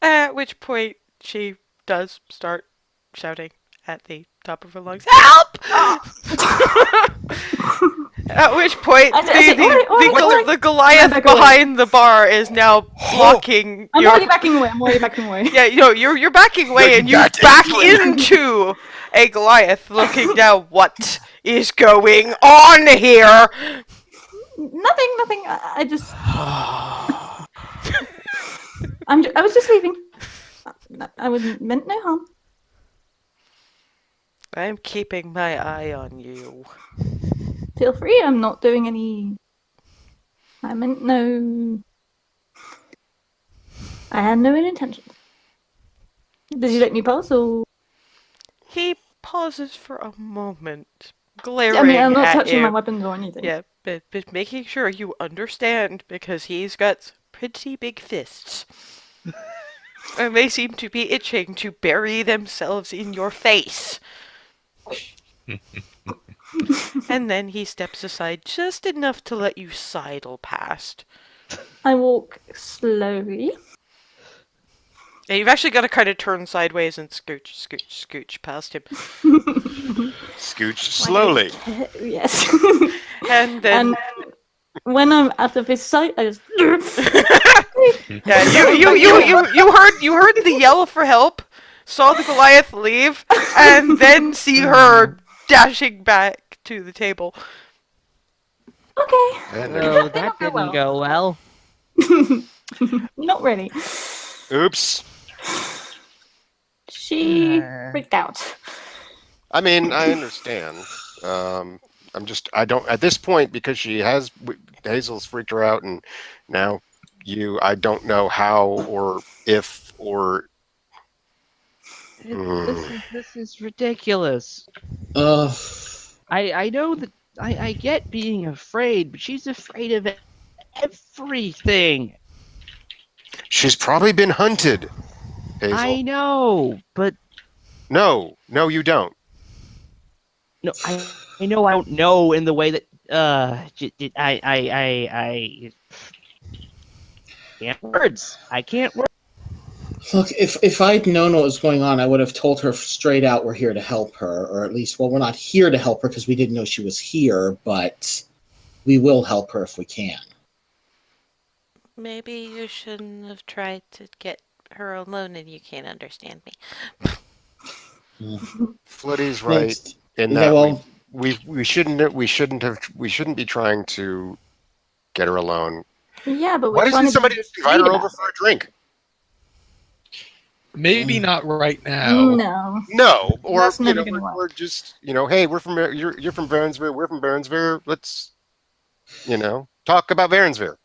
Speaker 1: At which point she does start shouting at the top of her lungs, "Help!" At which point
Speaker 3: I say, "Oi,
Speaker 1: the Goliath
Speaker 3: back away."
Speaker 1: behind the bar is now blocking
Speaker 3: I'm
Speaker 1: your.
Speaker 3: already backing away.
Speaker 1: Yeah, you're backing away, and you
Speaker 4: Not
Speaker 1: back
Speaker 4: entering.
Speaker 1: into a Goliath, looking down. What is going on here?
Speaker 3: Nothing. I just. I was just leaving. I was meant no harm.
Speaker 1: I'm keeping my eye on you.
Speaker 3: Feel free. I'm not doing any. I meant no. I had no ill intention. Did you let me pass or?
Speaker 1: He pauses for a moment, glaring
Speaker 3: I mean, I'm not
Speaker 1: at
Speaker 3: touching
Speaker 1: you.
Speaker 3: my weapons or anything.
Speaker 1: Yeah, but making sure you understand, because he's got pretty big fists. And they seem to be itching to bury themselves in your face. And then he steps aside just enough to let you sidle past.
Speaker 3: I walk slowly.
Speaker 1: Yeah, you've actually got to kind of turn sideways and scooch past him.
Speaker 4: Scooch slowly.
Speaker 3: Yes.
Speaker 1: And then...
Speaker 3: And when I'm out of his sight, I just.
Speaker 1: Yeah, you heard the yell for help, saw the Goliath leave, and then see her dashing back to the table.
Speaker 3: Okay.
Speaker 4: And
Speaker 2: No,
Speaker 3: They
Speaker 2: that
Speaker 3: don't go
Speaker 2: didn't go well.
Speaker 3: Not really.
Speaker 4: oops.
Speaker 3: She freaked out.
Speaker 4: I mean, I understand. I don't, at this point, because Hazel's freaked her out, and now I don't know how or if or.
Speaker 2: This is ridiculous.
Speaker 5: Uh,
Speaker 2: I know that I get being afraid, but she's afraid of everything.
Speaker 4: She's probably been hunted, Hazel.
Speaker 2: I know, but
Speaker 4: No, you don't.
Speaker 2: no, I know I don't know in the way that I can't words. I can't words.
Speaker 5: Look, if I'd known what was going on, I would have told her straight out we're here to help her, or at least, well, we're not here to help her because we didn't know she was here, but we will help her if we can.
Speaker 1: Maybe you shouldn't have tried to get her alone and you can't understand me.
Speaker 4: Flitty's right
Speaker 5: Next.
Speaker 4: in
Speaker 5: Yeah,
Speaker 4: that
Speaker 5: well,
Speaker 4: we shouldn't be trying to get her alone.
Speaker 3: Yeah, but
Speaker 4: Why
Speaker 3: we're trying
Speaker 4: doesn't
Speaker 3: to
Speaker 4: somebody
Speaker 3: be
Speaker 4: just invite
Speaker 3: sweet
Speaker 4: her
Speaker 3: about
Speaker 4: over for a drink?
Speaker 7: Maybe not right
Speaker 3: it.
Speaker 7: now.
Speaker 3: No.
Speaker 4: No, or
Speaker 3: That's never gonna work.
Speaker 4: we're just hey, we're from you're from Varensvere, we're from Varensvere. Let's talk about Varensvere.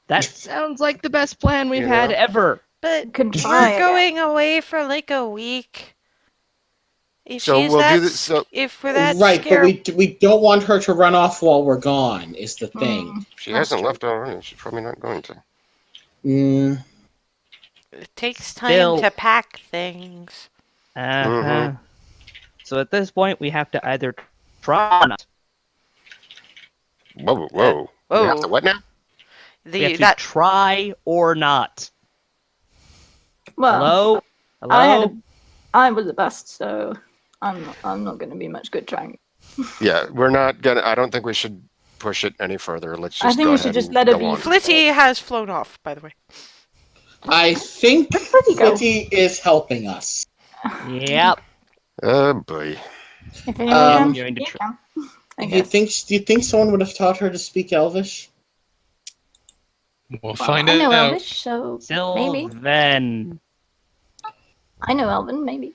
Speaker 2: That sounds like the best plan we've
Speaker 4: You
Speaker 2: had
Speaker 4: know?
Speaker 2: ever.
Speaker 1: But
Speaker 3: You can try
Speaker 1: we're
Speaker 3: it.
Speaker 1: going away for like a week. If
Speaker 4: So
Speaker 1: she's
Speaker 4: we'll do
Speaker 1: that,
Speaker 4: this. So
Speaker 1: if we're that
Speaker 5: right, but
Speaker 1: scared,
Speaker 5: we don't want her to run off while we're gone, is the thing.
Speaker 4: she
Speaker 3: That's
Speaker 4: hasn't
Speaker 3: true.
Speaker 4: left already. She's probably not going to.
Speaker 5: Mm,
Speaker 1: it takes time
Speaker 2: Still,
Speaker 1: to pack things.
Speaker 2: uh-huh. So at this point, we have to either try or not.
Speaker 4: Whoa, whoa. We have to
Speaker 1: Whoa,
Speaker 4: what now?
Speaker 2: We have to
Speaker 1: that
Speaker 2: try or not.
Speaker 3: Well,
Speaker 2: Hello?
Speaker 3: I was the best, so I'm not going to be much good trying.
Speaker 4: Yeah, we're not gonna. I don't think we should push it any further. Let's just.
Speaker 3: I think
Speaker 4: go
Speaker 3: we should
Speaker 4: ahead
Speaker 3: just
Speaker 4: and
Speaker 3: let her
Speaker 4: go
Speaker 3: be.
Speaker 4: on.
Speaker 1: Flitty has flown off, by the way.
Speaker 5: I think
Speaker 3: Where'd Flitty go?
Speaker 5: Flitty is helping us.
Speaker 2: Yep.
Speaker 4: Oh boy.
Speaker 3: If anyone
Speaker 5: Um,
Speaker 3: can,
Speaker 2: Going to
Speaker 3: you can. I
Speaker 5: Do you
Speaker 3: guess.
Speaker 5: think someone would have taught her to speak Elvish?
Speaker 7: We'll
Speaker 3: Well,
Speaker 7: find
Speaker 3: I know
Speaker 7: out.
Speaker 3: Elvish, so maybe.
Speaker 2: Sylvan.
Speaker 3: I know Elven, maybe.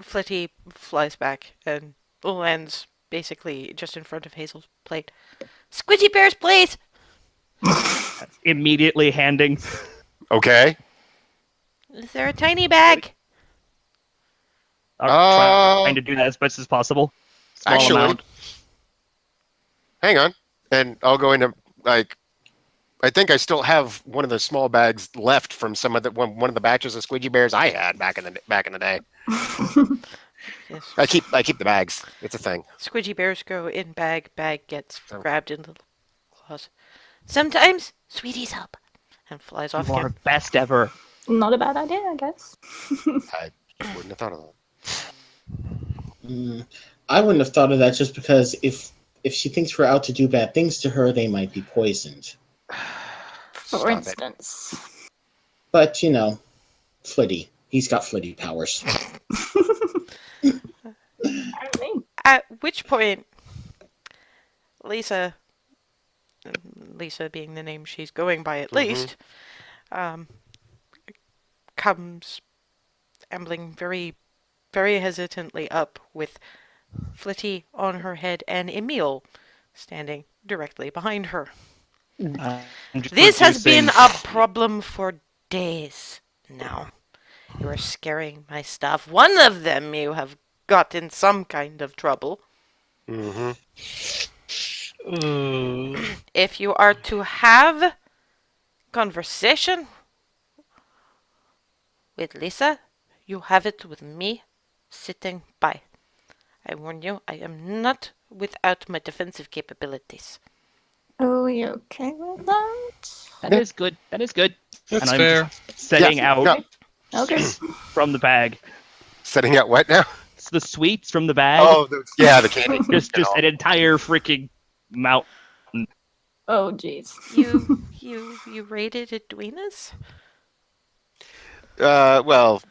Speaker 1: Flitty flies back and lands basically just in front of Hazel's plate. Squidgy Bear's place!
Speaker 2: Immediately handing.
Speaker 4: Okay.
Speaker 1: Is there a tiny bag?
Speaker 2: Trying to do that as best as possible. Small
Speaker 4: Actually,
Speaker 2: amount.
Speaker 4: hang on, and I'll go into I think I still have one of the small bags left from some of the one of the batches of Squidgy Bears I had back in the day.
Speaker 1: Yes.
Speaker 4: I keep the bags. It's a thing.
Speaker 1: Squidgy Bears go in bag. Bag gets grabbed in the claws. Sometimes sweeties help, and flies off
Speaker 2: You are
Speaker 1: again.
Speaker 2: best ever.
Speaker 3: Not a bad idea, I guess.
Speaker 4: I wouldn't have thought of that.
Speaker 5: I wouldn't have thought of that just because if she thinks we're out to do bad things to her, they might be poisoned.
Speaker 3: For
Speaker 4: Stop it.
Speaker 3: instance.
Speaker 5: But Flitty, he's got Flitty powers.
Speaker 3: Apparently.
Speaker 1: At which point, Lisa being the name she's going by at least, comes ambling very, very hesitantly up with Flitty on her head and Emil standing directly behind her. This has been a problem for days now. You are scaring my staff. One of them you have got in some kind of trouble. If you are to have conversation with Lisa, you have it with me sitting by. I warn you, I am not without my defensive capabilities.
Speaker 3: Oh, you okay with that?
Speaker 2: That is good. That is good.
Speaker 7: That's
Speaker 2: and I'm
Speaker 7: fair.
Speaker 2: just setting out
Speaker 4: No.
Speaker 3: Okay.
Speaker 2: from the bag.
Speaker 4: Setting out what now?
Speaker 2: It's the sweets from the bag.
Speaker 4: Oh, the candy.
Speaker 2: just an entire freaking mountain.
Speaker 3: Oh, jeez.
Speaker 1: You raided Edwina's?
Speaker 4: Well,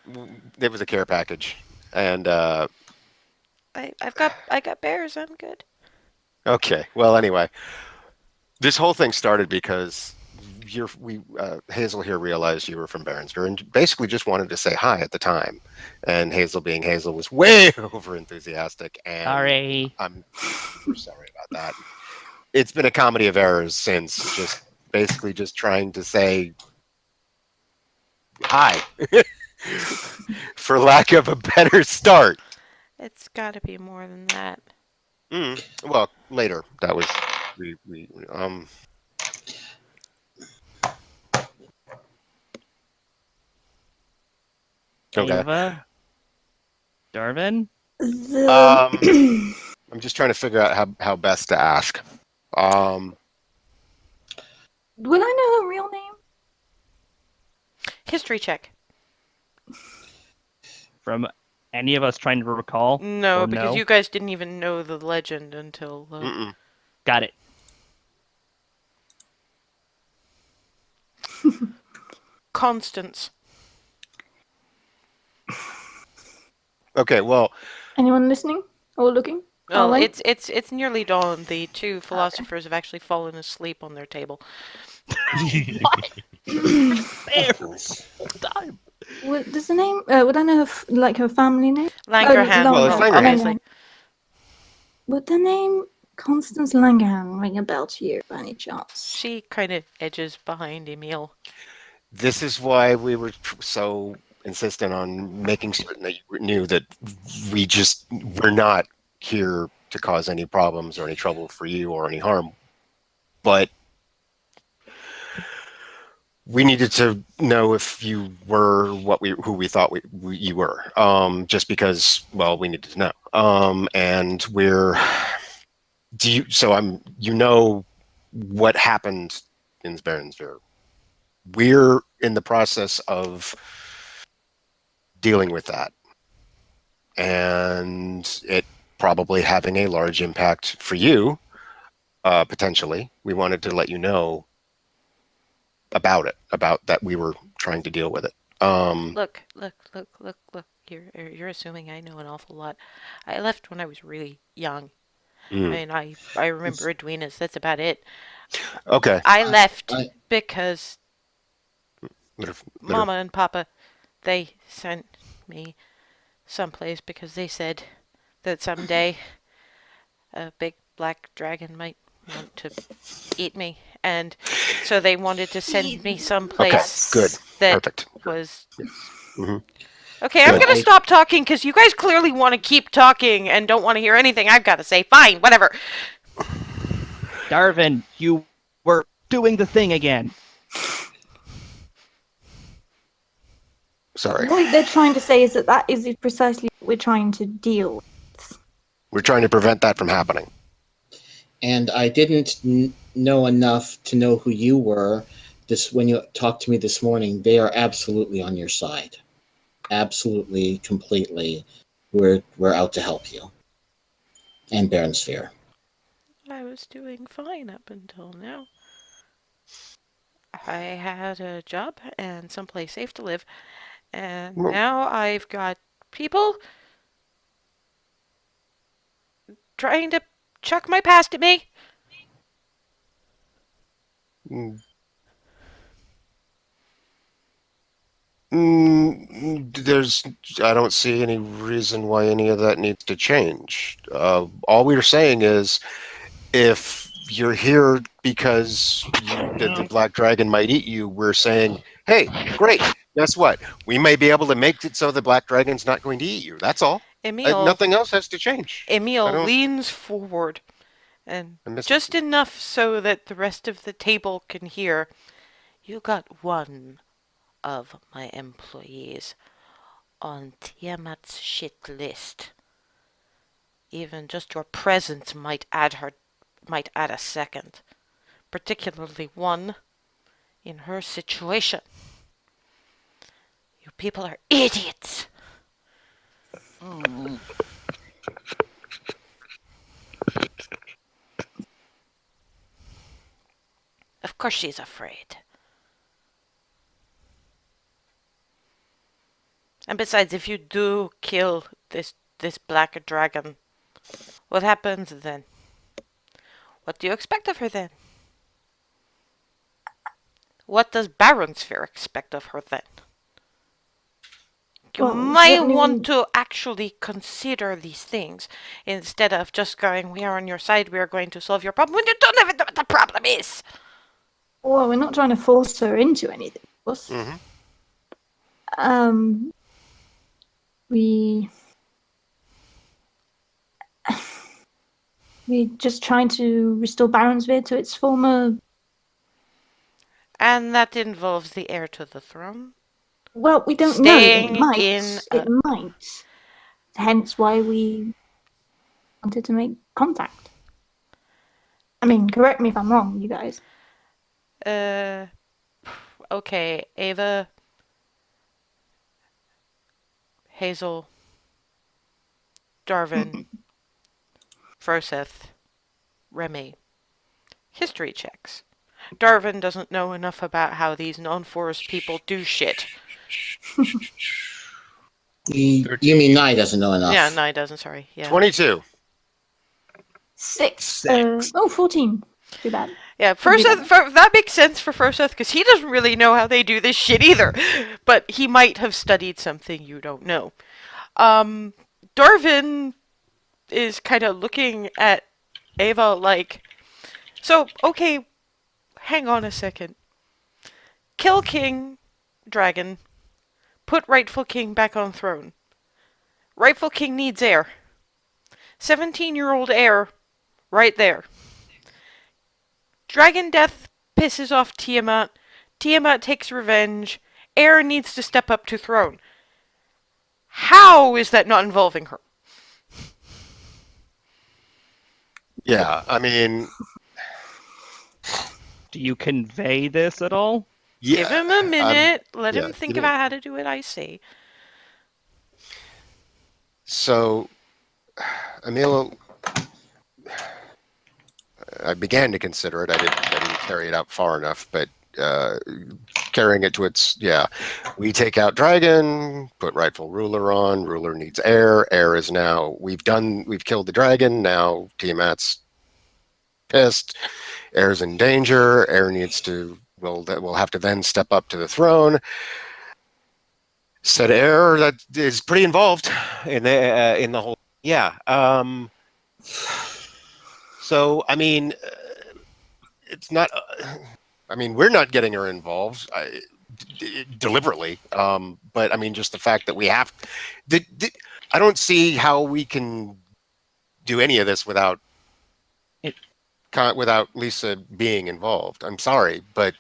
Speaker 4: it was a care package, and
Speaker 1: I got bears. I'm good.
Speaker 4: okay. Well, anyway, this whole thing started because Hazel here realized you were from Baronstor and basically just wanted to say hi at the time. And Hazel, being Hazel, was way over enthusiastic, and
Speaker 2: Sorry.
Speaker 4: we're sorry about that. It's been a comedy of errors since, just basically just trying to say hi, for lack of a better start.
Speaker 1: It's gotta be more than that.
Speaker 4: Well, later that was we okay.
Speaker 2: Ava? Darvin?
Speaker 3: The
Speaker 4: I'm just trying to figure out how best to ask.
Speaker 3: Will I know her real name?
Speaker 1: History check.
Speaker 2: From any of us trying to recall?
Speaker 1: No,
Speaker 2: Or
Speaker 1: because
Speaker 2: no?
Speaker 1: you guys didn't even know the legend until.
Speaker 4: Mm-mm.
Speaker 2: Got it.
Speaker 1: Constance.
Speaker 4: Okay, well,
Speaker 3: Anyone listening or looking?
Speaker 1: Well,
Speaker 3: Owen?
Speaker 1: it's nearly dawn. The two philosophers have actually fallen asleep on their table.
Speaker 2: There. Time.
Speaker 3: Does the name? Would I know her family name?
Speaker 1: Langerhans,
Speaker 4: Well, it's Langerhans.
Speaker 1: obviously.
Speaker 3: Would the name Constance Langerhans ring a bell to you by any chance?
Speaker 1: She kind of edges behind Emil.
Speaker 4: this is why we were so insistent on making certain that you knew that we're not here to cause any problems or any trouble for you or any harm, but we needed to know if you were who we thought you were. Just because, well, we needed to know. And you know what happened in Sperrensville. We're in the process of dealing with that, and it probably having a large impact for you, potentially. We wanted to let you know about that we were trying to deal with it.
Speaker 1: Look. You're assuming I know an awful lot. I left when I was really young. I mean, I remember Edwina's. That's about it.
Speaker 4: Okay.
Speaker 1: I left
Speaker 5: I-
Speaker 1: because Mama and Papa, they sent me someplace because they said that someday a big black dragon might want to eat me, and so they wanted to send me someplace
Speaker 4: Good.
Speaker 1: that
Speaker 4: Perfect.
Speaker 1: was.
Speaker 4: Mhm.
Speaker 1: Okay, I'm
Speaker 4: Good.
Speaker 1: gonna stop talking because you guys clearly want to keep talking and don't want to hear anything I've got to say. Fine, whatever.
Speaker 2: Darvin, you were doing the thing again.
Speaker 4: Sorry.
Speaker 3: What they're trying to say is that is precisely what we're trying to deal with.
Speaker 4: We're trying to prevent that from happening.
Speaker 5: And I didn't know enough to know who you were. When you talked to me this morning, they are absolutely on your side. Absolutely, completely. We're out to help you. And Baronsphere.
Speaker 1: I was doing fine up until now. I had a job and someplace safe to live, and now I've got people trying to chuck my past at me.
Speaker 4: I don't see any reason why any of that needs to change. All we're saying is, if you're here because the black dragon might eat you, we're saying, hey, great. Guess what? We may be able to make it so the black dragon's not going to eat you. That's all. Nothing else has to change.
Speaker 1: Emil leans forward, and just enough so that the rest of the table can hear. You got one of my employees on Tiamat's shit list. Even just your presence might add a second, particularly one in her situation. You people are idiots. Of course she's afraid. And besides, if you do kill this black dragon, what happens then? What do you expect of her then? What does Baronsphere expect of her then? You
Speaker 3: Well,
Speaker 1: might want
Speaker 3: certainly,
Speaker 1: to actually consider these things instead of just going, we are on your side, we are going to solve your problem when you don't even know what the problem is.
Speaker 3: well, we're not trying to force her into anything, of course.
Speaker 4: Hmm.
Speaker 3: Um, we we're just trying to restore Baronsville to its former.
Speaker 1: And that involves the heir to the throne.
Speaker 3: Well, we don't know. It
Speaker 1: Staying
Speaker 3: might.
Speaker 1: in.
Speaker 3: It might. Hence why we wanted to make contact. I mean, correct me if I'm wrong, you guys.
Speaker 1: Uh, okay, Ava, Hazel, Darvin, Froseth, Remy. History checks. Darvin doesn't know enough about how these non-forest people do shit.
Speaker 5: You mean Nye doesn't know enough?
Speaker 1: Yeah, no, he doesn't. Sorry. Yeah.
Speaker 4: 22.
Speaker 3: 6. 14. Too bad.
Speaker 1: Yeah,
Speaker 3: Could be
Speaker 1: Froseth, that makes sense for Froseth because he doesn't really know how they do this shit either. But he might have studied something you don't know. Darvin is kind of looking at Ava like, so, okay, hang on a second. Kill King, dragon. Put rightful king back on throne. Rightful king needs heir. 17-year-old heir, right there. Dragon death pisses off Tiamat. Tiamat takes revenge. Heir needs to step up to throne. How is that not involving her?
Speaker 4: Yeah, I mean,
Speaker 2: Do you convey this at all?
Speaker 4: yeah.
Speaker 1: Give him a minute. Let
Speaker 4: yeah,
Speaker 1: him think
Speaker 4: give me-
Speaker 1: about how to do it, I say.
Speaker 4: So, Emil, I began to consider it. I didn't carry it out far enough, but carrying it to its, yeah. We take out dragon, put rightful ruler on. Ruler needs heir. Heir is now, we've killed the dragon. Now Tiamat's pissed. Heir's in danger. Heir needs to, we'll have to then step up to the throne. Said heir that is pretty involved in the whole, yeah. So I mean, it's not. I mean, we're not getting her involved deliberately. But I mean, just the fact that we have. I don't see how we can do any of this without without Lisa being involved. I'm sorry, but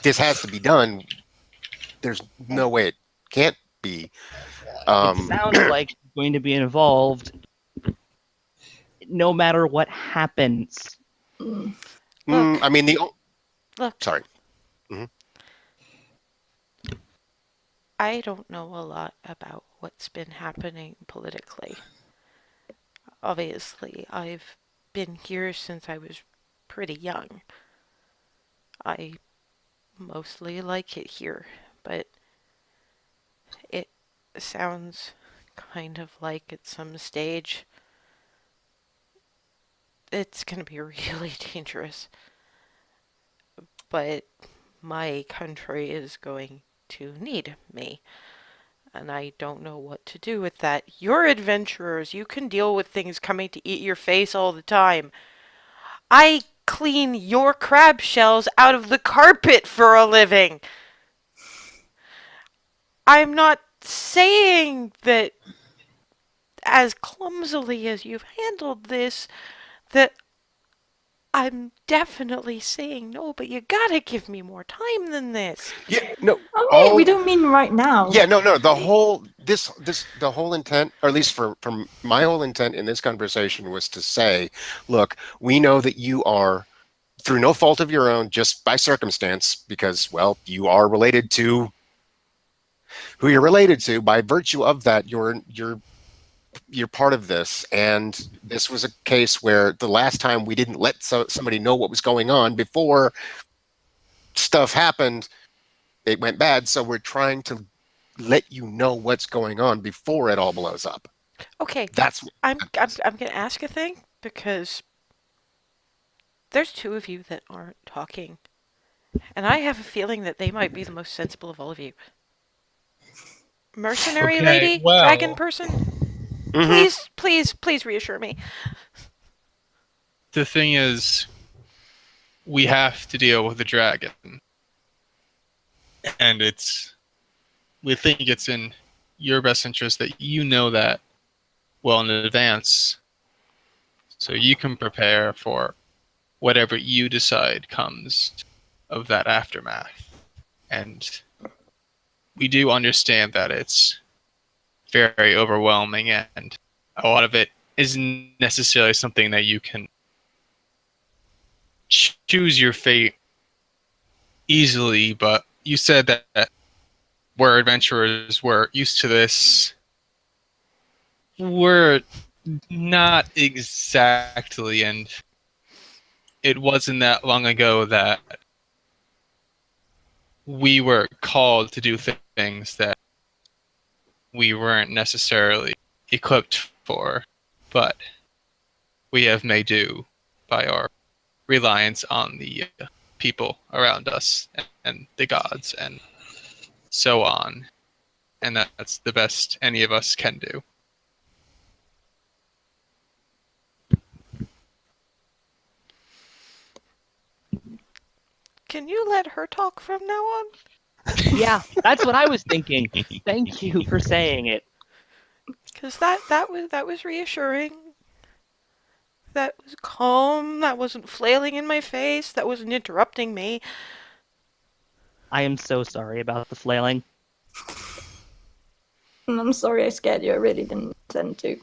Speaker 4: this has to be done. There's no way it can't be.
Speaker 2: It sounds like she's going to be involved no matter what happens.
Speaker 4: I mean,
Speaker 1: Look,
Speaker 4: sorry.
Speaker 1: I don't know a lot about what's been happening politically. Obviously, I've been here since I was pretty young. I mostly like it here, but it sounds kind of like at some stage it's going to be really dangerous. But my country is going to need me. And I don't know what to do with that. You're adventurers. You can deal with things coming to eat your face all the time. I clean your crab shells out of the carpet for a living. I'm not saying that as clumsily as you've handled this, that I'm definitely saying no, but you gotta give me more time than this.
Speaker 4: Yeah, no.
Speaker 3: Oh, we don't mean right now.
Speaker 4: Yeah, no. The whole the whole intent, or at least from my whole intent in this conversation, was to say, look, we know that you are, through no fault of your own, just by circumstance, because well, you are related to who you're related to. By virtue of that, you're part of this, and this was a case where the last time we didn't let somebody know what was going on before stuff happened, it went bad. So we're trying to let you know what's going on before it all blows up.
Speaker 1: Okay,
Speaker 4: That's
Speaker 1: I'm gonna ask a thing because there's two of you that aren't talking, And I have a feeling that they might be the most sensible of all of you. Mercenary
Speaker 7: Okay,
Speaker 1: lady?
Speaker 7: well-
Speaker 1: Dragon person?
Speaker 4: Mhm.
Speaker 1: Please, please, please reassure me.
Speaker 7: The thing is, we have to deal with the dragon. And we think it's in your best interest that you know that well in advance, so you can prepare for whatever you decide comes of that aftermath. And we do understand that it's very overwhelming, and a lot of it isn't necessarily something that you can choose your fate easily, but you said that we're adventurers, we're used to this. We're not exactly, and it wasn't that long ago that we were called to do things that we weren't necessarily equipped for, but we have made do by our reliance on the people around us and the gods and so on. And that's the best any of us can do.
Speaker 1: Can you let her talk from now on?
Speaker 2: Yeah, that's what I was thinking. Thank you for saying it.
Speaker 1: Because that was reassuring. That was calm. That wasn't flailing in my face. That wasn't interrupting me.
Speaker 2: I am so sorry about the flailing.
Speaker 3: I'm sorry I scared you. I really didn't intend to.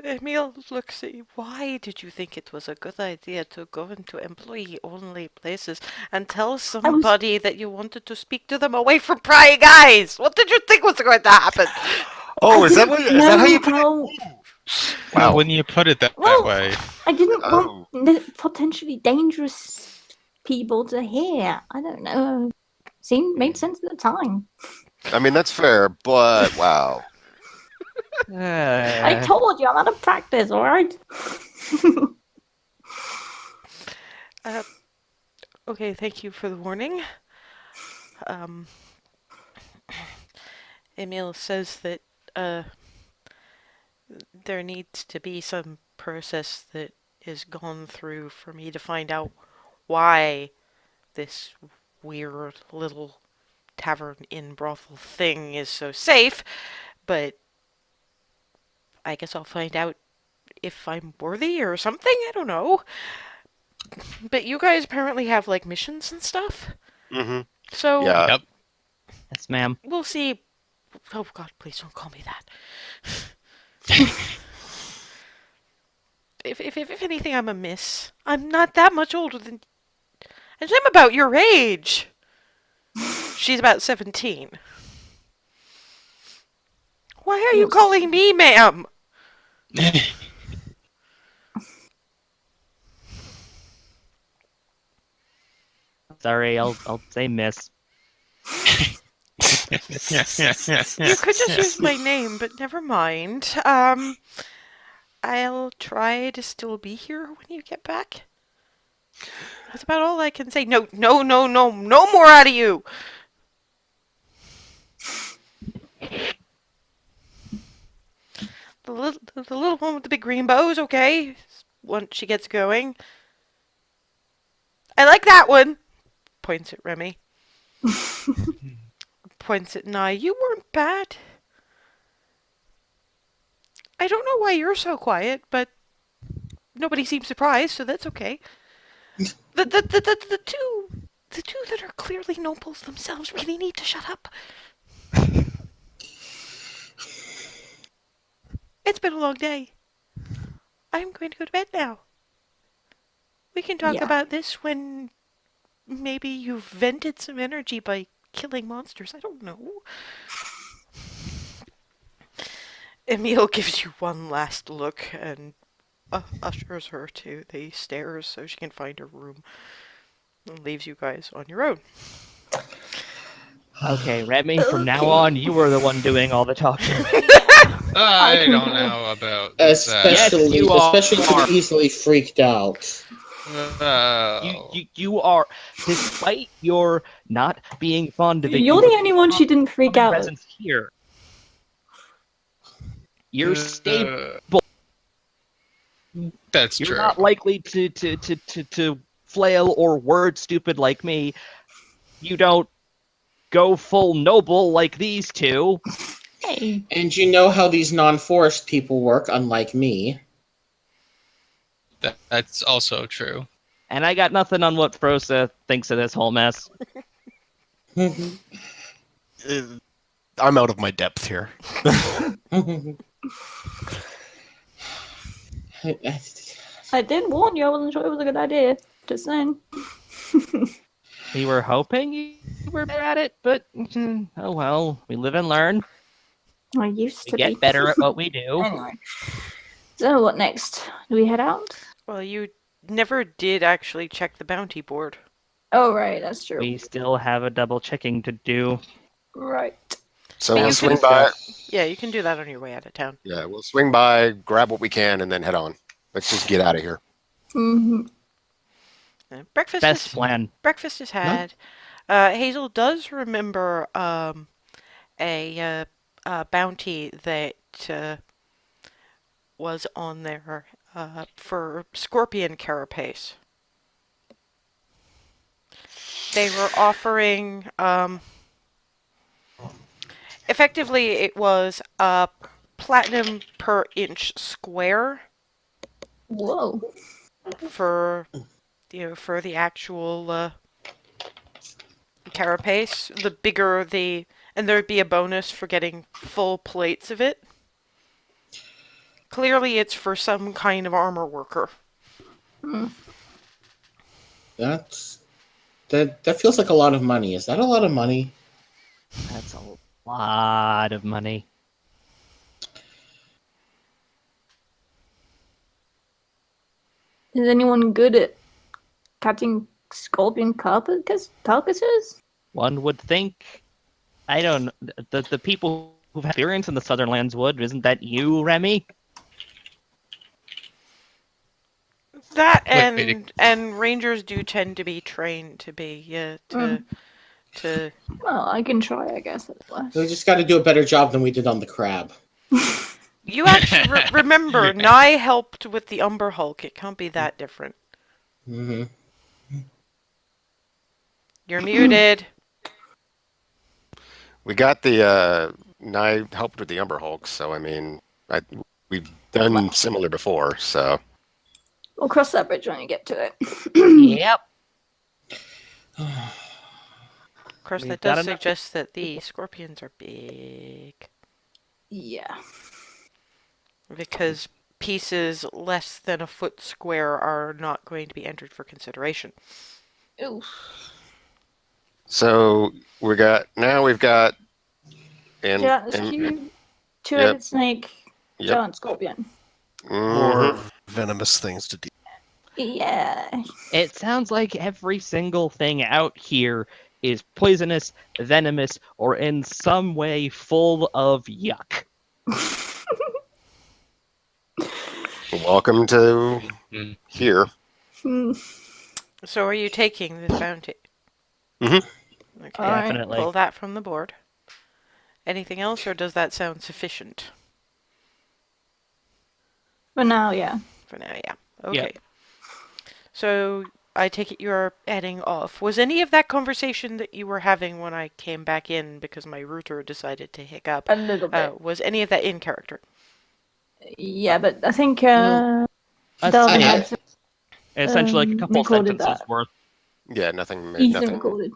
Speaker 1: Emil looks at you. Why did you think it was a good idea to go into employee-only places and tell somebody that you wanted to speak to them away from prying eyes? What did you think was going to happen?
Speaker 4: Oh,
Speaker 3: I
Speaker 4: is that
Speaker 3: didn't
Speaker 4: is that how you
Speaker 3: know
Speaker 4: put it?
Speaker 3: how-
Speaker 7: Well,
Speaker 4: Wow.
Speaker 7: when you put it that
Speaker 3: Well,
Speaker 7: way,
Speaker 3: I didn't
Speaker 4: Oh.
Speaker 3: want the potentially dangerous people to hear. I don't know. Made sense at the time.
Speaker 4: I mean, that's fair, but wow.
Speaker 3: I told you I'm out of practice, alright?
Speaker 1: Okay, thank you for the warning. Emil says that there needs to be some process that is gone through for me to find out why this weird little tavern inn brothel thing is so safe, but I guess I'll find out if I'm worthy or something. I don't know. But you guys apparently have like missions and stuff.
Speaker 4: Hmm.
Speaker 1: So
Speaker 4: Yeah.
Speaker 7: yep.
Speaker 2: Yes, ma'am.
Speaker 1: we'll see. Oh God, please don't call me that. If anything, I'm a miss. I'm not that much older than. And I'm about your age. She's about 17. Why are you calling me ma'am?
Speaker 2: Sorry, I'll say miss.
Speaker 1: You could just use my name, but never mind. I'll try to still be here when you get back. That's about all I can say. No more out of you! The little one with the big green bows, okay? Once she gets going. I like that one! Points at Remy. Points at Nye. You weren't bad. I don't know why you're so quiet, but nobody seems surprised, so that's okay. The two that are clearly nobles themselves really need to shut up. It's been a long day. I'm going to go to bed now. We can talk about this when maybe you've vented some energy by killing monsters. I don't know. Emil gives you one last look and ushers her to the stairs so she can find her room and leaves you guys on your own.
Speaker 2: Okay, Remy, from now on, you were the one doing all the talking.
Speaker 7: I don't know about that.
Speaker 5: Especially,
Speaker 2: Yes, you are.
Speaker 5: especially if you're easily freaked out.
Speaker 7: Oh.
Speaker 2: You are, despite your not being fond of it,
Speaker 3: You're the only one she didn't freak out at.
Speaker 2: presence here. You're stable.
Speaker 7: That's
Speaker 2: You're
Speaker 7: true.
Speaker 2: not likely to flail or word stupid like me. You don't go full noble like these two.
Speaker 3: Hey.
Speaker 5: And you know how these non-forest people work, unlike me.
Speaker 7: That's also true.
Speaker 2: And I got nothing on what Frosa thinks of this whole mess.
Speaker 8: I'm out of my depth here.
Speaker 3: I did warn you. I wasn't sure it was a good idea. Just saying.
Speaker 2: We were hoping you were better at it, but oh well. We live and learn.
Speaker 3: I used
Speaker 2: We
Speaker 3: to
Speaker 2: get
Speaker 3: be.
Speaker 2: better at what we do.
Speaker 3: Anyway. So what next? Do we head out?
Speaker 1: Well, you never did actually check the bounty board.
Speaker 3: Oh, right. That's true.
Speaker 2: We still have a double checking to do.
Speaker 3: Right.
Speaker 4: So
Speaker 1: But
Speaker 4: we'll
Speaker 1: you
Speaker 4: swing
Speaker 1: can-
Speaker 4: by.
Speaker 1: Yeah, you can do that on your way out of town.
Speaker 4: Yeah, we'll swing by, grab what we can, and then head on. Let's just get out of here.
Speaker 3: Mm-hmm.
Speaker 1: Breakfast
Speaker 2: Best
Speaker 1: is
Speaker 2: plan.
Speaker 1: breakfast is had. Hazel does remember a bounty that was on there for scorpion carapace. They were offering effectively it was a platinum per inch square
Speaker 3: Whoa.
Speaker 1: for for the actual carapace. The bigger and there'd be a bonus for getting full plates of it. Clearly it's for some kind of armor worker.
Speaker 5: That feels like a lot of money. Is that a lot of money?
Speaker 2: That's a lot of money.
Speaker 3: Is anyone good at cutting scorpion carcasses?
Speaker 2: One would think. I don't. The people who've had experience in the Southern Lands would. Isn't that you, Remy?
Speaker 1: That
Speaker 7: Wait.
Speaker 1: and rangers do tend to be trained to be to
Speaker 3: Well, I can try, I guess.
Speaker 5: We just got to do a better job than we did on the crab.
Speaker 1: You actually remember Nye helped with the Umber Hulk. It can't be that different.
Speaker 5: Mm-hmm.
Speaker 1: You're muted.
Speaker 4: We got the Nye helped with the Umber Hulk, so I mean, we've done similar before, so.
Speaker 3: We'll cross that bridge when you get to it.
Speaker 2: Yep.
Speaker 1: Of course,
Speaker 2: We've
Speaker 1: that
Speaker 2: got
Speaker 1: does
Speaker 2: enough-
Speaker 1: suggest that the scorpions are big.
Speaker 3: Yeah.
Speaker 1: Because pieces less than a foot square are not going to be entered for consideration.
Speaker 3: Oof.
Speaker 4: So we've got and
Speaker 3: Giant
Speaker 4: and-
Speaker 3: cube, two-headed snake,
Speaker 4: Yep.
Speaker 3: giant scorpion.
Speaker 4: Mhm.
Speaker 8: Or venomous things to deal.
Speaker 3: Yeah.
Speaker 2: It sounds like every single thing out here is poisonous, venomous, or in some way full of yuck.
Speaker 4: Welcome to
Speaker 6: Mhm.
Speaker 4: here.
Speaker 3: Hmm.
Speaker 1: So are you taking this bounty?
Speaker 4: Mhm.
Speaker 1: Okay.
Speaker 3: Alright.
Speaker 2: Definitely.
Speaker 1: Pull that from the board. Anything else, or does that sound sufficient?
Speaker 3: For now, yeah.
Speaker 1: For now, yeah. Okay. So I take it you're heading off. Was any of that conversation that you were having when I came back in because my router decided to hiccup?
Speaker 3: A little bit.
Speaker 1: Was any of that in character?
Speaker 3: Yeah, but I think
Speaker 2: Well,
Speaker 3: Darwin
Speaker 5: I-
Speaker 3: had
Speaker 2: Essentially, like a couple
Speaker 3: recorded
Speaker 2: sentences
Speaker 3: that.
Speaker 2: worth.
Speaker 4: Yeah, nothing.
Speaker 3: Ethan
Speaker 4: Nothing.
Speaker 3: recorded.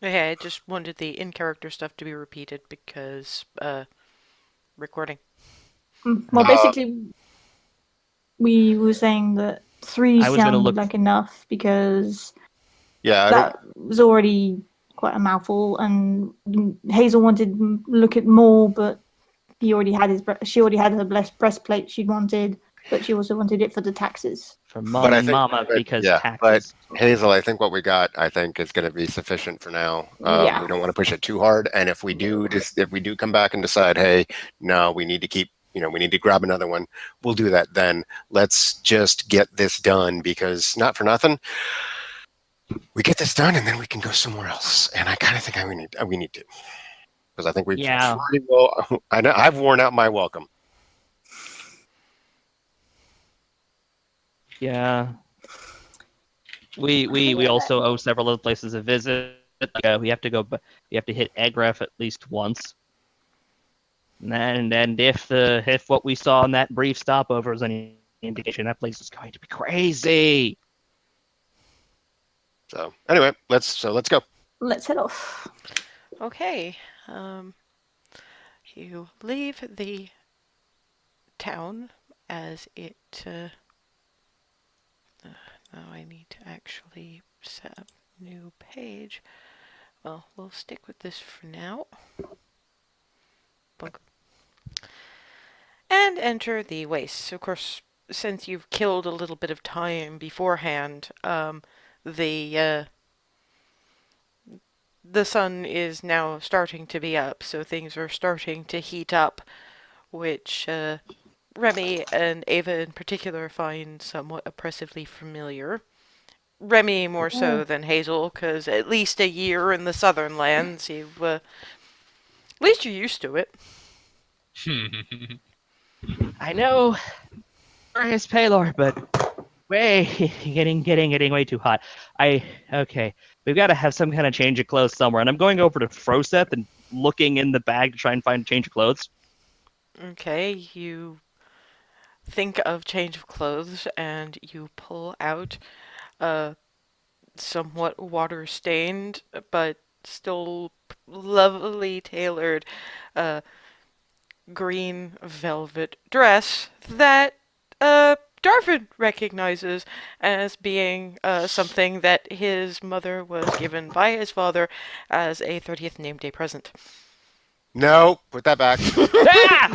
Speaker 1: Okay, I just wanted the in-character stuff to be repeated because recording.
Speaker 3: Well, basically, we were saying that 3
Speaker 2: I was gonna
Speaker 3: sounded
Speaker 2: look-
Speaker 3: like enough because
Speaker 4: Yeah, I
Speaker 3: that was already quite a mouthful, and Hazel wanted to look at more, but she already had her breastplate she wanted, but she also wanted it for the taxes.
Speaker 2: For
Speaker 4: But I think-
Speaker 2: mama,
Speaker 4: but-
Speaker 2: because
Speaker 4: yeah,
Speaker 2: taxes.
Speaker 4: Hazel, I think what we got, I think, is going to be sufficient for now.
Speaker 3: Yeah.
Speaker 4: We don't want to push it too hard, and if we do come back and decide, hey, no, we need to keep we need to grab another one. We'll do that then. Let's just get this done, because not for nothing, we get this done and then we can go somewhere else. And I kind of think we need to, because I think we've
Speaker 2: Yeah.
Speaker 4: pretty well. I know I've worn out my welcome.
Speaker 2: Yeah. We also owe several other places a visit. We have to go. We have to hit Egref at least once. And if what we saw in that brief stopover is any indication, that place is going to be crazy.
Speaker 4: So anyway, let's go.
Speaker 3: Let's head off.
Speaker 1: Okay. You leave the town as it. Now I need to actually set up a new page. Well, we'll stick with this for now. Bunk. And enter the wastes. Of course, since you've killed a little bit of time beforehand, the sun is now starting to be up, so things are starting to heat up, which Remy and Ava in particular find somewhat oppressively familiar. Remy more so than Hazel, because at least a year in the southern lands, at least you're used to it.
Speaker 2: I know, Marius Paylor, but getting way too hot. Okay. We've got to have some kind of change of clothes somewhere, and I'm going over to Froseth and looking in the bag to try and find a change of clothes.
Speaker 1: Okay, you think of change of clothes, and you pull out a somewhat water-stained, but still lovely tailored green velvet dress that Darvin recognizes as being something that his mother was given by his father as a 30th name day present.
Speaker 4: No, put that back.
Speaker 2: Ah!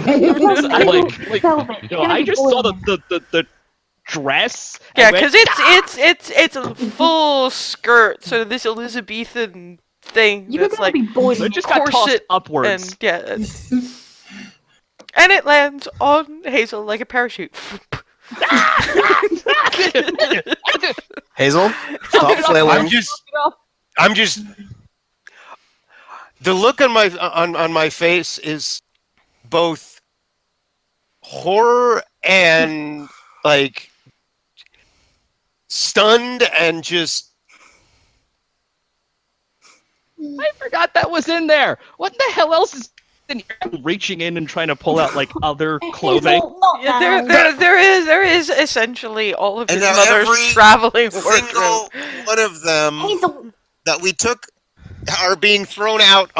Speaker 2: I just saw the dress.
Speaker 1: Yeah, because it's a full skirt, so this Elizabethan thing
Speaker 3: You were
Speaker 1: that's
Speaker 3: going to
Speaker 1: like
Speaker 3: be boiling.
Speaker 2: So it just got tossed
Speaker 1: corset
Speaker 2: upwards.
Speaker 1: and yeah, and it lands on Hazel like a parachute.
Speaker 8: Hazel, stop flailing.
Speaker 4: I'm just. The look on my face is both horror and like stunned and just.
Speaker 2: I forgot that was in there. What the hell else is in here? I'm reaching in and trying to pull out like other clothing.
Speaker 3: Hazel, not
Speaker 1: Yeah,
Speaker 3: now.
Speaker 1: there is essentially all of
Speaker 4: And
Speaker 1: his
Speaker 4: now
Speaker 1: mother's
Speaker 4: every
Speaker 1: traveling
Speaker 4: Single
Speaker 1: wardrobe.
Speaker 4: one of them
Speaker 3: Hazel,
Speaker 4: that we took are being thrown out.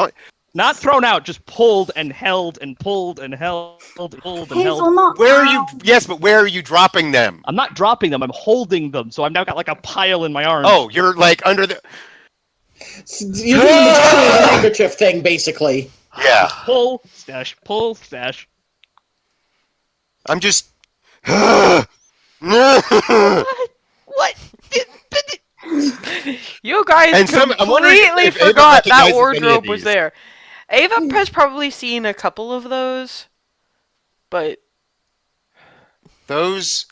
Speaker 2: Not thrown out, just pulled and held and pulled and held, pulled and
Speaker 3: Hazel,
Speaker 2: held.
Speaker 3: not
Speaker 4: Where are
Speaker 3: now.
Speaker 4: you? Yes, but where are you dropping them?
Speaker 2: I'm not dropping them, I'm holding them, so I've now got like a pile in my arms.
Speaker 4: Oh, you're like under the.
Speaker 5: You're doing the Italian handkerchief thing, basically.
Speaker 4: Yeah,
Speaker 2: Pull, stash, pull, stash.
Speaker 4: I'm just.
Speaker 2: What? What?
Speaker 1: You guys
Speaker 4: And I'm wondering
Speaker 1: completely
Speaker 4: if Ava
Speaker 1: forgot that
Speaker 4: recognizes any of
Speaker 1: wardrobe was
Speaker 4: these.
Speaker 1: there. Ava has probably seen a couple of those, but
Speaker 4: Those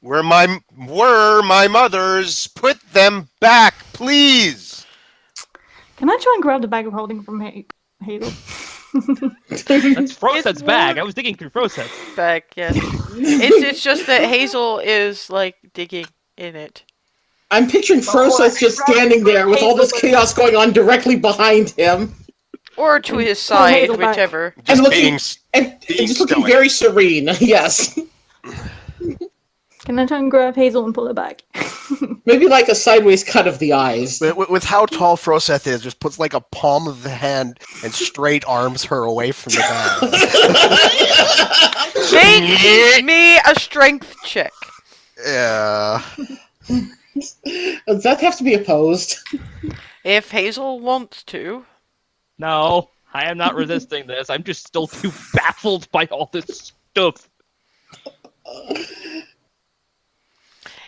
Speaker 4: were my mother's. Put them back, please.
Speaker 3: Can I try and grab the bag of holding from Hazel?
Speaker 2: That's Froseth's
Speaker 1: It's
Speaker 2: bag.
Speaker 1: more-
Speaker 2: I was digging through Froseth.
Speaker 1: back, yes. It's just that Hazel is like digging in it.
Speaker 5: I'm picturing Froseth just standing there with all this chaos going on directly behind him,
Speaker 1: Or to his
Speaker 3: Pull
Speaker 1: side,
Speaker 3: Hazel back.
Speaker 1: whichever.
Speaker 4: Just
Speaker 5: and looking
Speaker 4: being.
Speaker 5: and
Speaker 4: being
Speaker 5: just looking
Speaker 4: stoic.
Speaker 5: very serene. Yes,
Speaker 3: Can I try and grab Hazel and pull her back?
Speaker 5: maybe like a sideways cut of the eyes.
Speaker 8: With how tall Froseth is, just puts like a palm of the hand and straight arms her away from the bag.
Speaker 1: Make me a strength check.
Speaker 8: Yeah.
Speaker 5: Does that have to be opposed?
Speaker 1: If Hazel wants to.
Speaker 2: No, I am not resisting this. I'm just still too baffled by all this stuff.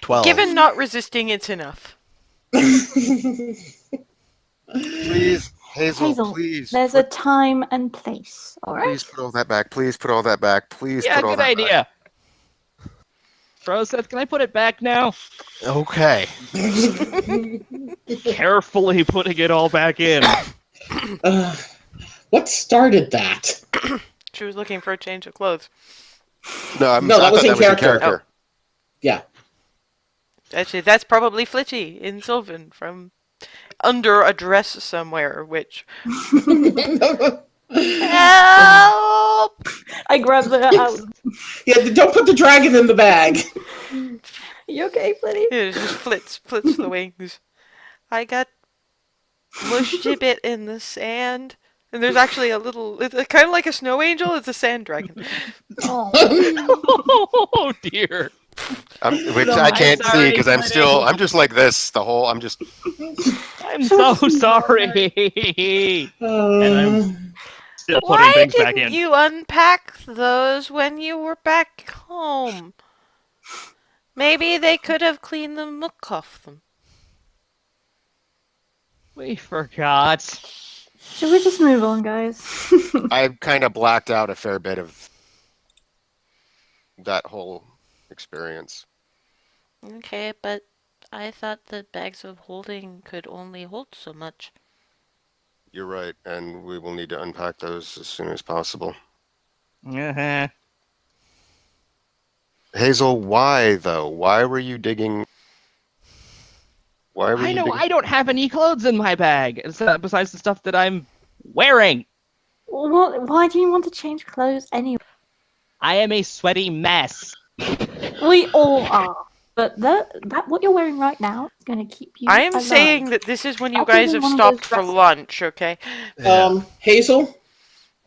Speaker 8: 12.
Speaker 1: Given not resisting, it's enough.
Speaker 4: Please. Hazel, please,
Speaker 3: there's a time and place. All right.
Speaker 4: please put all that back. Please put all that back. Please
Speaker 2: Yeah,
Speaker 4: put all
Speaker 2: good
Speaker 4: that
Speaker 2: idea. Froseth, can I put it back now?
Speaker 8: Okay.
Speaker 2: Carefully putting it all back in.
Speaker 5: What started that?
Speaker 1: She was looking for a change of clothes.
Speaker 4: back. No,
Speaker 5: No, that
Speaker 4: I
Speaker 5: was
Speaker 4: thought
Speaker 5: in
Speaker 4: that was in
Speaker 5: character.
Speaker 4: character.
Speaker 5: Yeah.
Speaker 1: Actually, that's probably Flitty in Sylvan from under a dress somewhere, which... Help!
Speaker 3: I grabbed the out.
Speaker 5: Yeah, don't put the dragon in the bag.
Speaker 3: You okay, Flitty?
Speaker 1: It just flits the wings. I got mushed a bit in the sand. And there's actually a little, it's kind of like a snow angel, it's a sand dragon.
Speaker 3: Oh.
Speaker 2: Oh dear.
Speaker 4: Which
Speaker 5: No,
Speaker 4: I
Speaker 5: I'm
Speaker 4: can't see
Speaker 2: sorry,
Speaker 4: because
Speaker 2: Flitty.
Speaker 4: I'm just like this.
Speaker 2: I'm so sorry. And I'm still putting
Speaker 1: Why
Speaker 2: things back
Speaker 1: didn't
Speaker 2: in.
Speaker 1: you unpack those when you were back home? Maybe they could have cleaned the muck off them.
Speaker 2: We forgot.
Speaker 3: Should we just move on, guys?
Speaker 4: I kind of blacked out a fair bit of that whole experience.
Speaker 1: Okay, but I thought the bags of holding could only hold so much.
Speaker 4: You're right, and we will need to unpack those as soon as possible.
Speaker 2: Uh-huh.
Speaker 4: Hazel, why though? Why were you digging? Why were
Speaker 2: I
Speaker 4: you
Speaker 2: know
Speaker 4: digging?
Speaker 2: I don't have any clothes in my bag besides the stuff that I'm wearing.
Speaker 3: What? Why do you want to change clothes anyway?
Speaker 2: I am a sweaty mess.
Speaker 3: We all are. But that what you're wearing right now is going to keep you
Speaker 1: I am
Speaker 3: alive.
Speaker 1: saying that this is when you
Speaker 3: I'll
Speaker 1: guys
Speaker 3: give
Speaker 1: have
Speaker 3: him one of
Speaker 1: stopped
Speaker 3: those
Speaker 1: for
Speaker 3: dresses.
Speaker 1: lunch, okay?
Speaker 5: Hazel,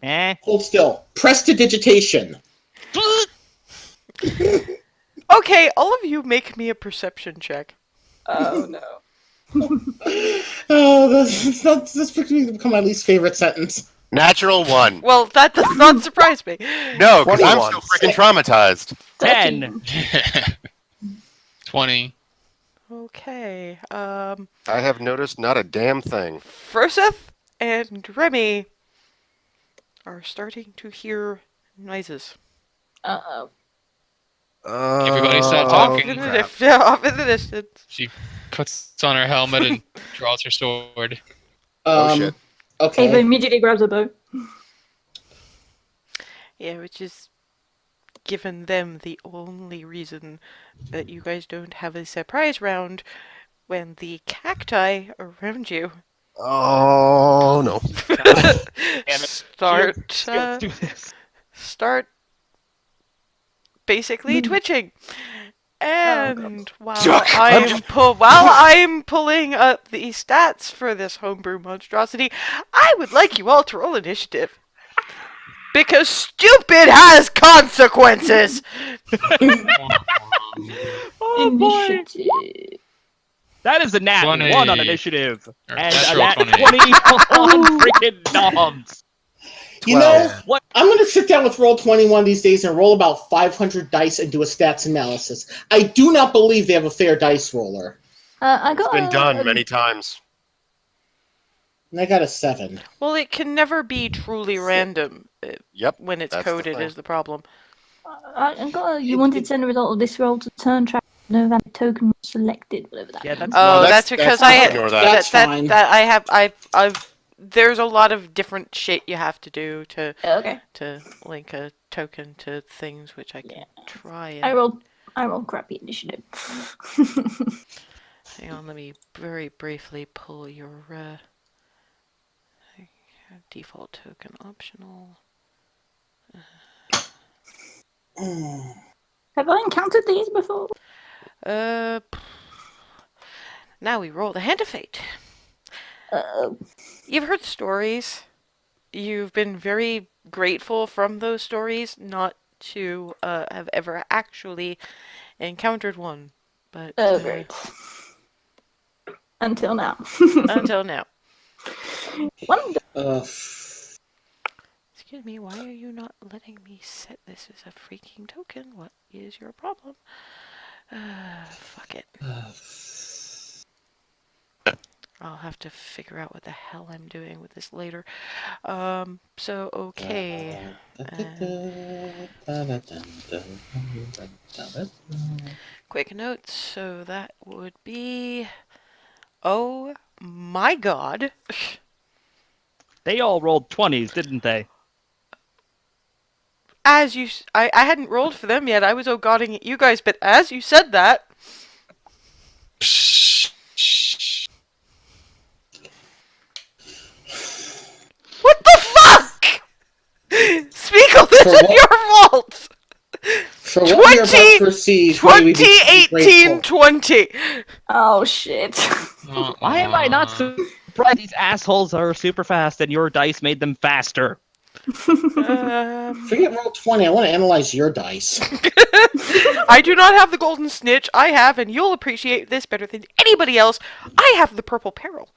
Speaker 2: Eh?
Speaker 5: hold still. Prestidigitation.
Speaker 1: Okay, all of you make me a perception check.
Speaker 3: Oh no.
Speaker 5: Oh, that's become my least favorite sentence.
Speaker 4: Natural one.
Speaker 1: Well, that does not surprise me.
Speaker 4: No, because I'm
Speaker 8: 21.
Speaker 4: still freaking traumatized.
Speaker 2: 10.
Speaker 7: 20.
Speaker 1: Okay,
Speaker 4: I have noticed not a damn thing.
Speaker 1: Froseth and Remy are starting to hear noises.
Speaker 3: Uh-oh.
Speaker 7: Everybody stop
Speaker 1: Off
Speaker 7: talking.
Speaker 1: in the distance.
Speaker 7: She puts on her helmet and draws her sword.
Speaker 4: Oh, shit.
Speaker 5: Okay.
Speaker 3: Ava immediately grabs a bow.
Speaker 1: Yeah, which is given them the only reason that you guys don't have a surprise round when the cacti around you
Speaker 8: Oh no.
Speaker 1: start
Speaker 2: Let's do this.
Speaker 1: start basically twitching. And while I'm pulling up the stats for this homebrew monstrosity, I would like you all to roll initiative. Because stupid has consequences!
Speaker 2: Oh boy.
Speaker 3: Initiative.
Speaker 2: That is a nat
Speaker 7: 20.
Speaker 2: 1 on initiative.
Speaker 7: Or
Speaker 2: And a
Speaker 7: natural
Speaker 2: nat
Speaker 7: 20.
Speaker 2: 20 on freaking noms.
Speaker 5: You know,
Speaker 2: What?
Speaker 5: I'm going to sit down with Roll20 one of these days and roll about 500 dice and do a stats analysis. I do not believe they have a fair dice roller.
Speaker 3: I
Speaker 4: It's
Speaker 3: got
Speaker 4: been done
Speaker 3: a
Speaker 4: many times.
Speaker 5: And I got a 7.
Speaker 1: Well, it can never be truly random
Speaker 4: Yep.
Speaker 1: when it's
Speaker 4: That's the
Speaker 1: coded,
Speaker 4: thing.
Speaker 1: is the problem.
Speaker 3: you wanted to send the result of this roll to turn track. No valid token was selected, whatever that
Speaker 2: Yeah,
Speaker 3: means.
Speaker 2: that's
Speaker 1: Oh,
Speaker 2: not-
Speaker 1: that's because
Speaker 4: that's- ignore that.
Speaker 5: That's fine.
Speaker 1: I've there's a lot of different shit you have to do
Speaker 3: Okay.
Speaker 1: to link a token to things, which I can try
Speaker 3: I
Speaker 1: and...
Speaker 3: rolled crappy initiative.
Speaker 1: Hang on, let me very briefly pull your default token optional.
Speaker 3: Have I encountered these before?
Speaker 1: Now we roll the Hand of Fate. You've heard stories. You've been very grateful from those stories not to have ever actually encountered one. But
Speaker 3: Oh, great. Until now.
Speaker 1: until now.
Speaker 3: Wonder.
Speaker 1: Excuse me, why are you not letting me set this as a freaking token? What is your problem? Fuck it. I'll have to figure out what the hell I'm doing with this later. So okay. Quick notes. So that would be. Oh my god.
Speaker 2: They all rolled 20s, didn't they?
Speaker 1: As you, I hadn't rolled for them yet. I was oh-godding at you guys, but as you said that, what the fuck? Spiegel, this
Speaker 5: For
Speaker 1: is
Speaker 5: what-
Speaker 1: your fault.
Speaker 5: For what you're about to receive, may we be
Speaker 1: 2018
Speaker 5: grateful.
Speaker 1: 20.
Speaker 3: Oh shit.
Speaker 2: Why am I not surprised these assholes are super fast and your dice made them faster?
Speaker 5: Forget roll 20. I want to analyze your dice.
Speaker 1: I do not have the golden snitch. I have, and you'll appreciate this better than anybody else. I have the purple peril.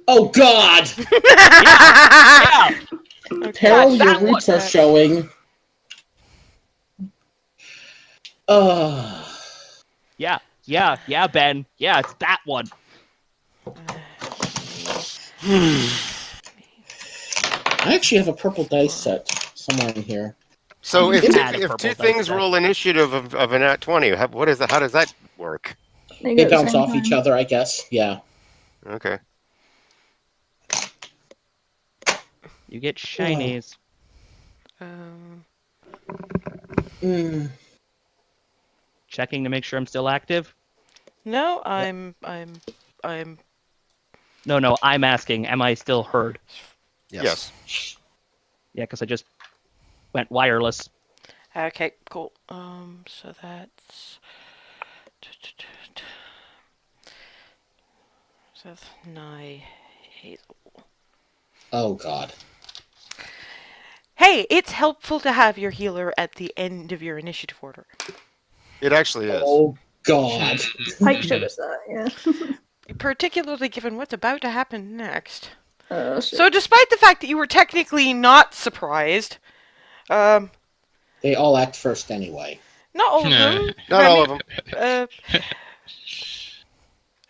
Speaker 5: Oh God!
Speaker 2: Yeah.
Speaker 5: Peril,
Speaker 2: that
Speaker 5: your roots
Speaker 2: one.
Speaker 5: are showing.
Speaker 2: Yeah, Ben. Yeah, it's that one.
Speaker 5: I actually have a purple dice set somewhere in here.
Speaker 4: So if
Speaker 2: Add a
Speaker 4: if
Speaker 2: purple
Speaker 4: two
Speaker 2: dice
Speaker 4: things
Speaker 2: set.
Speaker 4: roll initiative of a nat 20, what is that? How does that work?
Speaker 3: They
Speaker 5: They
Speaker 3: go at the
Speaker 5: bounce
Speaker 3: same
Speaker 5: off each
Speaker 3: time.
Speaker 5: other, I guess. Yeah.
Speaker 4: Okay.
Speaker 2: You get shinies.
Speaker 5: Mm.
Speaker 2: Checking to make sure I'm still active.
Speaker 1: No,
Speaker 2: No, I'm asking, am I still heard?
Speaker 4: Yes.
Speaker 2: Yeah, because I just went wireless.
Speaker 1: okay, cool. So that's. So that's Nye Hazel.
Speaker 5: Oh God.
Speaker 1: Hey, it's helpful to have your healer at the end of your initiative order.
Speaker 4: It actually is.
Speaker 5: Oh God.
Speaker 3: Pike showed us that, yeah.
Speaker 1: Particularly given what's about to happen next.
Speaker 3: Oh shit.
Speaker 1: So, despite the fact that you were technically not surprised,
Speaker 5: They all act first anyway.
Speaker 1: not all of them.
Speaker 4: Not all of them.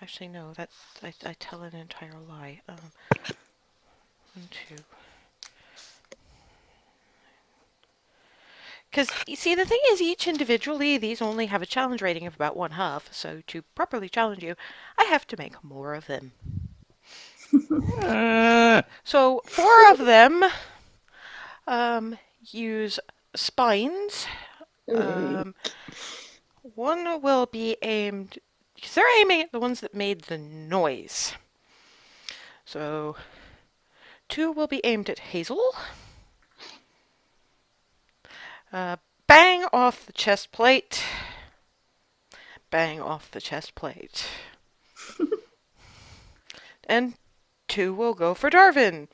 Speaker 1: Actually, no. That's I tell an entire lie. 1, 2. Because you see, the thing is, each individually, these only have a challenge rating of about 1/2. So, to properly challenge you, I have to make more of them. So 4 of them use spines. One will be aimed, because they're aiming at the ones that made the noise. So 2 will be aimed at Hazel. Bang off the chest plate. Bang off the chest plate. And 2 will go for Darvin.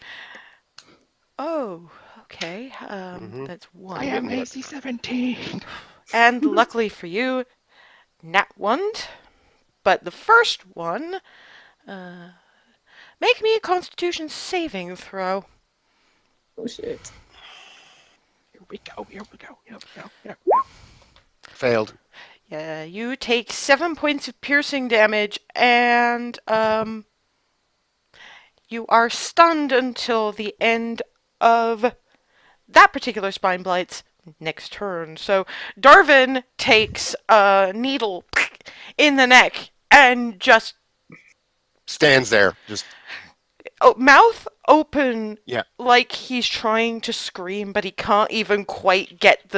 Speaker 1: Oh, okay. That's 1.
Speaker 2: I am AC-17.
Speaker 1: And luckily for you, nat 1. But the first one, make me a Constitution saving throw.
Speaker 3: Oh shit.
Speaker 2: Here we go.
Speaker 4: Failed.
Speaker 1: Yeah, you take 7 points of piercing damage, and you are stunned until the end of that particular spine blight's next turn. So Darvin takes a needle in the neck and just
Speaker 4: Stands there. Just
Speaker 1: mouth open,
Speaker 4: Yeah.
Speaker 1: like he's trying to scream, but he can't even quite get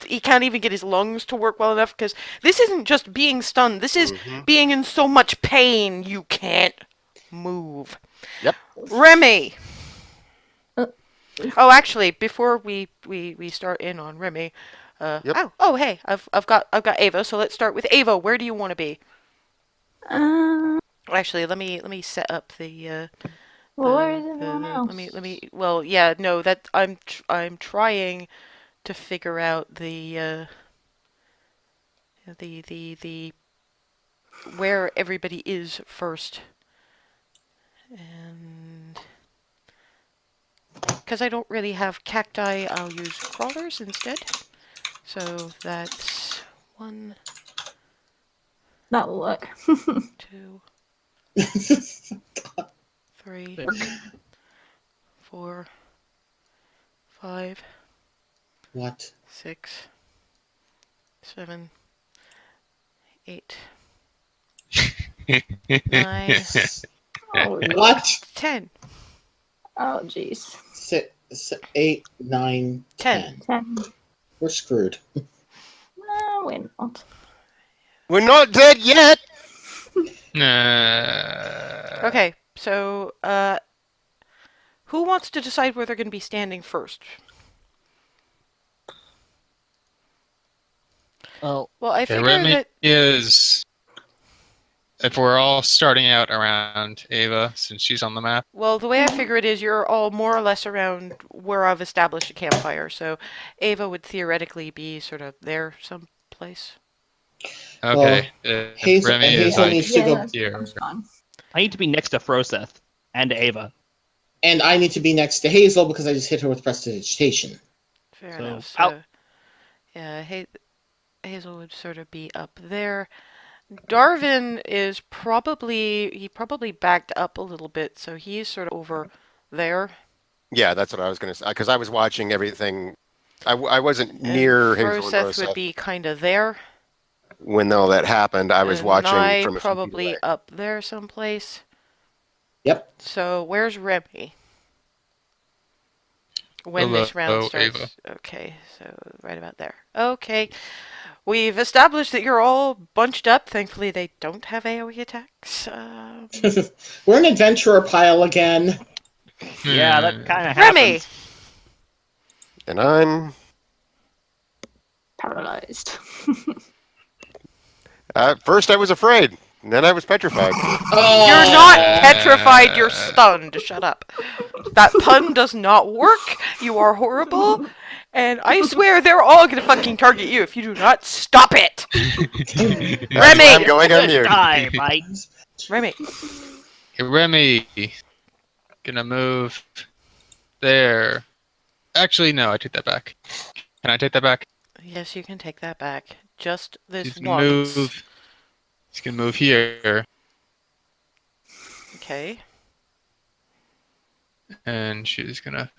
Speaker 1: he can't even get his lungs to work well enough, because this isn't just being stunned, this is being in so much pain you can't move.
Speaker 4: Yep.
Speaker 1: Remy. Oh, actually, before we start in on Remy,
Speaker 4: Yep.
Speaker 1: oh, hey, I've got Ava, so let's start with Ava. Where do you want to be? Actually, let me set up the
Speaker 3: Well, where is everyone else?
Speaker 1: let me well, yeah, no, that I'm trying to figure out the where everybody is first. And because I don't really have cacti, I'll use crawlers instead. So that's 1,
Speaker 3: That'll work.
Speaker 1: 2, 3,
Speaker 2: Sick.
Speaker 1: 4, 5,
Speaker 5: What?
Speaker 1: 6, 7, 8, 9,
Speaker 3: Oh,
Speaker 5: What?
Speaker 1: 10.
Speaker 3: oh, jeez.
Speaker 5: 6, 8, 9,
Speaker 1: 10.
Speaker 5: 10.
Speaker 3: 10.
Speaker 5: We're screwed.
Speaker 3: No, we're not.
Speaker 4: We're not dead yet.
Speaker 1: Okay, so who wants to decide where they're going to be standing first?
Speaker 2: Well,
Speaker 1: Well, I
Speaker 7: Okay,
Speaker 1: figure
Speaker 7: Remy
Speaker 1: that
Speaker 7: is. If we're all starting out around Ava, since she's on the map.
Speaker 1: the way I figure it is you're all more or less around where I've established a campfire. So Ava would theoretically be sort of there someplace.
Speaker 7: Okay. Remy is
Speaker 5: Hazel
Speaker 7: like
Speaker 5: needs to
Speaker 3: Yeah,
Speaker 5: go,
Speaker 3: that's
Speaker 7: here.
Speaker 3: fine.
Speaker 2: I need to be next to Froseth and Ava.
Speaker 5: and I need to be next to Hazel because I just hit her with prestidigitation.
Speaker 1: Fair
Speaker 2: So,
Speaker 1: enough.
Speaker 2: out.
Speaker 1: So yeah, Hazel would sort of be up there. Darwin is probably backed up a little bit, so he's sort of over there.
Speaker 4: Yeah, that's what I was going to say. Because I was watching everything. I wasn't
Speaker 1: And
Speaker 4: near Hazel and
Speaker 1: Froseth would
Speaker 4: Roseth
Speaker 1: be kind of there.
Speaker 4: when all that happened. I was
Speaker 1: And
Speaker 4: watching
Speaker 1: Nye
Speaker 4: from a few feet
Speaker 1: probably
Speaker 4: away.
Speaker 1: up there someplace.
Speaker 5: Yep.
Speaker 1: So where's Remy? When this round
Speaker 7: Below
Speaker 1: starts.
Speaker 7: Ava.
Speaker 1: Okay, so right about there. Okay. We've established that you're all bunched up. Thankfully, they don't have AoE attacks.
Speaker 5: We're an adventurer pile again.
Speaker 2: Yeah, that kind of
Speaker 1: Remy!
Speaker 2: happens.
Speaker 4: And I'm.
Speaker 3: Paralyzed.
Speaker 4: At first, I was afraid. And then I was petrified.
Speaker 5: Oh,
Speaker 1: You're not petrified, you're stunned. Shut up. That pun does not work. You are horrible. And I swear they're all gonna fucking target you if you do not stop it.
Speaker 4: That's
Speaker 1: Remy!
Speaker 4: why I'm going on mute.
Speaker 2: Die, Mike.
Speaker 1: Remy.
Speaker 7: Okay, Remy. Gonna move there. Actually, no, I take that back. Can I take that back?
Speaker 1: Yes, you can take that back. Just this
Speaker 7: She's gonna
Speaker 1: once.
Speaker 7: move. She's gonna move here,
Speaker 1: Okay.
Speaker 7: and she's gonna.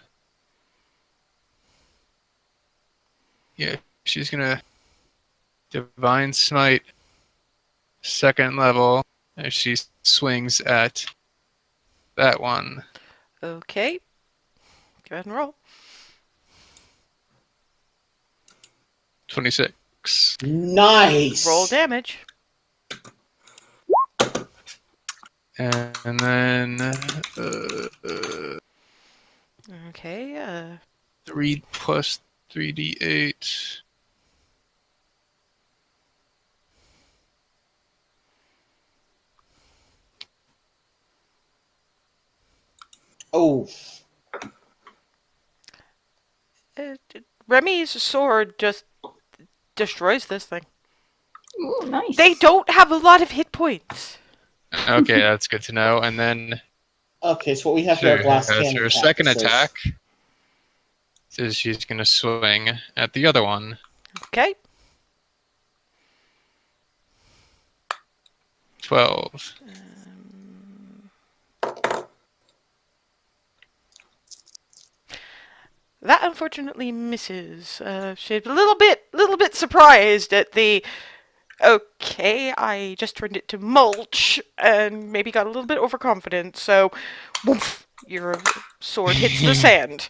Speaker 7: Yeah, she's gonna divine smite, second level, and she swings at that one.
Speaker 1: Okay. Go ahead and roll.
Speaker 7: 26.
Speaker 5: nice.
Speaker 1: Roll damage.
Speaker 7: And then
Speaker 1: Okay,
Speaker 7: 3 plus 3d8.
Speaker 5: Oh,
Speaker 1: Remy's sword just destroys this thing.
Speaker 3: Ooh, nice.
Speaker 1: They don't have a lot of hit points.
Speaker 7: Okay, that's good to know. And then
Speaker 5: okay. So what we have here are glass cannon.
Speaker 7: her second
Speaker 5: cactuses.
Speaker 7: attack is she's gonna swing at the other one.
Speaker 1: Okay.
Speaker 7: 12.
Speaker 1: That unfortunately misses. She's a little bit surprised at the. Okay, I just turned it to mulch and maybe got a little bit overconfident. So, woof, your sword hits the sand.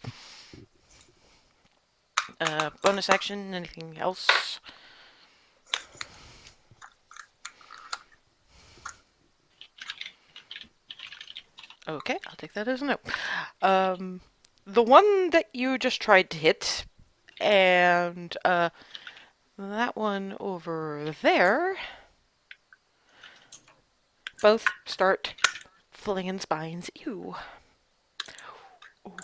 Speaker 1: Bonus action. Anything else? Okay, I'll take that as a no. The one that you just tried to hit, and that one over there, both start flinging spines at you. Ooh.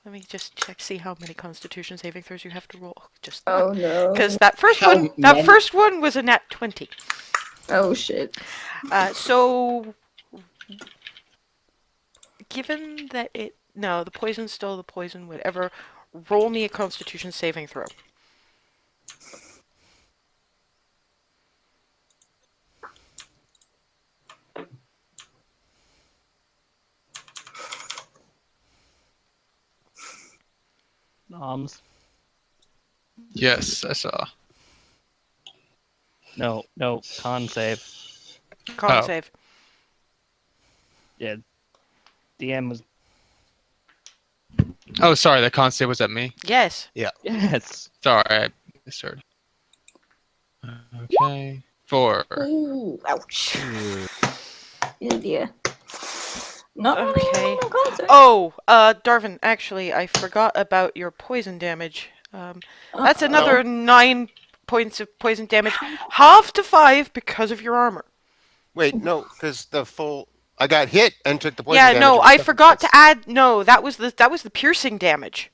Speaker 1: Let me just check, see how many Constitution saving throws you have to roll. Just
Speaker 3: Oh no.
Speaker 1: because that
Speaker 5: How many?
Speaker 1: first one was a nat 20.
Speaker 3: Oh shit.
Speaker 1: So, given that the poison's still the poison, whatever, roll me a Constitution saving throw.
Speaker 2: Noms.
Speaker 7: Yes, I saw.
Speaker 2: No, con save.
Speaker 1: Con
Speaker 7: Oh.
Speaker 1: save.
Speaker 2: Yeah, DM was
Speaker 7: Oh, sorry, the con save was at me.
Speaker 1: Yes.
Speaker 2: yes.
Speaker 7: Sorry, I misheard. Okay. 4.
Speaker 3: Ooh, ouch. Oh dear. Not
Speaker 1: Okay.
Speaker 3: on concert.
Speaker 1: Oh, Darvin, actually, I forgot about your poison damage. That's another 9 points of poison damage. Half to 5 because of your armor.
Speaker 4: Wait, no, because the full. I got hit and took the poison
Speaker 1: Yeah,
Speaker 4: damage.
Speaker 1: no,
Speaker 4: It was
Speaker 1: I
Speaker 4: 7
Speaker 1: forgot to
Speaker 4: points.
Speaker 1: add. No, that was the piercing damage.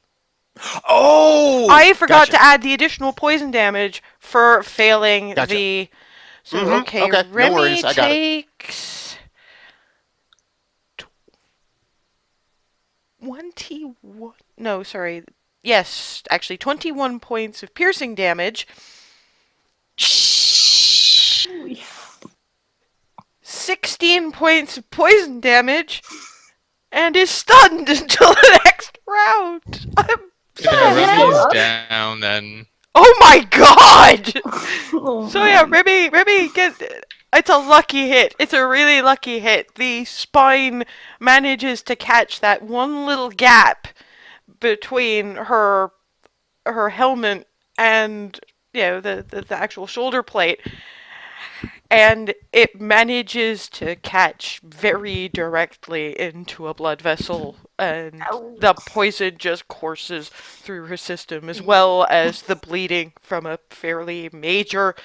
Speaker 4: Oh!
Speaker 1: I forgot
Speaker 4: Gotcha.
Speaker 1: to add the additional poison damage for failing
Speaker 4: Gotcha.
Speaker 1: the. So
Speaker 4: Mhm,
Speaker 1: okay,
Speaker 4: okay, no
Speaker 1: Remy
Speaker 4: worries, I got it.
Speaker 1: takes 21. No, sorry. Yes, actually 21 points of piercing damage. 16 points of poison damage, and is stunned until the next round. I'm
Speaker 7: Yeah,
Speaker 3: Yeah.
Speaker 7: Remy's down then.
Speaker 1: Oh my god!
Speaker 3: Oh,
Speaker 1: So yeah,
Speaker 3: man.
Speaker 1: Remy it's a lucky hit. It's a really lucky hit. The spine manages to catch that one little gap between her helmet and the actual shoulder plate, and it manages to catch very directly into a blood vessel, and
Speaker 3: Ow.
Speaker 1: the poison just courses through her system, as well as the bleeding from a fairly major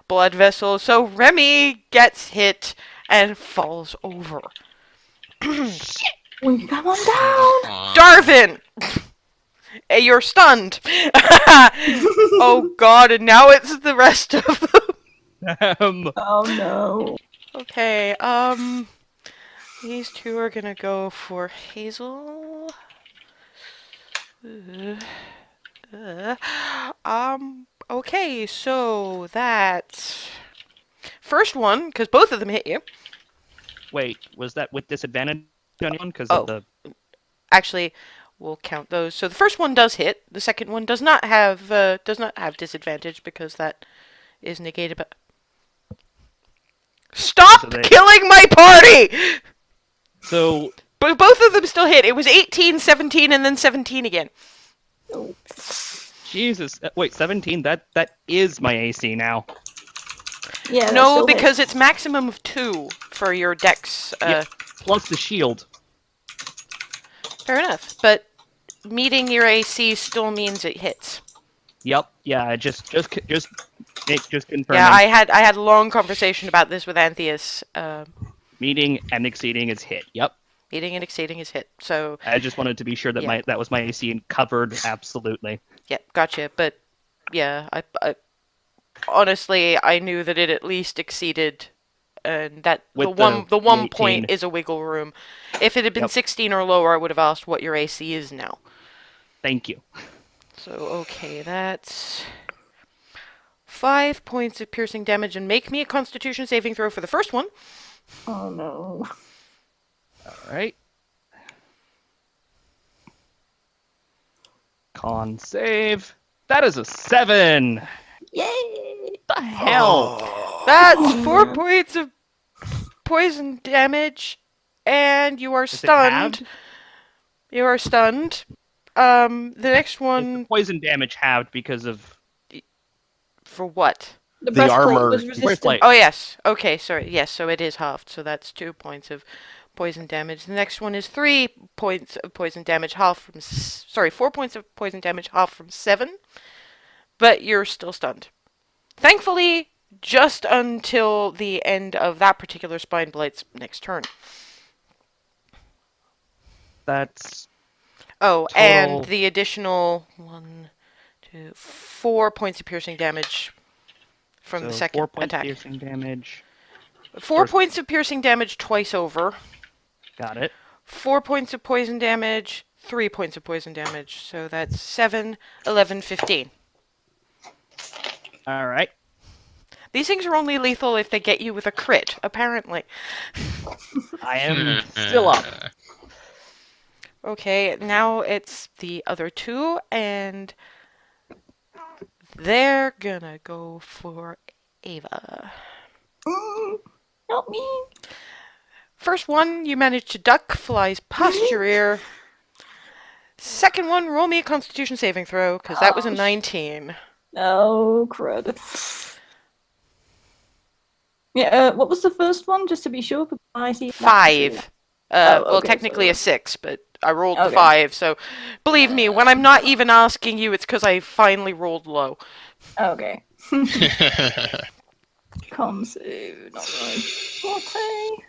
Speaker 1: blood vessel. So Remy gets hit and falls over.
Speaker 3: We come on down.
Speaker 1: Darvin! You're stunned. Oh god, and now it's the rest of them.
Speaker 3: Oh no.
Speaker 1: Okay, these two are gonna go for Hazel. Okay, so that first one, because both of them hit you.
Speaker 2: Wait, was that with disadvantage on anyone? Because
Speaker 1: Oh.
Speaker 2: of the
Speaker 1: Actually, we'll count those. So the first one does hit. The second one does not have disadvantage because that is negated. But stop
Speaker 2: So they-
Speaker 1: killing my party!
Speaker 2: so
Speaker 1: But both of them still hit. It was 18, 17, and then 17 again.
Speaker 2: Jesus. Wait, 17. That is my AC now.
Speaker 3: Yeah. that
Speaker 1: No,
Speaker 3: still
Speaker 1: because
Speaker 3: hits.
Speaker 1: it's maximum of 2 for your dex.
Speaker 2: Yep. Plus the shield.
Speaker 1: Fair enough. But meeting your AC still means it hits.
Speaker 2: Yep. Yeah. Just confirming.
Speaker 1: Yeah, I had a long conversation about this with Antheus.
Speaker 2: Meeting and exceeding is hit. Yep.
Speaker 1: Meeting and exceeding is hit. So
Speaker 2: I just wanted to be sure that
Speaker 1: Yeah.
Speaker 2: that was my AC and covered absolutely.
Speaker 1: yeah, gotcha. But yeah, I honestly I knew that it at least exceeded, and that
Speaker 2: With
Speaker 1: the one
Speaker 2: 18.
Speaker 1: point is a wiggle room. If it had been
Speaker 2: Yep.
Speaker 1: 16 or lower, I would have asked what your AC is now.
Speaker 2: Thank you.
Speaker 1: So okay, that's 5 points of piercing damage, and make me a Constitution saving throw for the first one.
Speaker 3: Oh no.
Speaker 2: All right. Con save. That is a 7.
Speaker 3: Yay.
Speaker 2: The hell?
Speaker 1: That's 4 points of poison damage, and you are
Speaker 2: Is it
Speaker 1: stunned.
Speaker 2: halved?
Speaker 1: You are stunned. The next
Speaker 2: Is the
Speaker 1: one
Speaker 2: poison damage halved because of
Speaker 1: for what?
Speaker 3: The
Speaker 8: The
Speaker 3: breastplate
Speaker 8: armor-
Speaker 3: was resistant.
Speaker 2: breastplate.
Speaker 1: Oh yes. Okay, sorry. Yes, so it is halved. So that's 2 points of poison damage. The next one is 3 points of poison damage, half from 4 points of poison damage, half from 7. But you're still stunned. Thankfully, just until the end of that particular spine blite's next turn.
Speaker 2: That's
Speaker 1: Oh,
Speaker 2: Total-
Speaker 1: and the additional 4 points of piercing damage from the
Speaker 2: so
Speaker 1: second
Speaker 2: 4 points
Speaker 1: attack.
Speaker 2: piercing damage.
Speaker 1: 4
Speaker 2: First-
Speaker 1: points of piercing damage twice over.
Speaker 2: Got it.
Speaker 1: 4 points of poison damage, 3 points of poison damage. So that's 7, 11, 15.
Speaker 2: All right.
Speaker 1: These things are only lethal if they get you with a crit, apparently.
Speaker 2: I am still up.
Speaker 1: Okay, now it's the other two, and they're gonna go for Ava.
Speaker 3: Help me.
Speaker 1: First one, you manage to duck, flies past your ear. Second one, roll me a Constitution saving throw, because that was a 19.
Speaker 3: Oh, crud. Yeah, what was the first one, just to be sure? Because I see
Speaker 1: 5.
Speaker 3: Oh,
Speaker 1: Well,
Speaker 3: okay,
Speaker 1: technically
Speaker 3: so-
Speaker 1: a 6, but I rolled the
Speaker 3: Okay.
Speaker 1: 5, so believe me, when I'm not even asking you, it's because I finally rolled low.
Speaker 3: Okay. Con save, not right. Forte.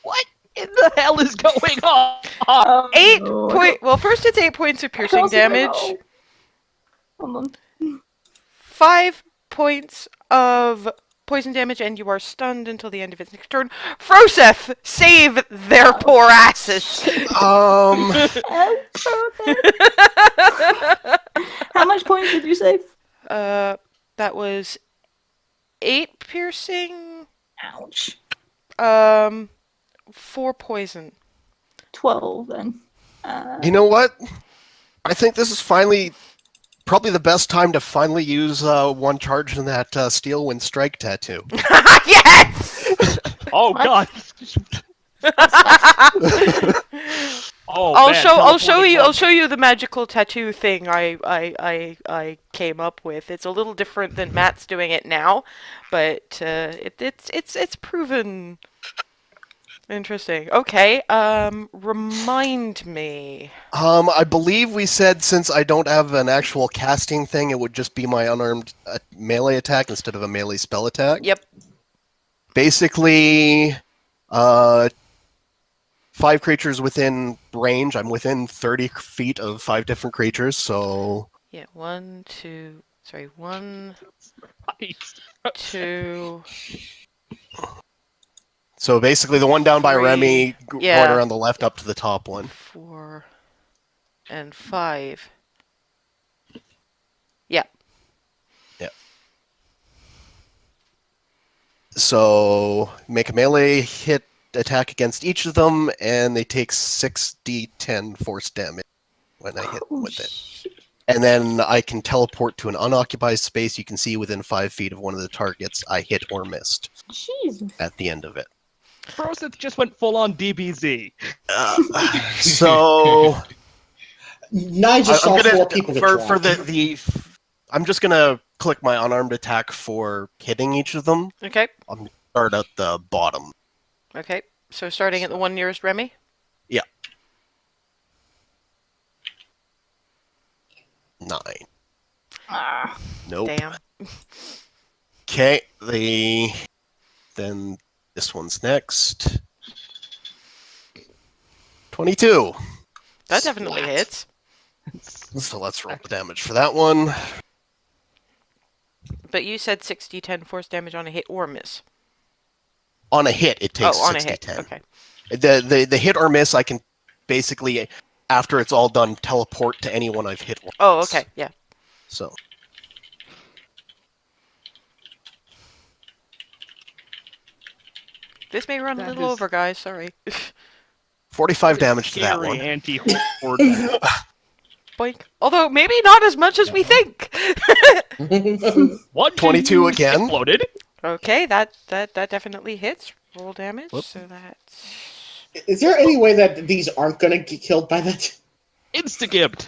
Speaker 2: What in the hell is going on?
Speaker 1: 8
Speaker 3: no,
Speaker 1: point. Well, first it's 8 points of
Speaker 3: I
Speaker 1: piercing
Speaker 3: can't see my
Speaker 1: damage.
Speaker 3: roll. Hold on.
Speaker 1: 5 points of poison damage, and you are stunned until the end of its next turn. Froseth, save their poor asses.
Speaker 3: Oh, Crowther. How much points did you save?
Speaker 1: That was 8 piercing.
Speaker 3: Ouch.
Speaker 1: 4 poison.
Speaker 3: 12 then.
Speaker 8: You know what? I think this is probably the best time to finally use one charge in that Steel Wind Strike tattoo.
Speaker 1: Yes!
Speaker 2: Oh
Speaker 3: What?
Speaker 2: god. Oh,
Speaker 1: I'll
Speaker 2: man,
Speaker 1: show you the magical tattoo thing I came up with. It's a little different than Matt's doing it now, but it's proven interesting. Okay, remind me.
Speaker 8: I believe we said since I don't have an actual casting thing, it would just be my unarmed melee attack instead of a melee spell attack.
Speaker 1: Yep.
Speaker 8: Basically, 5 creatures within range. I'm within 30 feet of 5 different creatures, so...
Speaker 1: Yeah, 1, 2, sorry, 1,
Speaker 2: Christ.
Speaker 1: 2.
Speaker 8: So basically the one down by
Speaker 1: 3,
Speaker 8: Remy,
Speaker 1: yeah.
Speaker 8: going around the left up to the top one.
Speaker 1: 4, and 5. Yeah.
Speaker 8: So make a melee hit attack against each of them, and they take 6d10 force damage when I hit them with it. And then I can teleport to an unoccupied space you can see within 5 feet of one of the targets I hit or missed
Speaker 3: Jesus.
Speaker 8: at the end of it.
Speaker 2: Froseth just went full on DBZ.
Speaker 8: So
Speaker 5: Nigel saw 4 people get
Speaker 8: for
Speaker 5: dropped.
Speaker 8: I'm just gonna click my unarmed attack for hitting each of them.
Speaker 1: Okay.
Speaker 8: I'm gonna start at the bottom.
Speaker 1: Okay. So starting at the one nearest Remy.
Speaker 8: Yeah. 9.
Speaker 3: Ah.
Speaker 8: Nope.
Speaker 1: Damn.
Speaker 8: Okay, then this one's next. 22.
Speaker 1: That definitely
Speaker 8: Splat.
Speaker 1: hits.
Speaker 8: So let's roll the damage for that one.
Speaker 1: But you said 6d10 force damage on a hit or miss.
Speaker 8: On a hit, it takes
Speaker 1: Oh, on a
Speaker 8: 60
Speaker 1: hit.
Speaker 8: 10.
Speaker 1: Okay.
Speaker 8: The hit or miss, I can basically, after it's all done, teleport to anyone I've hit once.
Speaker 1: Oh, okay. Yeah.
Speaker 8: So.
Speaker 1: This may run a
Speaker 2: That
Speaker 1: little
Speaker 2: is-
Speaker 1: over, guys. Sorry.
Speaker 8: 45 damage to that
Speaker 2: Scary
Speaker 8: one.
Speaker 2: anti-horde.
Speaker 1: Boink. Although maybe not as much as we think.
Speaker 8: 22 again.
Speaker 2: Exploded.
Speaker 1: Okay, that definitely hits. Roll damage.
Speaker 8: Whoop.
Speaker 1: So that's
Speaker 5: Is there any way that these aren't going to get killed by that?
Speaker 2: Insta-gimped.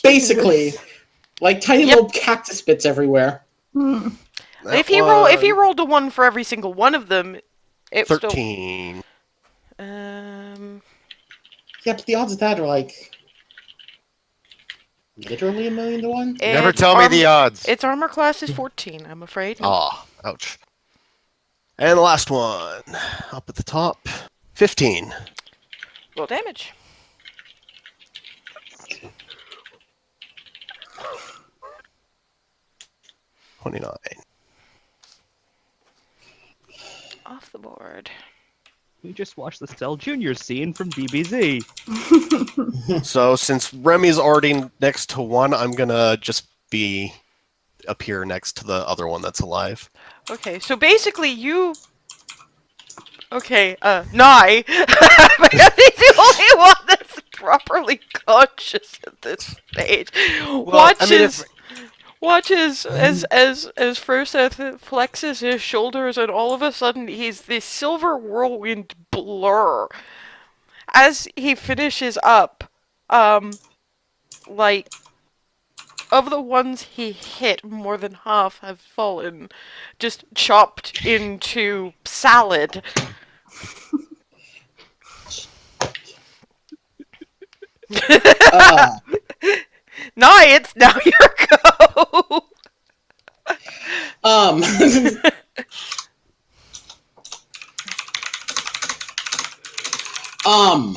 Speaker 5: Basically, like tiny
Speaker 1: Yep.
Speaker 5: little cactus bits everywhere.
Speaker 3: Hmm.
Speaker 8: That
Speaker 1: if he rolled a 1 for every single one of them, it still
Speaker 8: 13.
Speaker 5: Yeah, but the odds of that are like literally 1,000,000 to 1.
Speaker 4: Never
Speaker 1: its
Speaker 4: tell me the odds.
Speaker 1: Its armor class is 14, I'm afraid.
Speaker 8: Ah, ouch. And the last one, up at the top, 15.
Speaker 1: Roll damage.
Speaker 8: $29.
Speaker 1: Off the board.
Speaker 2: We just watched the Cell Junior scene from DBZ.
Speaker 8: So since Remy's already next to one, I'm gonna just be up here next to the other one that's alive.
Speaker 1: Okay, so basically you... Okay, Nye. Because he's the only one unconscious at this stage.
Speaker 4: Well, I mean,
Speaker 1: Watches as Furseth flexes his shoulders, and all of a sudden he's this silver whirlwind blur. As he finishes up, like, of the ones he hit, more than half have fallen, just chopped into salad.
Speaker 5: Uh,
Speaker 1: Nice, now your go.
Speaker 5: um, um,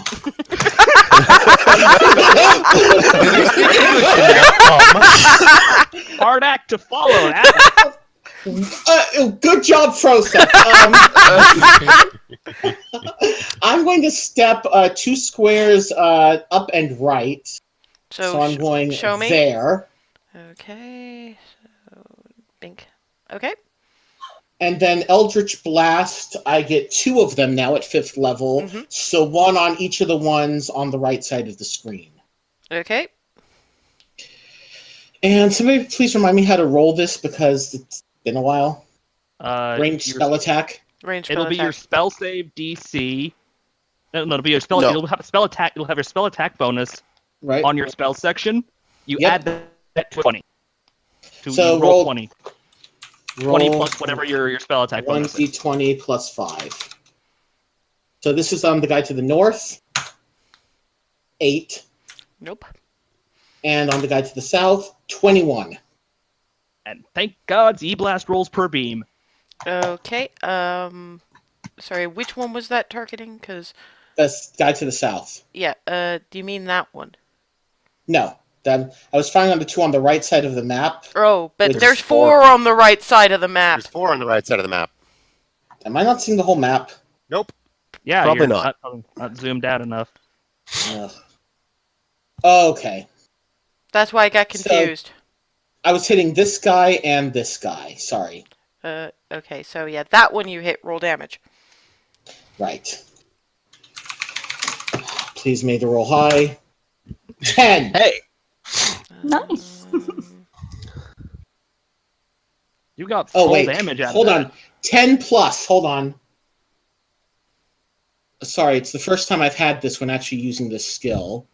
Speaker 2: Hard act to follow. That.
Speaker 5: good job, Froseth. I'm going to step 2 squares up and right. So I'm going
Speaker 1: show me.
Speaker 5: there.
Speaker 1: Okay, so bink. Okay.
Speaker 5: And then Eldritch Blast, I get 2 of them now at 5th level.
Speaker 1: Mhm.
Speaker 5: So 1 on each of the ones on the right side of the screen.
Speaker 1: Okay.
Speaker 5: And somebody please remind me how to roll this because it's been a while. Ranged
Speaker 2: Your-
Speaker 5: spell attack.
Speaker 1: Range
Speaker 2: It'll
Speaker 1: spell
Speaker 2: be your
Speaker 1: attack.
Speaker 2: spell save DC. No, it'll be your spell.
Speaker 8: No.
Speaker 2: You'll have a spell attack. You'll have your spell attack bonus
Speaker 5: Right?
Speaker 2: on your spell section. You
Speaker 5: Yep.
Speaker 2: add that to 20.
Speaker 5: So
Speaker 2: you roll
Speaker 5: roll-
Speaker 2: 20.
Speaker 5: Roll
Speaker 2: 20 plus whatever your spell attack bonus is.
Speaker 5: 1d20 plus 5. So this is on the guy to the north. 8.
Speaker 1: Nope.
Speaker 5: And on the guy to the south, 21.
Speaker 2: And thank God's E-Blast rolls per beam.
Speaker 1: Okay. Sorry, which one was that targeting? Because
Speaker 5: That's guy to the south.
Speaker 1: yeah. Do you mean that one?
Speaker 5: No. I was firing on the 2 on the right side of the map.
Speaker 1: Oh, but
Speaker 5: Which
Speaker 1: there's
Speaker 4: is four.
Speaker 1: 4 on the right side of the map.
Speaker 4: There's 4 on the right side of the map.
Speaker 5: Am I not seeing the whole map?
Speaker 4: Nope.
Speaker 2: Yeah,
Speaker 8: Probably
Speaker 2: you're
Speaker 8: not.
Speaker 2: not zoomed out enough.
Speaker 5: Ugh. Okay.
Speaker 1: That's why I got
Speaker 5: So-
Speaker 1: confused.
Speaker 5: I was hitting this guy and this guy. Sorry.
Speaker 1: Okay, so yeah, that one you hit roll damage.
Speaker 5: Right. Please may the roll high. 10.
Speaker 8: Hey,
Speaker 3: Nice.
Speaker 2: You got
Speaker 5: Oh,
Speaker 2: full
Speaker 5: wait.
Speaker 2: damage out
Speaker 5: Hold
Speaker 2: of that.
Speaker 5: on. 10 plus. Hold on. Sorry, it's the first time I've had this when actually using this skill.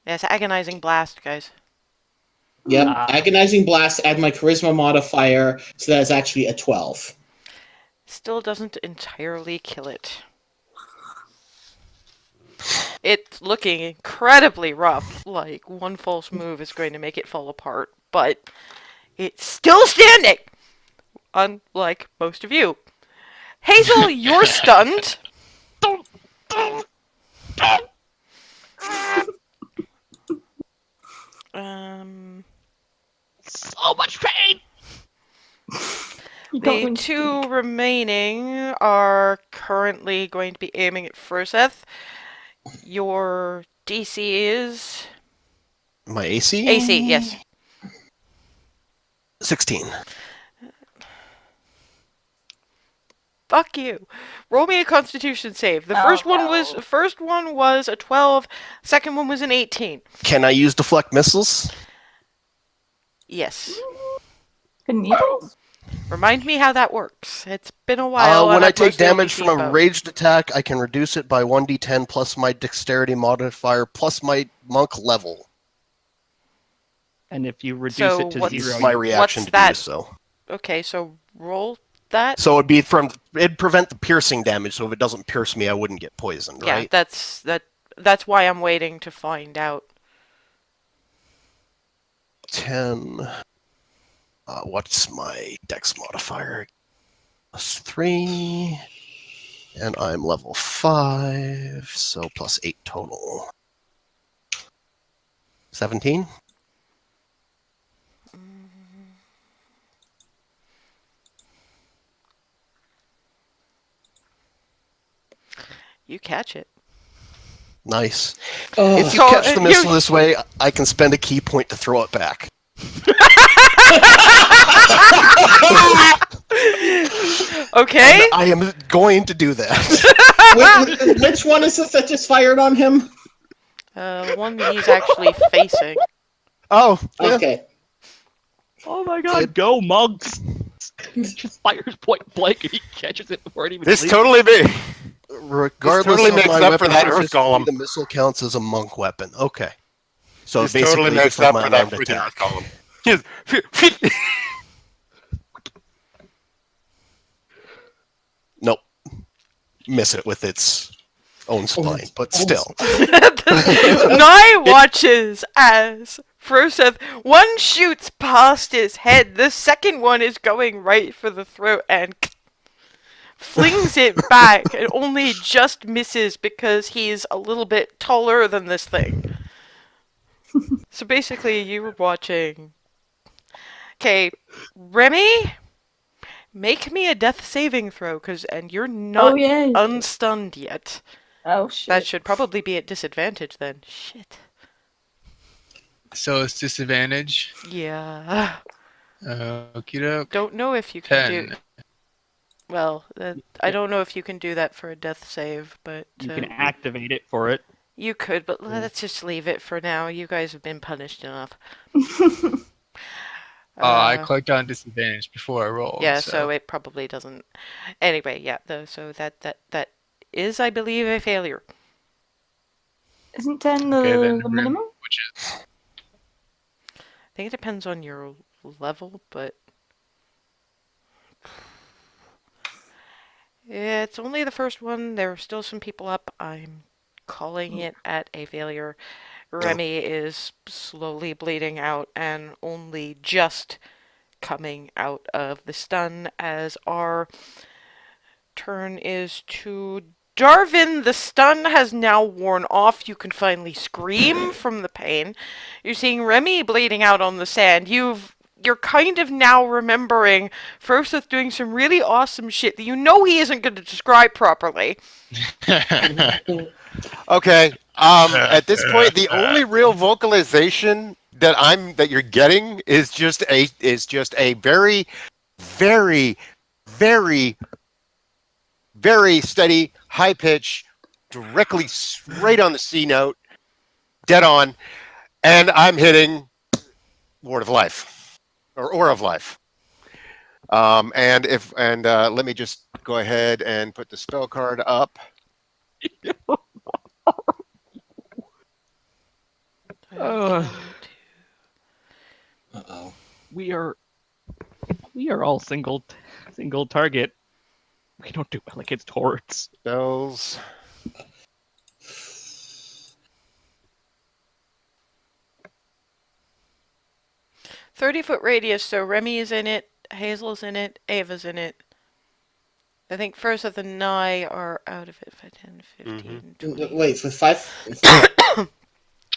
Speaker 1: Yeah, it's agonizing blast, guys.
Speaker 5: Yep.
Speaker 2: Ah.
Speaker 5: Agonizing Blast, add my Charisma modifier, so that's actually a 12.
Speaker 1: Still doesn't entirely kill it. It's looking incredibly rough. Like, one false move is going to make it fall apart, but it's still standing! Unlike most of you. Hazel, you're stunned.
Speaker 2: So much pain!
Speaker 3: You don't
Speaker 1: The
Speaker 3: win.
Speaker 1: 2 remaining are currently going to be aiming at Furseth. Your DC is
Speaker 8: my AC?
Speaker 1: AC, yes.
Speaker 8: 16.
Speaker 1: Fuck you. Roll me a Constitution save. The
Speaker 3: Oh,
Speaker 1: first one
Speaker 3: no.
Speaker 1: was a 12. Second one was an 18.
Speaker 8: Can I use deflect missiles?
Speaker 1: Yes.
Speaker 3: Good needles.
Speaker 1: Remind me how that works. It's been a while.
Speaker 8: When
Speaker 1: and
Speaker 8: I
Speaker 1: I've
Speaker 8: take
Speaker 1: mostly only
Speaker 8: damage
Speaker 1: seen
Speaker 8: from a
Speaker 1: both.
Speaker 8: raged attack, I can reduce it by 1d10 plus my dexterity modifier plus my monk level.
Speaker 2: And if you reduce
Speaker 1: So
Speaker 2: it to
Speaker 1: what's-
Speaker 8: This
Speaker 2: 0,
Speaker 8: is my
Speaker 2: you-
Speaker 8: reaction
Speaker 1: what's
Speaker 8: to
Speaker 1: that?
Speaker 8: do so.
Speaker 1: Okay, so roll that.
Speaker 8: So it'd prevent the piercing damage, so if it doesn't pierce me, I wouldn't get poisoned,
Speaker 1: Yeah,
Speaker 8: right?
Speaker 1: that's why I'm waiting to find out.
Speaker 8: 10. What's my dex modifier? Plus 3. And I'm level 5, so plus 8 total. 17?
Speaker 1: You catch it.
Speaker 8: Nice.
Speaker 5: Oh,
Speaker 8: If you
Speaker 1: So,
Speaker 8: catch the
Speaker 1: you-
Speaker 8: missile this way, I can spend a key point to throw it back.
Speaker 1: Okay.
Speaker 8: I am going to do that.
Speaker 5: which one is this that just fired on him?
Speaker 1: The one he's actually facing.
Speaker 4: Oh, yeah.
Speaker 5: Okay.
Speaker 2: Oh my god, go monks! Just fires point blank and he catches it before it even
Speaker 4: This
Speaker 2: leaves.
Speaker 4: totally be.
Speaker 8: Regardless
Speaker 4: totally
Speaker 8: of
Speaker 4: makes
Speaker 8: my
Speaker 4: up
Speaker 8: weapon
Speaker 4: for that Earth
Speaker 8: proficiency,
Speaker 4: Golem.
Speaker 8: the missile counts as a monk weapon. Okay. So
Speaker 4: This
Speaker 8: basically
Speaker 4: totally makes
Speaker 8: just like
Speaker 4: up
Speaker 8: my
Speaker 4: for that
Speaker 8: unarmed
Speaker 4: freaking
Speaker 8: attack.
Speaker 4: Earth Golem. Yes.
Speaker 8: Nope. Miss it with its own spine, but still.
Speaker 1: Nye watches as Froseth, one shoots past his head, the second one is going right for the throat and flings it back and only just misses because he's a little bit taller than this thing. So basically, you were watching. Okay, Remy, make me a death saving throw, and you're not
Speaker 3: Oh yeah.
Speaker 1: unstunned yet.
Speaker 3: Oh shit.
Speaker 1: That should probably be at disadvantage then. Shit.
Speaker 7: So it's disadvantage.
Speaker 1: Yeah.
Speaker 7: Okie doke.
Speaker 1: Don't know if you can
Speaker 7: 10.
Speaker 1: do. Well, I don't know if you can do that for a death save, but
Speaker 2: You can activate it for it.
Speaker 1: you could. But let's just leave it for now. You guys have been punished enough.
Speaker 7: I clicked on disadvantage before I rolled.
Speaker 1: Yeah, so it probably doesn't. Anyway, yeah. So that is, I believe, a failure.
Speaker 3: Isn't 10 the,
Speaker 7: Okay, then
Speaker 3: the minimum?
Speaker 7: which is
Speaker 1: I think it depends on your level, but it's only the first one. There are still some people up. I'm calling it at a failure. Remy is slowly bleeding out and only just coming out of the stun as our turn is to Darvin. The stun has now worn off. You can finally scream from the pain. You're seeing Remy bleeding out on the sand. You're kind of now remembering Froseth doing some really awesome shit that you know he isn't going to describe properly.
Speaker 4: Okay. At this point, the only real vocalization that you're getting is just a very, very, very, very steady, high pitch, directly straight on the C note, dead on, and I'm hitting Word of Life or Aura of Life. And let me just go ahead and put the spell card up.
Speaker 5: Uh-oh.
Speaker 2: We are all single target. We don't do well against hordes.
Speaker 4: Spells.
Speaker 1: .30-foot radius, so Remy is in it, Hazel's in it, Ava's in it. I think Froseth and Nye are out of it by 10, 15, 20.
Speaker 5: Wait, for 5?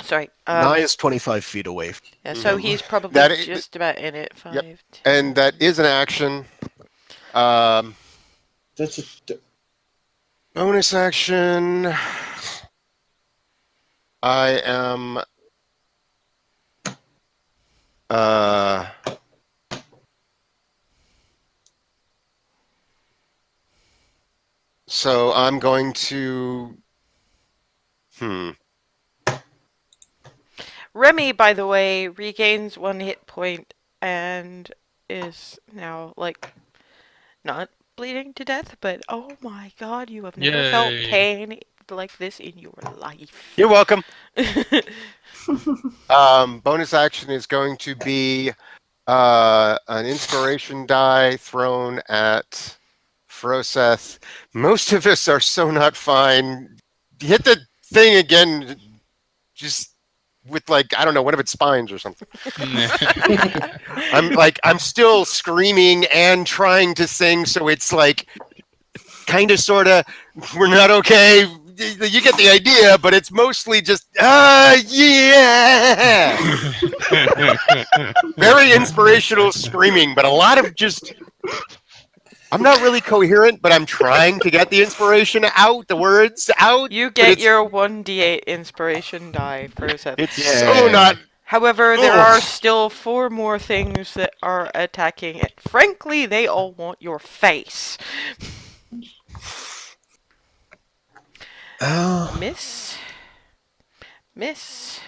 Speaker 1: Sorry.
Speaker 8: Nye is 25 feet away.
Speaker 1: Yeah, so he's probably just about in it. 5,
Speaker 4: Yep.
Speaker 1: 10.
Speaker 4: And that is an action.
Speaker 5: That's a,
Speaker 4: Bonus action. I am. So I'm going to.
Speaker 1: Remy, by the way, regains 1 hit point and is now, like, not bleeding to death, but oh my god, you have never felt
Speaker 7: Yay.
Speaker 1: pain like this in your life.
Speaker 4: You're welcome. Bonus action is going to be an inspiration die thrown at Froseth. Most of us are so not fine. Hit the thing again, just with, like, I don't know, one of its spines or something. I'm still screaming and trying to sing, so it's like kind of sort of we're not okay. You get the idea, but it's mostly just yeah. Very inspirational screaming, but a lot of just I'm not really coherent, but I'm trying to get the inspiration out, the words out.
Speaker 1: You get your 1d8 inspiration die for a set.
Speaker 4: It's so not.
Speaker 1: However, there are still 4 more things that are attacking it. Frankly, they all want your face. Miss.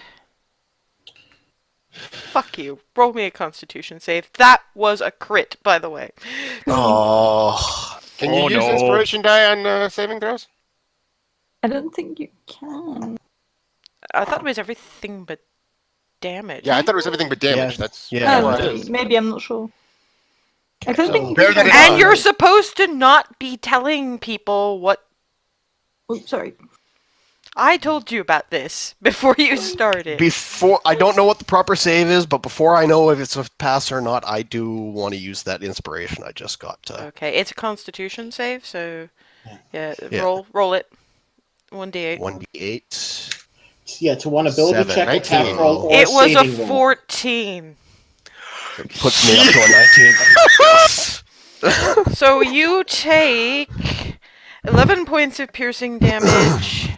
Speaker 1: Fuck you. Roll me a Constitution save. That was a crit, by the way.
Speaker 8: Oh,
Speaker 4: Can you
Speaker 2: Oh,
Speaker 4: use
Speaker 2: no.
Speaker 4: inspiration die on saving throws?
Speaker 3: I don't think you can.
Speaker 1: I thought it was everything but damage.
Speaker 4: Yeah, I thought it was everything but damage.
Speaker 8: Yeah.
Speaker 4: That's
Speaker 8: Yeah,
Speaker 3: Oh,
Speaker 8: it
Speaker 3: maybe.
Speaker 8: is.
Speaker 3: Maybe, I'm not sure. I could
Speaker 8: so
Speaker 3: think
Speaker 4: bear that in
Speaker 1: And
Speaker 4: mind.
Speaker 1: you're supposed to not be telling people what
Speaker 3: Oops, sorry.
Speaker 1: I told you about this before you started.
Speaker 8: Before I don't know what the proper save is, but before I know if it's a pass or not, I do want to use that inspiration I just got.
Speaker 1: Okay, it's a Constitution save, so yeah,
Speaker 8: Yeah.
Speaker 1: roll it. 1d8.
Speaker 8: 1d8.
Speaker 5: Yeah, to one ability
Speaker 8: 7,
Speaker 5: check,
Speaker 4: 19.
Speaker 5: attack roll, or
Speaker 1: It was a
Speaker 5: saving roll.
Speaker 1: 14.
Speaker 8: Puts me up to a 19.
Speaker 1: So you take 11 points of piercing damage.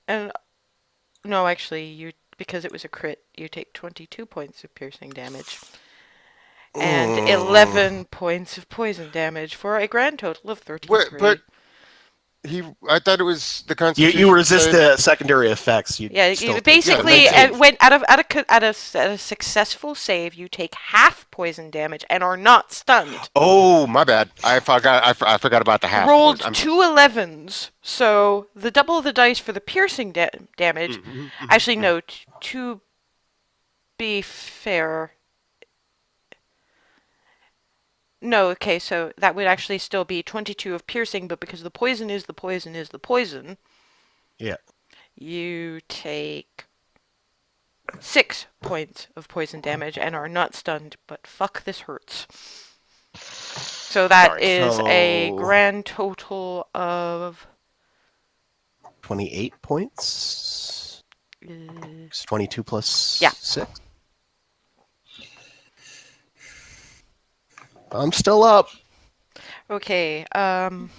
Speaker 1: And no, actually, you because it was a crit, you take 22 points of piercing damage. And 11 points of poison damage for a grand total of 33.
Speaker 4: But I thought it was the Constitution.
Speaker 8: You resist
Speaker 4: save.
Speaker 8: the secondary effects.
Speaker 1: Yeah,
Speaker 8: still
Speaker 1: basically,
Speaker 4: yeah,
Speaker 1: when at a successful save, you take half poison damage and are not stunned.
Speaker 4: Oh, my bad. I forgot. I forgot about the half.
Speaker 1: Rolled
Speaker 4: poison.
Speaker 1: two 11s, so the double the dice for the piercing damage. Actually, no. To be fair, no. Okay, so that would actually still be 22 of piercing, but because the poison is the poison is the poison.
Speaker 8: Yeah.
Speaker 1: You take 6 points of poison damage and are not stunned, but fuck, this hurts. So that
Speaker 8: Sorry,
Speaker 1: is a
Speaker 8: so-
Speaker 1: grand total of
Speaker 8: 28 points.
Speaker 1: uh,
Speaker 8: It's 22 plus
Speaker 1: Yeah.
Speaker 8: 6. I'm still up.
Speaker 1: okay. And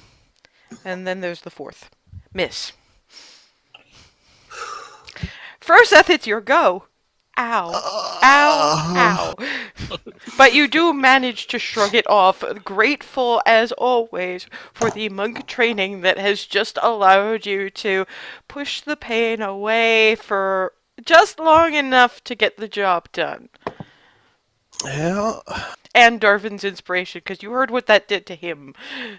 Speaker 1: then there's the fourth. Miss. Furseth, it's your go. Ow. Ow. Ow. But you do manage to shrug it off, grateful as always for the monk training that has just allowed you to push the pain away for just long enough to get the job done.
Speaker 8: Yeah.
Speaker 1: And Darvin's inspiration, because you heard what that did to him.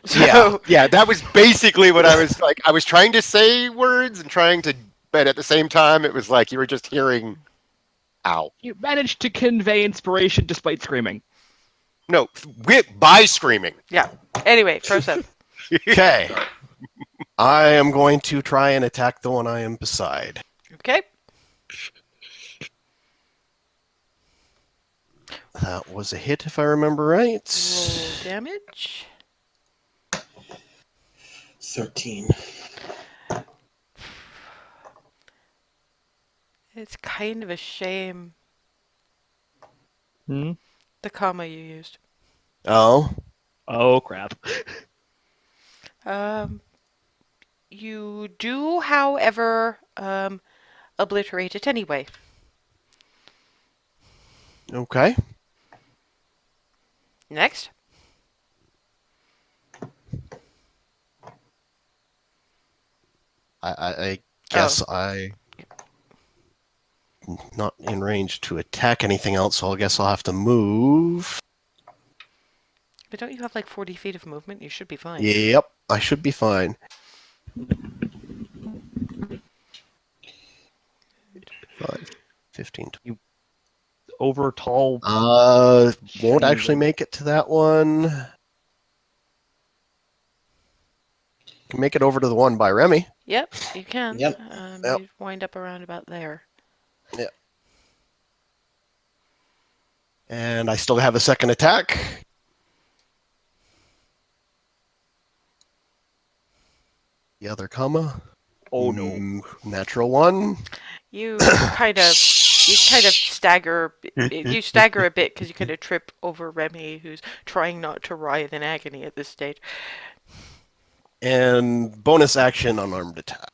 Speaker 1: So,
Speaker 8: Yeah.
Speaker 4: Yeah, that was basically what I was like. I was trying to say words and trying to, but at the same time, it was like you were just hearing, "Ow."
Speaker 2: You managed to convey inspiration despite screaming.
Speaker 4: No, by screaming.
Speaker 1: yeah. Anyway, Furseth.
Speaker 8: Okay. I am going to try and attack the one I am beside.
Speaker 1: Okay.
Speaker 8: That was a hit, if I remember right.
Speaker 1: Roll damage.
Speaker 5: 13.
Speaker 1: It's kind of a shame
Speaker 2: Hmm?
Speaker 1: the comma you used.
Speaker 8: Oh.
Speaker 2: Oh, crap.
Speaker 1: You do, however, obliterate it anyway.
Speaker 8: Okay.
Speaker 1: Next.
Speaker 8: I guess I'm not in range to attack anything else, so I guess I'll have to move.
Speaker 1: But don't you have like 40 feet of movement? You should be fine.
Speaker 8: Yep, I should be fine. 5, 15.
Speaker 2: Over tall.
Speaker 8: Won't actually make it to that one. Can make it over to the one by Remy.
Speaker 1: Yep, you can.
Speaker 5: Yep.
Speaker 8: Yep.
Speaker 1: You wind up around about there.
Speaker 8: And I still have a second attack. The other comma.
Speaker 2: Oh, no.
Speaker 8: Natural one.
Speaker 1: You kind of stagger. You stagger a bit because you kind of trip over Remy, who's trying not to writhe in agony at this stage.
Speaker 8: And bonus action unarmed attack.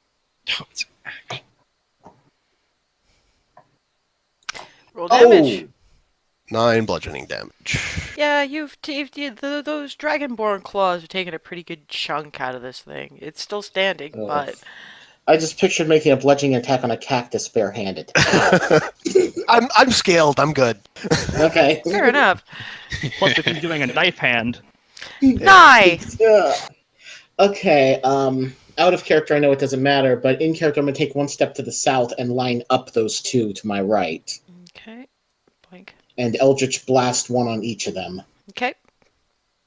Speaker 1: Roll damage.
Speaker 8: 9 bludgeoning damage.
Speaker 1: Yeah, those dragonborn claws are taking a pretty good chunk out of this thing. It's still standing,
Speaker 5: Ugh.
Speaker 1: but
Speaker 5: I just pictured making a bludgeoning attack on a cactus barehanded.
Speaker 8: I'm scaled. I'm good.
Speaker 5: Okay.
Speaker 1: Fair enough.
Speaker 2: Plus, if he's doing a knife hand,
Speaker 1: Nye!
Speaker 5: Yeah. Okay. Out of character, I know it doesn't matter, but in character, I'm gonna take one step to the south and line up those two to my right,
Speaker 1: Okay. Blink.
Speaker 5: and Eldritch Blast one on each of them.
Speaker 1: Okay.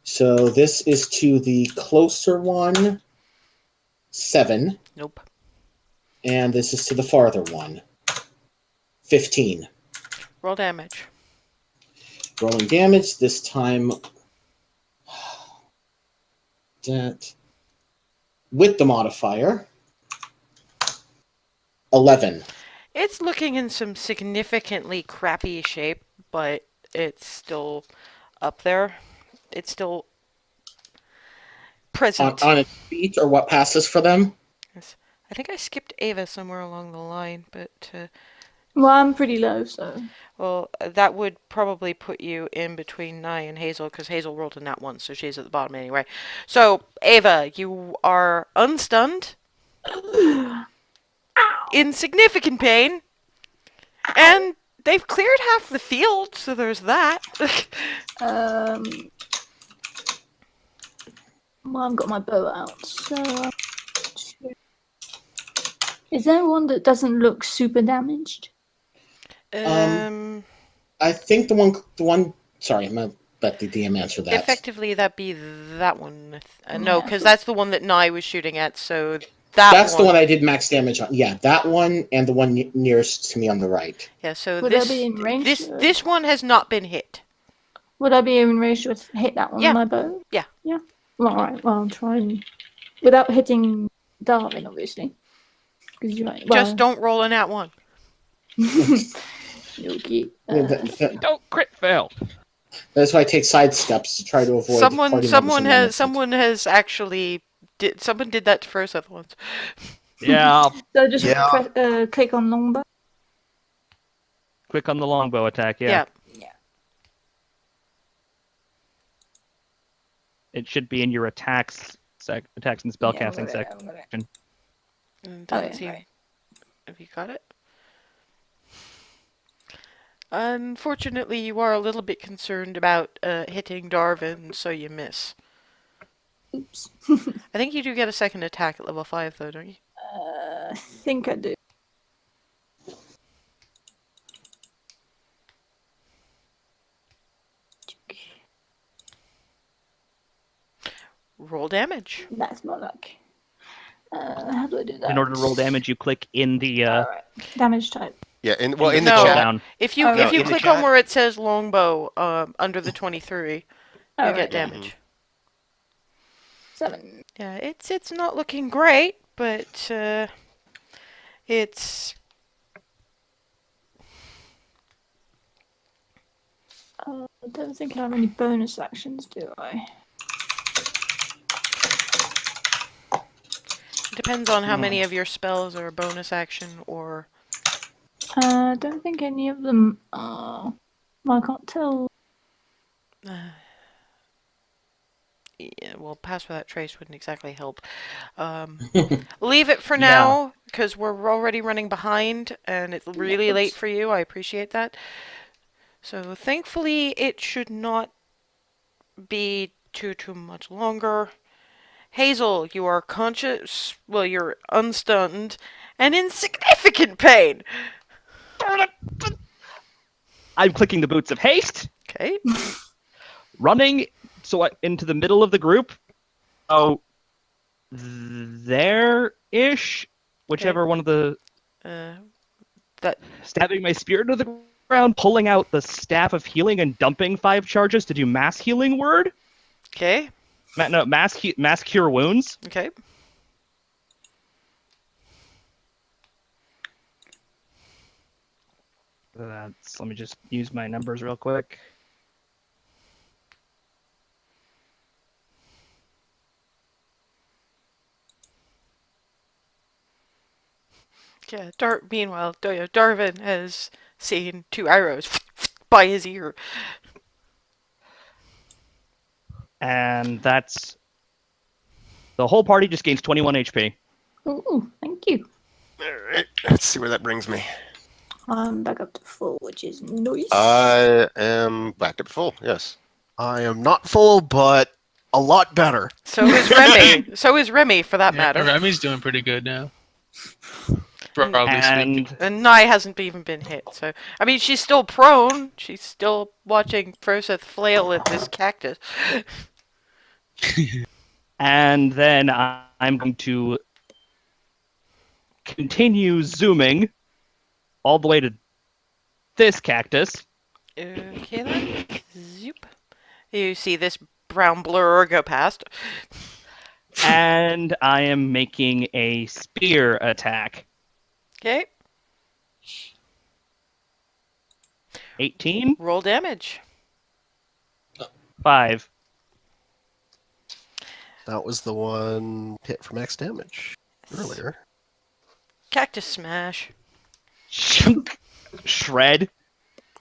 Speaker 5: So this is to the closer one, 7,
Speaker 1: Nope.
Speaker 5: and this is to the farther one, 15.
Speaker 1: Roll damage.
Speaker 5: Rolling damage this time. That with the modifier, 11.
Speaker 1: It's looking in some significantly crappy shape, but it's still up there. It's still present.
Speaker 5: On its feet, or what passes for them?
Speaker 1: Yes. I think I skipped Ava somewhere along the line, but
Speaker 3: Well, I'm pretty low, so.
Speaker 1: well, that would probably put you in between Nye and Hazel, because Hazel rolled a nat 1, so she's at the bottom anyway. So, Ava, you are unstunned, in significant pain, and they've cleared half the field, so there's that.
Speaker 3: Well, I've got my bow out, so. Is there one that doesn't look super damaged?
Speaker 5: I think the one. Sorry, I'm gonna let the DM answer that.
Speaker 1: Effectively, that'd be that one. No,
Speaker 3: Yeah.
Speaker 1: because that's the one that Nye was shooting at, so
Speaker 5: That's the one I did max damage on. Yeah, that one and the one nearest to me on the right.
Speaker 1: Yeah, so
Speaker 3: Would I be in range?
Speaker 1: this one has not been hit.
Speaker 3: Would I be in range to hit that one
Speaker 1: Yeah.
Speaker 3: with my bow?
Speaker 1: Yeah.
Speaker 3: Yeah. Well, alright, well, I'll try and. Without hitting Darwin, obviously. Because you might. Well,
Speaker 1: Just don't roll a nat 1.
Speaker 3: Okay.
Speaker 2: don't crit fail.
Speaker 5: That's why I take side steps to try to avoid.
Speaker 1: Someone
Speaker 5: party
Speaker 1: has actually someone did that to first other ones.
Speaker 2: Yeah,
Speaker 3: So just
Speaker 8: Yeah.
Speaker 3: click on longbow.
Speaker 2: quick on the longbow attack.
Speaker 1: Yeah.
Speaker 2: It should be in your attacks and spellcasting section.
Speaker 1: Doesn't seem. Have you got it? Unfortunately, you are a little bit concerned about hitting Darwin, so you miss.
Speaker 3: Oops.
Speaker 1: I think you do get a second attack at level 5, though, don't you?
Speaker 3: I think I do.
Speaker 1: Roll damage.
Speaker 3: That's more like. How do I do that?
Speaker 2: In order to roll damage, you click in the
Speaker 3: Alright. Damage type.
Speaker 4: Yeah, in
Speaker 1: No.
Speaker 4: the
Speaker 2: scroll
Speaker 4: chat.
Speaker 2: down.
Speaker 1: If you
Speaker 3: Oh,
Speaker 1: if
Speaker 3: right.
Speaker 1: you
Speaker 4: In the
Speaker 1: click
Speaker 4: chat.
Speaker 1: on where it says longbow under the 23, you
Speaker 3: Alright.
Speaker 1: get damage.
Speaker 3: 7.
Speaker 1: Yeah, it's not looking great, but it's
Speaker 3: I don't think I have any bonus actions, do I?
Speaker 1: depends on how many of your spells are a bonus action or.
Speaker 3: I don't think any of them are. Well, I can't tell.
Speaker 1: Yeah, well, pass without trace wouldn't exactly help. Leave it for
Speaker 2: Yeah.
Speaker 1: now, because we're already running behind, and it's really late for you. I appreciate that. So thankfully, it should not be too much longer. Hazel, you are conscious. Well, you're unstunned and in significant pain.
Speaker 2: I'm clicking the boots of haste,
Speaker 1: Okay.
Speaker 2: running into the middle of the group. Oh, there-ish, whichever one of the
Speaker 1: That
Speaker 2: stabbing my spear into the ground, pulling out the staff of healing and dumping 5 charges to do mass healing word.
Speaker 1: okay.
Speaker 2: Mass cure wounds.
Speaker 1: Okay.
Speaker 2: Let me just use my numbers real quick.
Speaker 1: Yeah. Meanwhile, Darwin has seen 2 arrows by his ear.
Speaker 2: And that's the whole party just gains 21 HP.
Speaker 3: Ooh, thank you.
Speaker 4: All right, let's see where that brings me.
Speaker 3: I'm back up to 4, which is nice.
Speaker 4: I am back up full. Yes.
Speaker 8: I am not full, but a lot better.
Speaker 1: So is Remy. So is Remy, for that
Speaker 7: Yeah,
Speaker 1: matter.
Speaker 7: Remy's doing pretty good now. Broadly speaking.
Speaker 2: And
Speaker 1: And Nye hasn't even been hit. So, I mean, she's still prone. She's still watching Froseth flail at this cactus.
Speaker 2: and then I'm going to continue zooming all the way to this cactus.
Speaker 1: Okay then. Zoop. You see this brown blur go past.
Speaker 2: And I am making a spear attack.
Speaker 1: Okay.
Speaker 2: 18,
Speaker 1: Roll damage.
Speaker 2: 5.
Speaker 8: That was the one hit for max damage earlier.
Speaker 1: Cactus smash.
Speaker 2: Shred.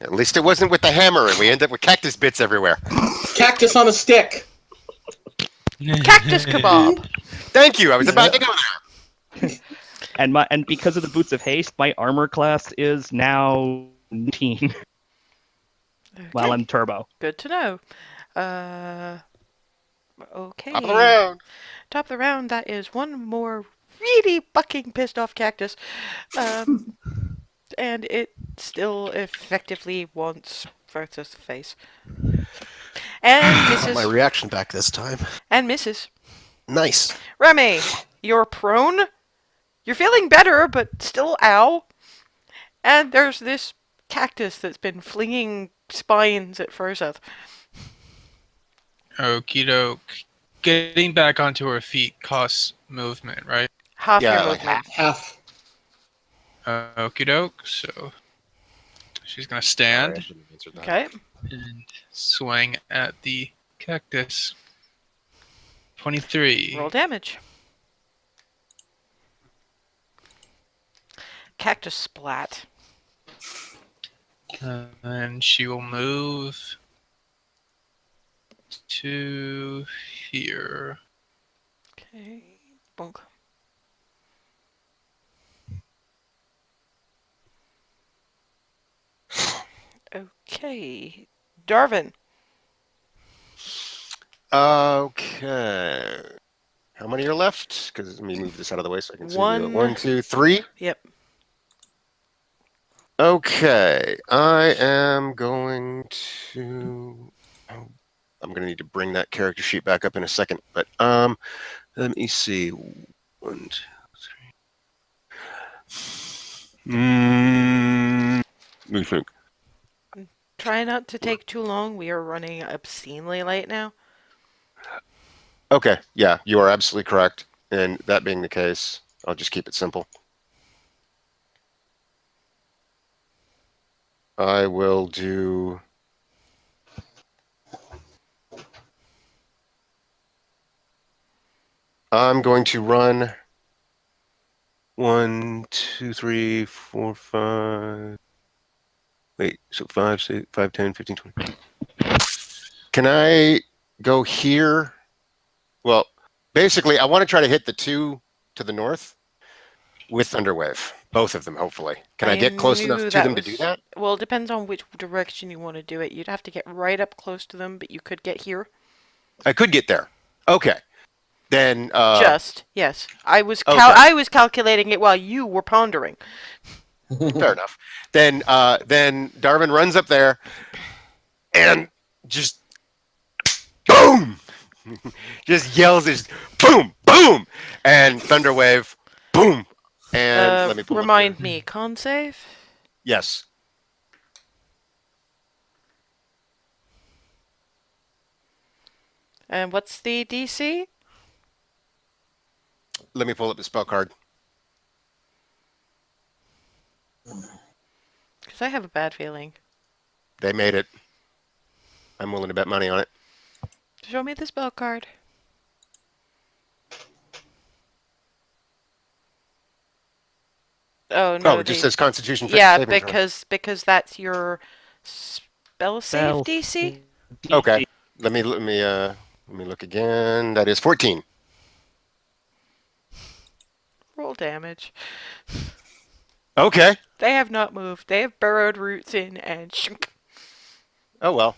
Speaker 4: At least it wasn't with the hammer, and we end up with cactus bits everywhere.
Speaker 5: Cactus on a stick.
Speaker 1: Cactus kebab.
Speaker 4: Thank you. I was about to go there.
Speaker 2: And because of the boots of haste, my armor class is now 19 while
Speaker 1: Okay.
Speaker 2: I'm turbo.
Speaker 1: Good to know. Okay.
Speaker 4: Top of the round.
Speaker 1: Top of the round. That is one more really fucking pissed off cactus. And it still effectively wants Vertus' face. And
Speaker 8: Got my
Speaker 1: misses.
Speaker 8: reaction back this time.
Speaker 1: And misses.
Speaker 8: Nice.
Speaker 1: Remy, you're prone. You're feeling better, but still ow. And there's this cactus that's been flinging spines at Furseth.
Speaker 7: Okie doke. Getting back onto her feet costs movement, right?
Speaker 1: Half
Speaker 4: Yeah,
Speaker 1: your
Speaker 4: like
Speaker 1: movement.
Speaker 5: Half.
Speaker 7: Okie doke. So she's gonna stand
Speaker 4: Sorry, I shouldn't have answered that.
Speaker 1: Okay.
Speaker 7: and swing at the cactus. 23.
Speaker 1: Roll damage. Cactus splat.
Speaker 7: And she will move to here.
Speaker 1: Okay. Bonk. Okay. Darvin.
Speaker 4: Okay. How many are left? Because let me move this out of the way so I can see.
Speaker 1: One.
Speaker 4: 1, 2, 3.
Speaker 1: Yep.
Speaker 4: Okay. I am going to. Oh, I'm going to need to bring that character sheet back up in a second. But let me see. 1, 2, 3. Let me think.
Speaker 1: Try not to take too long. We are running obscenely late now.
Speaker 4: Okay. Yeah, you are absolutely correct. And that being the case, I'll just keep it simple. I will do. I'm going to run 1, 2, 3, 4, 5. Wait, so 5, 6, 5, 10, 15, 20. Can I go here? Well, basically, I want to try to hit the 2 to the north with Thunderwave. Both of them, hopefully. Can I get close enough
Speaker 1: knew
Speaker 4: to them to
Speaker 1: was-
Speaker 4: do that?
Speaker 1: Well, it depends on which direction you want to do it. You'd have to get right up close to them, but you could get here.
Speaker 4: I could get there. Okay. Then,
Speaker 1: Yes. I was
Speaker 4: Okay.
Speaker 1: I was calculating it while you were pondering.
Speaker 4: fair enough. Then Darwin runs up there and just boom, just yells this boom, boom, and Thunderwave, boom, and let me pull up
Speaker 1: Remind
Speaker 4: here.
Speaker 1: me, con save?
Speaker 4: Yes,
Speaker 1: And what's the DC?
Speaker 4: let me pull up the spell card.
Speaker 1: Because I have a bad feeling.
Speaker 4: They made it. I'm willing to bet money on it.
Speaker 1: Show me the spell card. Oh no!
Speaker 4: Oh, it just says Constitution.
Speaker 1: yeah,
Speaker 4: saving throw.
Speaker 1: because that's your spell save DC.
Speaker 4: Okay. Let me look again. That is 14.
Speaker 1: Roll damage.
Speaker 4: Okay.
Speaker 1: They have not moved. They have burrowed roots in and shunk.
Speaker 4: Oh well.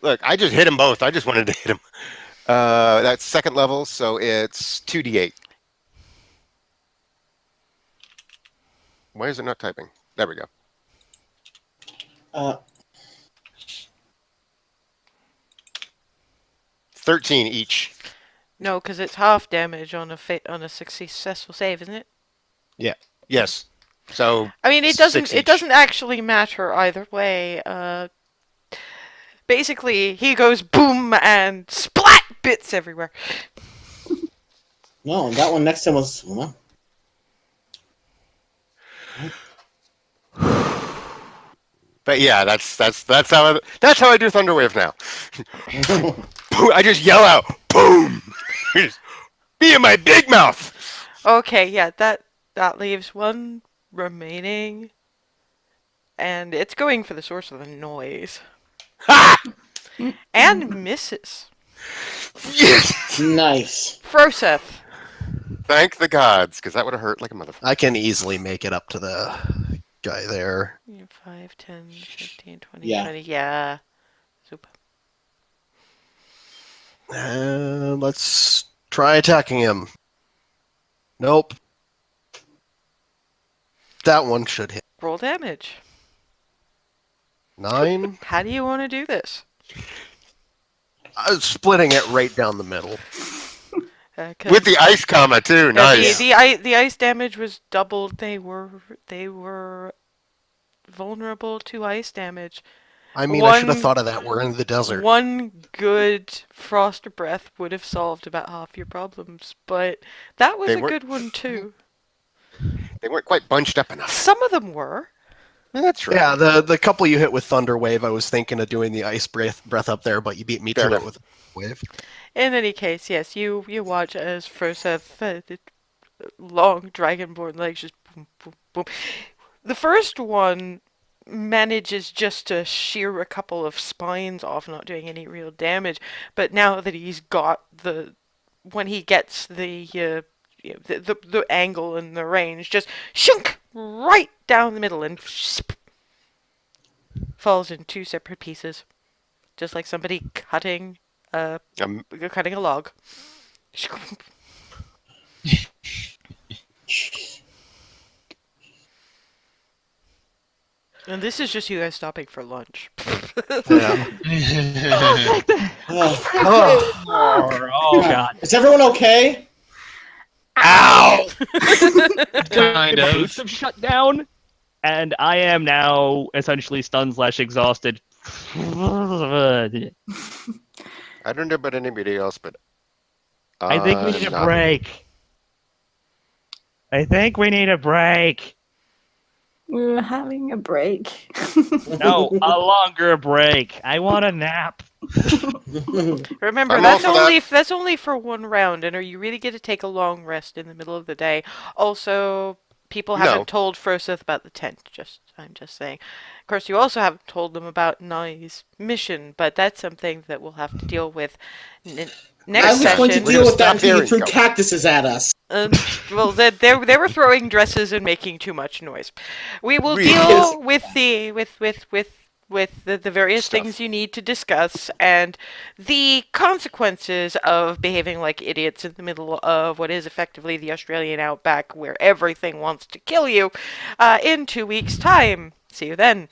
Speaker 4: Look, I just hit them both. I just wanted to hit them. That's second level, so it's 2d8. Why is it not typing? There we go.
Speaker 5: Uh,
Speaker 4: 13 each.
Speaker 1: No, because it's half damage on a successful save, isn't it?
Speaker 4: Yes. So
Speaker 1: I mean, it
Speaker 4: 6
Speaker 1: doesn't. It
Speaker 4: each.
Speaker 1: doesn't actually matter either way. Basically, he goes boom and splat bits everywhere.
Speaker 5: no, that one next to him was. Well,
Speaker 4: But yeah, that's how I do Thunderwave now. I just yell out, boom! Be in my big mouth.
Speaker 1: Okay, yeah, that leaves one remaining, and it's going for the source of the noise.
Speaker 4: Ha!
Speaker 1: And misses.
Speaker 4: Yes.
Speaker 5: nice.
Speaker 1: Froseth.
Speaker 4: Thank the gods, because that would have hurt like a motherfucker.
Speaker 8: I can easily make it up to the guy there.
Speaker 1: 5, 10, 15, 20,
Speaker 5: Yeah.
Speaker 1: 20. Yeah. Super.
Speaker 8: And let's try attacking him. Nope. That one should hit.
Speaker 1: Roll damage.
Speaker 8: 9.
Speaker 1: How do you want to do this?
Speaker 8: Splitting it right down the middle.
Speaker 1: 'Cause,
Speaker 4: With the ice comma too. Nice.
Speaker 1: the ice damage was doubled. They were vulnerable to ice damage.
Speaker 8: I mean, I should have
Speaker 1: One-
Speaker 8: thought of that. We're in the desert.
Speaker 1: One good frost breath would have solved about half your problems, but that was
Speaker 4: They
Speaker 1: a
Speaker 4: were-
Speaker 1: good one too.
Speaker 4: They weren't quite bunched up enough.
Speaker 1: Some of them were.
Speaker 4: That's right.
Speaker 8: Yeah, the couple you hit with Thunder Wave, I was thinking of doing the ice breath up there, but you beat me
Speaker 4: Fair
Speaker 8: to it
Speaker 4: enough.
Speaker 8: with Wave.
Speaker 1: In any case, yes, you watch as Froseth, the long dragonborn legs just boom, boom, boom. The first one manages just to shear a couple of spines off, not doing any real damage. But now that he's got when he gets the angle and the range, just shunk right down the middle and falls in two separate pieces, just like somebody cutting a log. And this is just you guys stopping for lunch.
Speaker 8: Yeah.
Speaker 5: Oh,
Speaker 2: Oh god.
Speaker 5: is everyone okay?
Speaker 4: Ow!
Speaker 7: Kind
Speaker 2: My
Speaker 7: of.
Speaker 2: boots have shut down, and I am now essentially stunned / exhausted.
Speaker 4: I don't know about anybody else, but
Speaker 2: I think we need a
Speaker 4: not-
Speaker 2: break. I think we need a break.
Speaker 3: We're having a break.
Speaker 2: No, a longer break. I want a nap.
Speaker 1: Remember,
Speaker 4: I'm
Speaker 1: that's
Speaker 4: all for that.
Speaker 1: that's only for one round, and are you really going to take a long rest in the middle of the day? Also, people
Speaker 4: No.
Speaker 1: haven't told Froseth about the tent. I'm just saying. Of course, you also haven't told them about Nai's mission, but that's something that we'll have to deal with
Speaker 5: I
Speaker 1: next
Speaker 5: was going to
Speaker 1: session.
Speaker 4: We're
Speaker 5: deal
Speaker 4: gonna
Speaker 5: with that
Speaker 4: stop
Speaker 5: until
Speaker 4: here
Speaker 5: you
Speaker 4: and
Speaker 5: threw
Speaker 4: go.
Speaker 5: cactuses at us.
Speaker 1: Well, they were throwing dresses and making too much noise. We will
Speaker 4: Really?
Speaker 1: deal with the various
Speaker 4: Stuff.
Speaker 1: things you need to discuss and the consequences of behaving like idiots in the middle of what is effectively the Australian outback, where everything wants to kill you, in 2 weeks' time. See you then.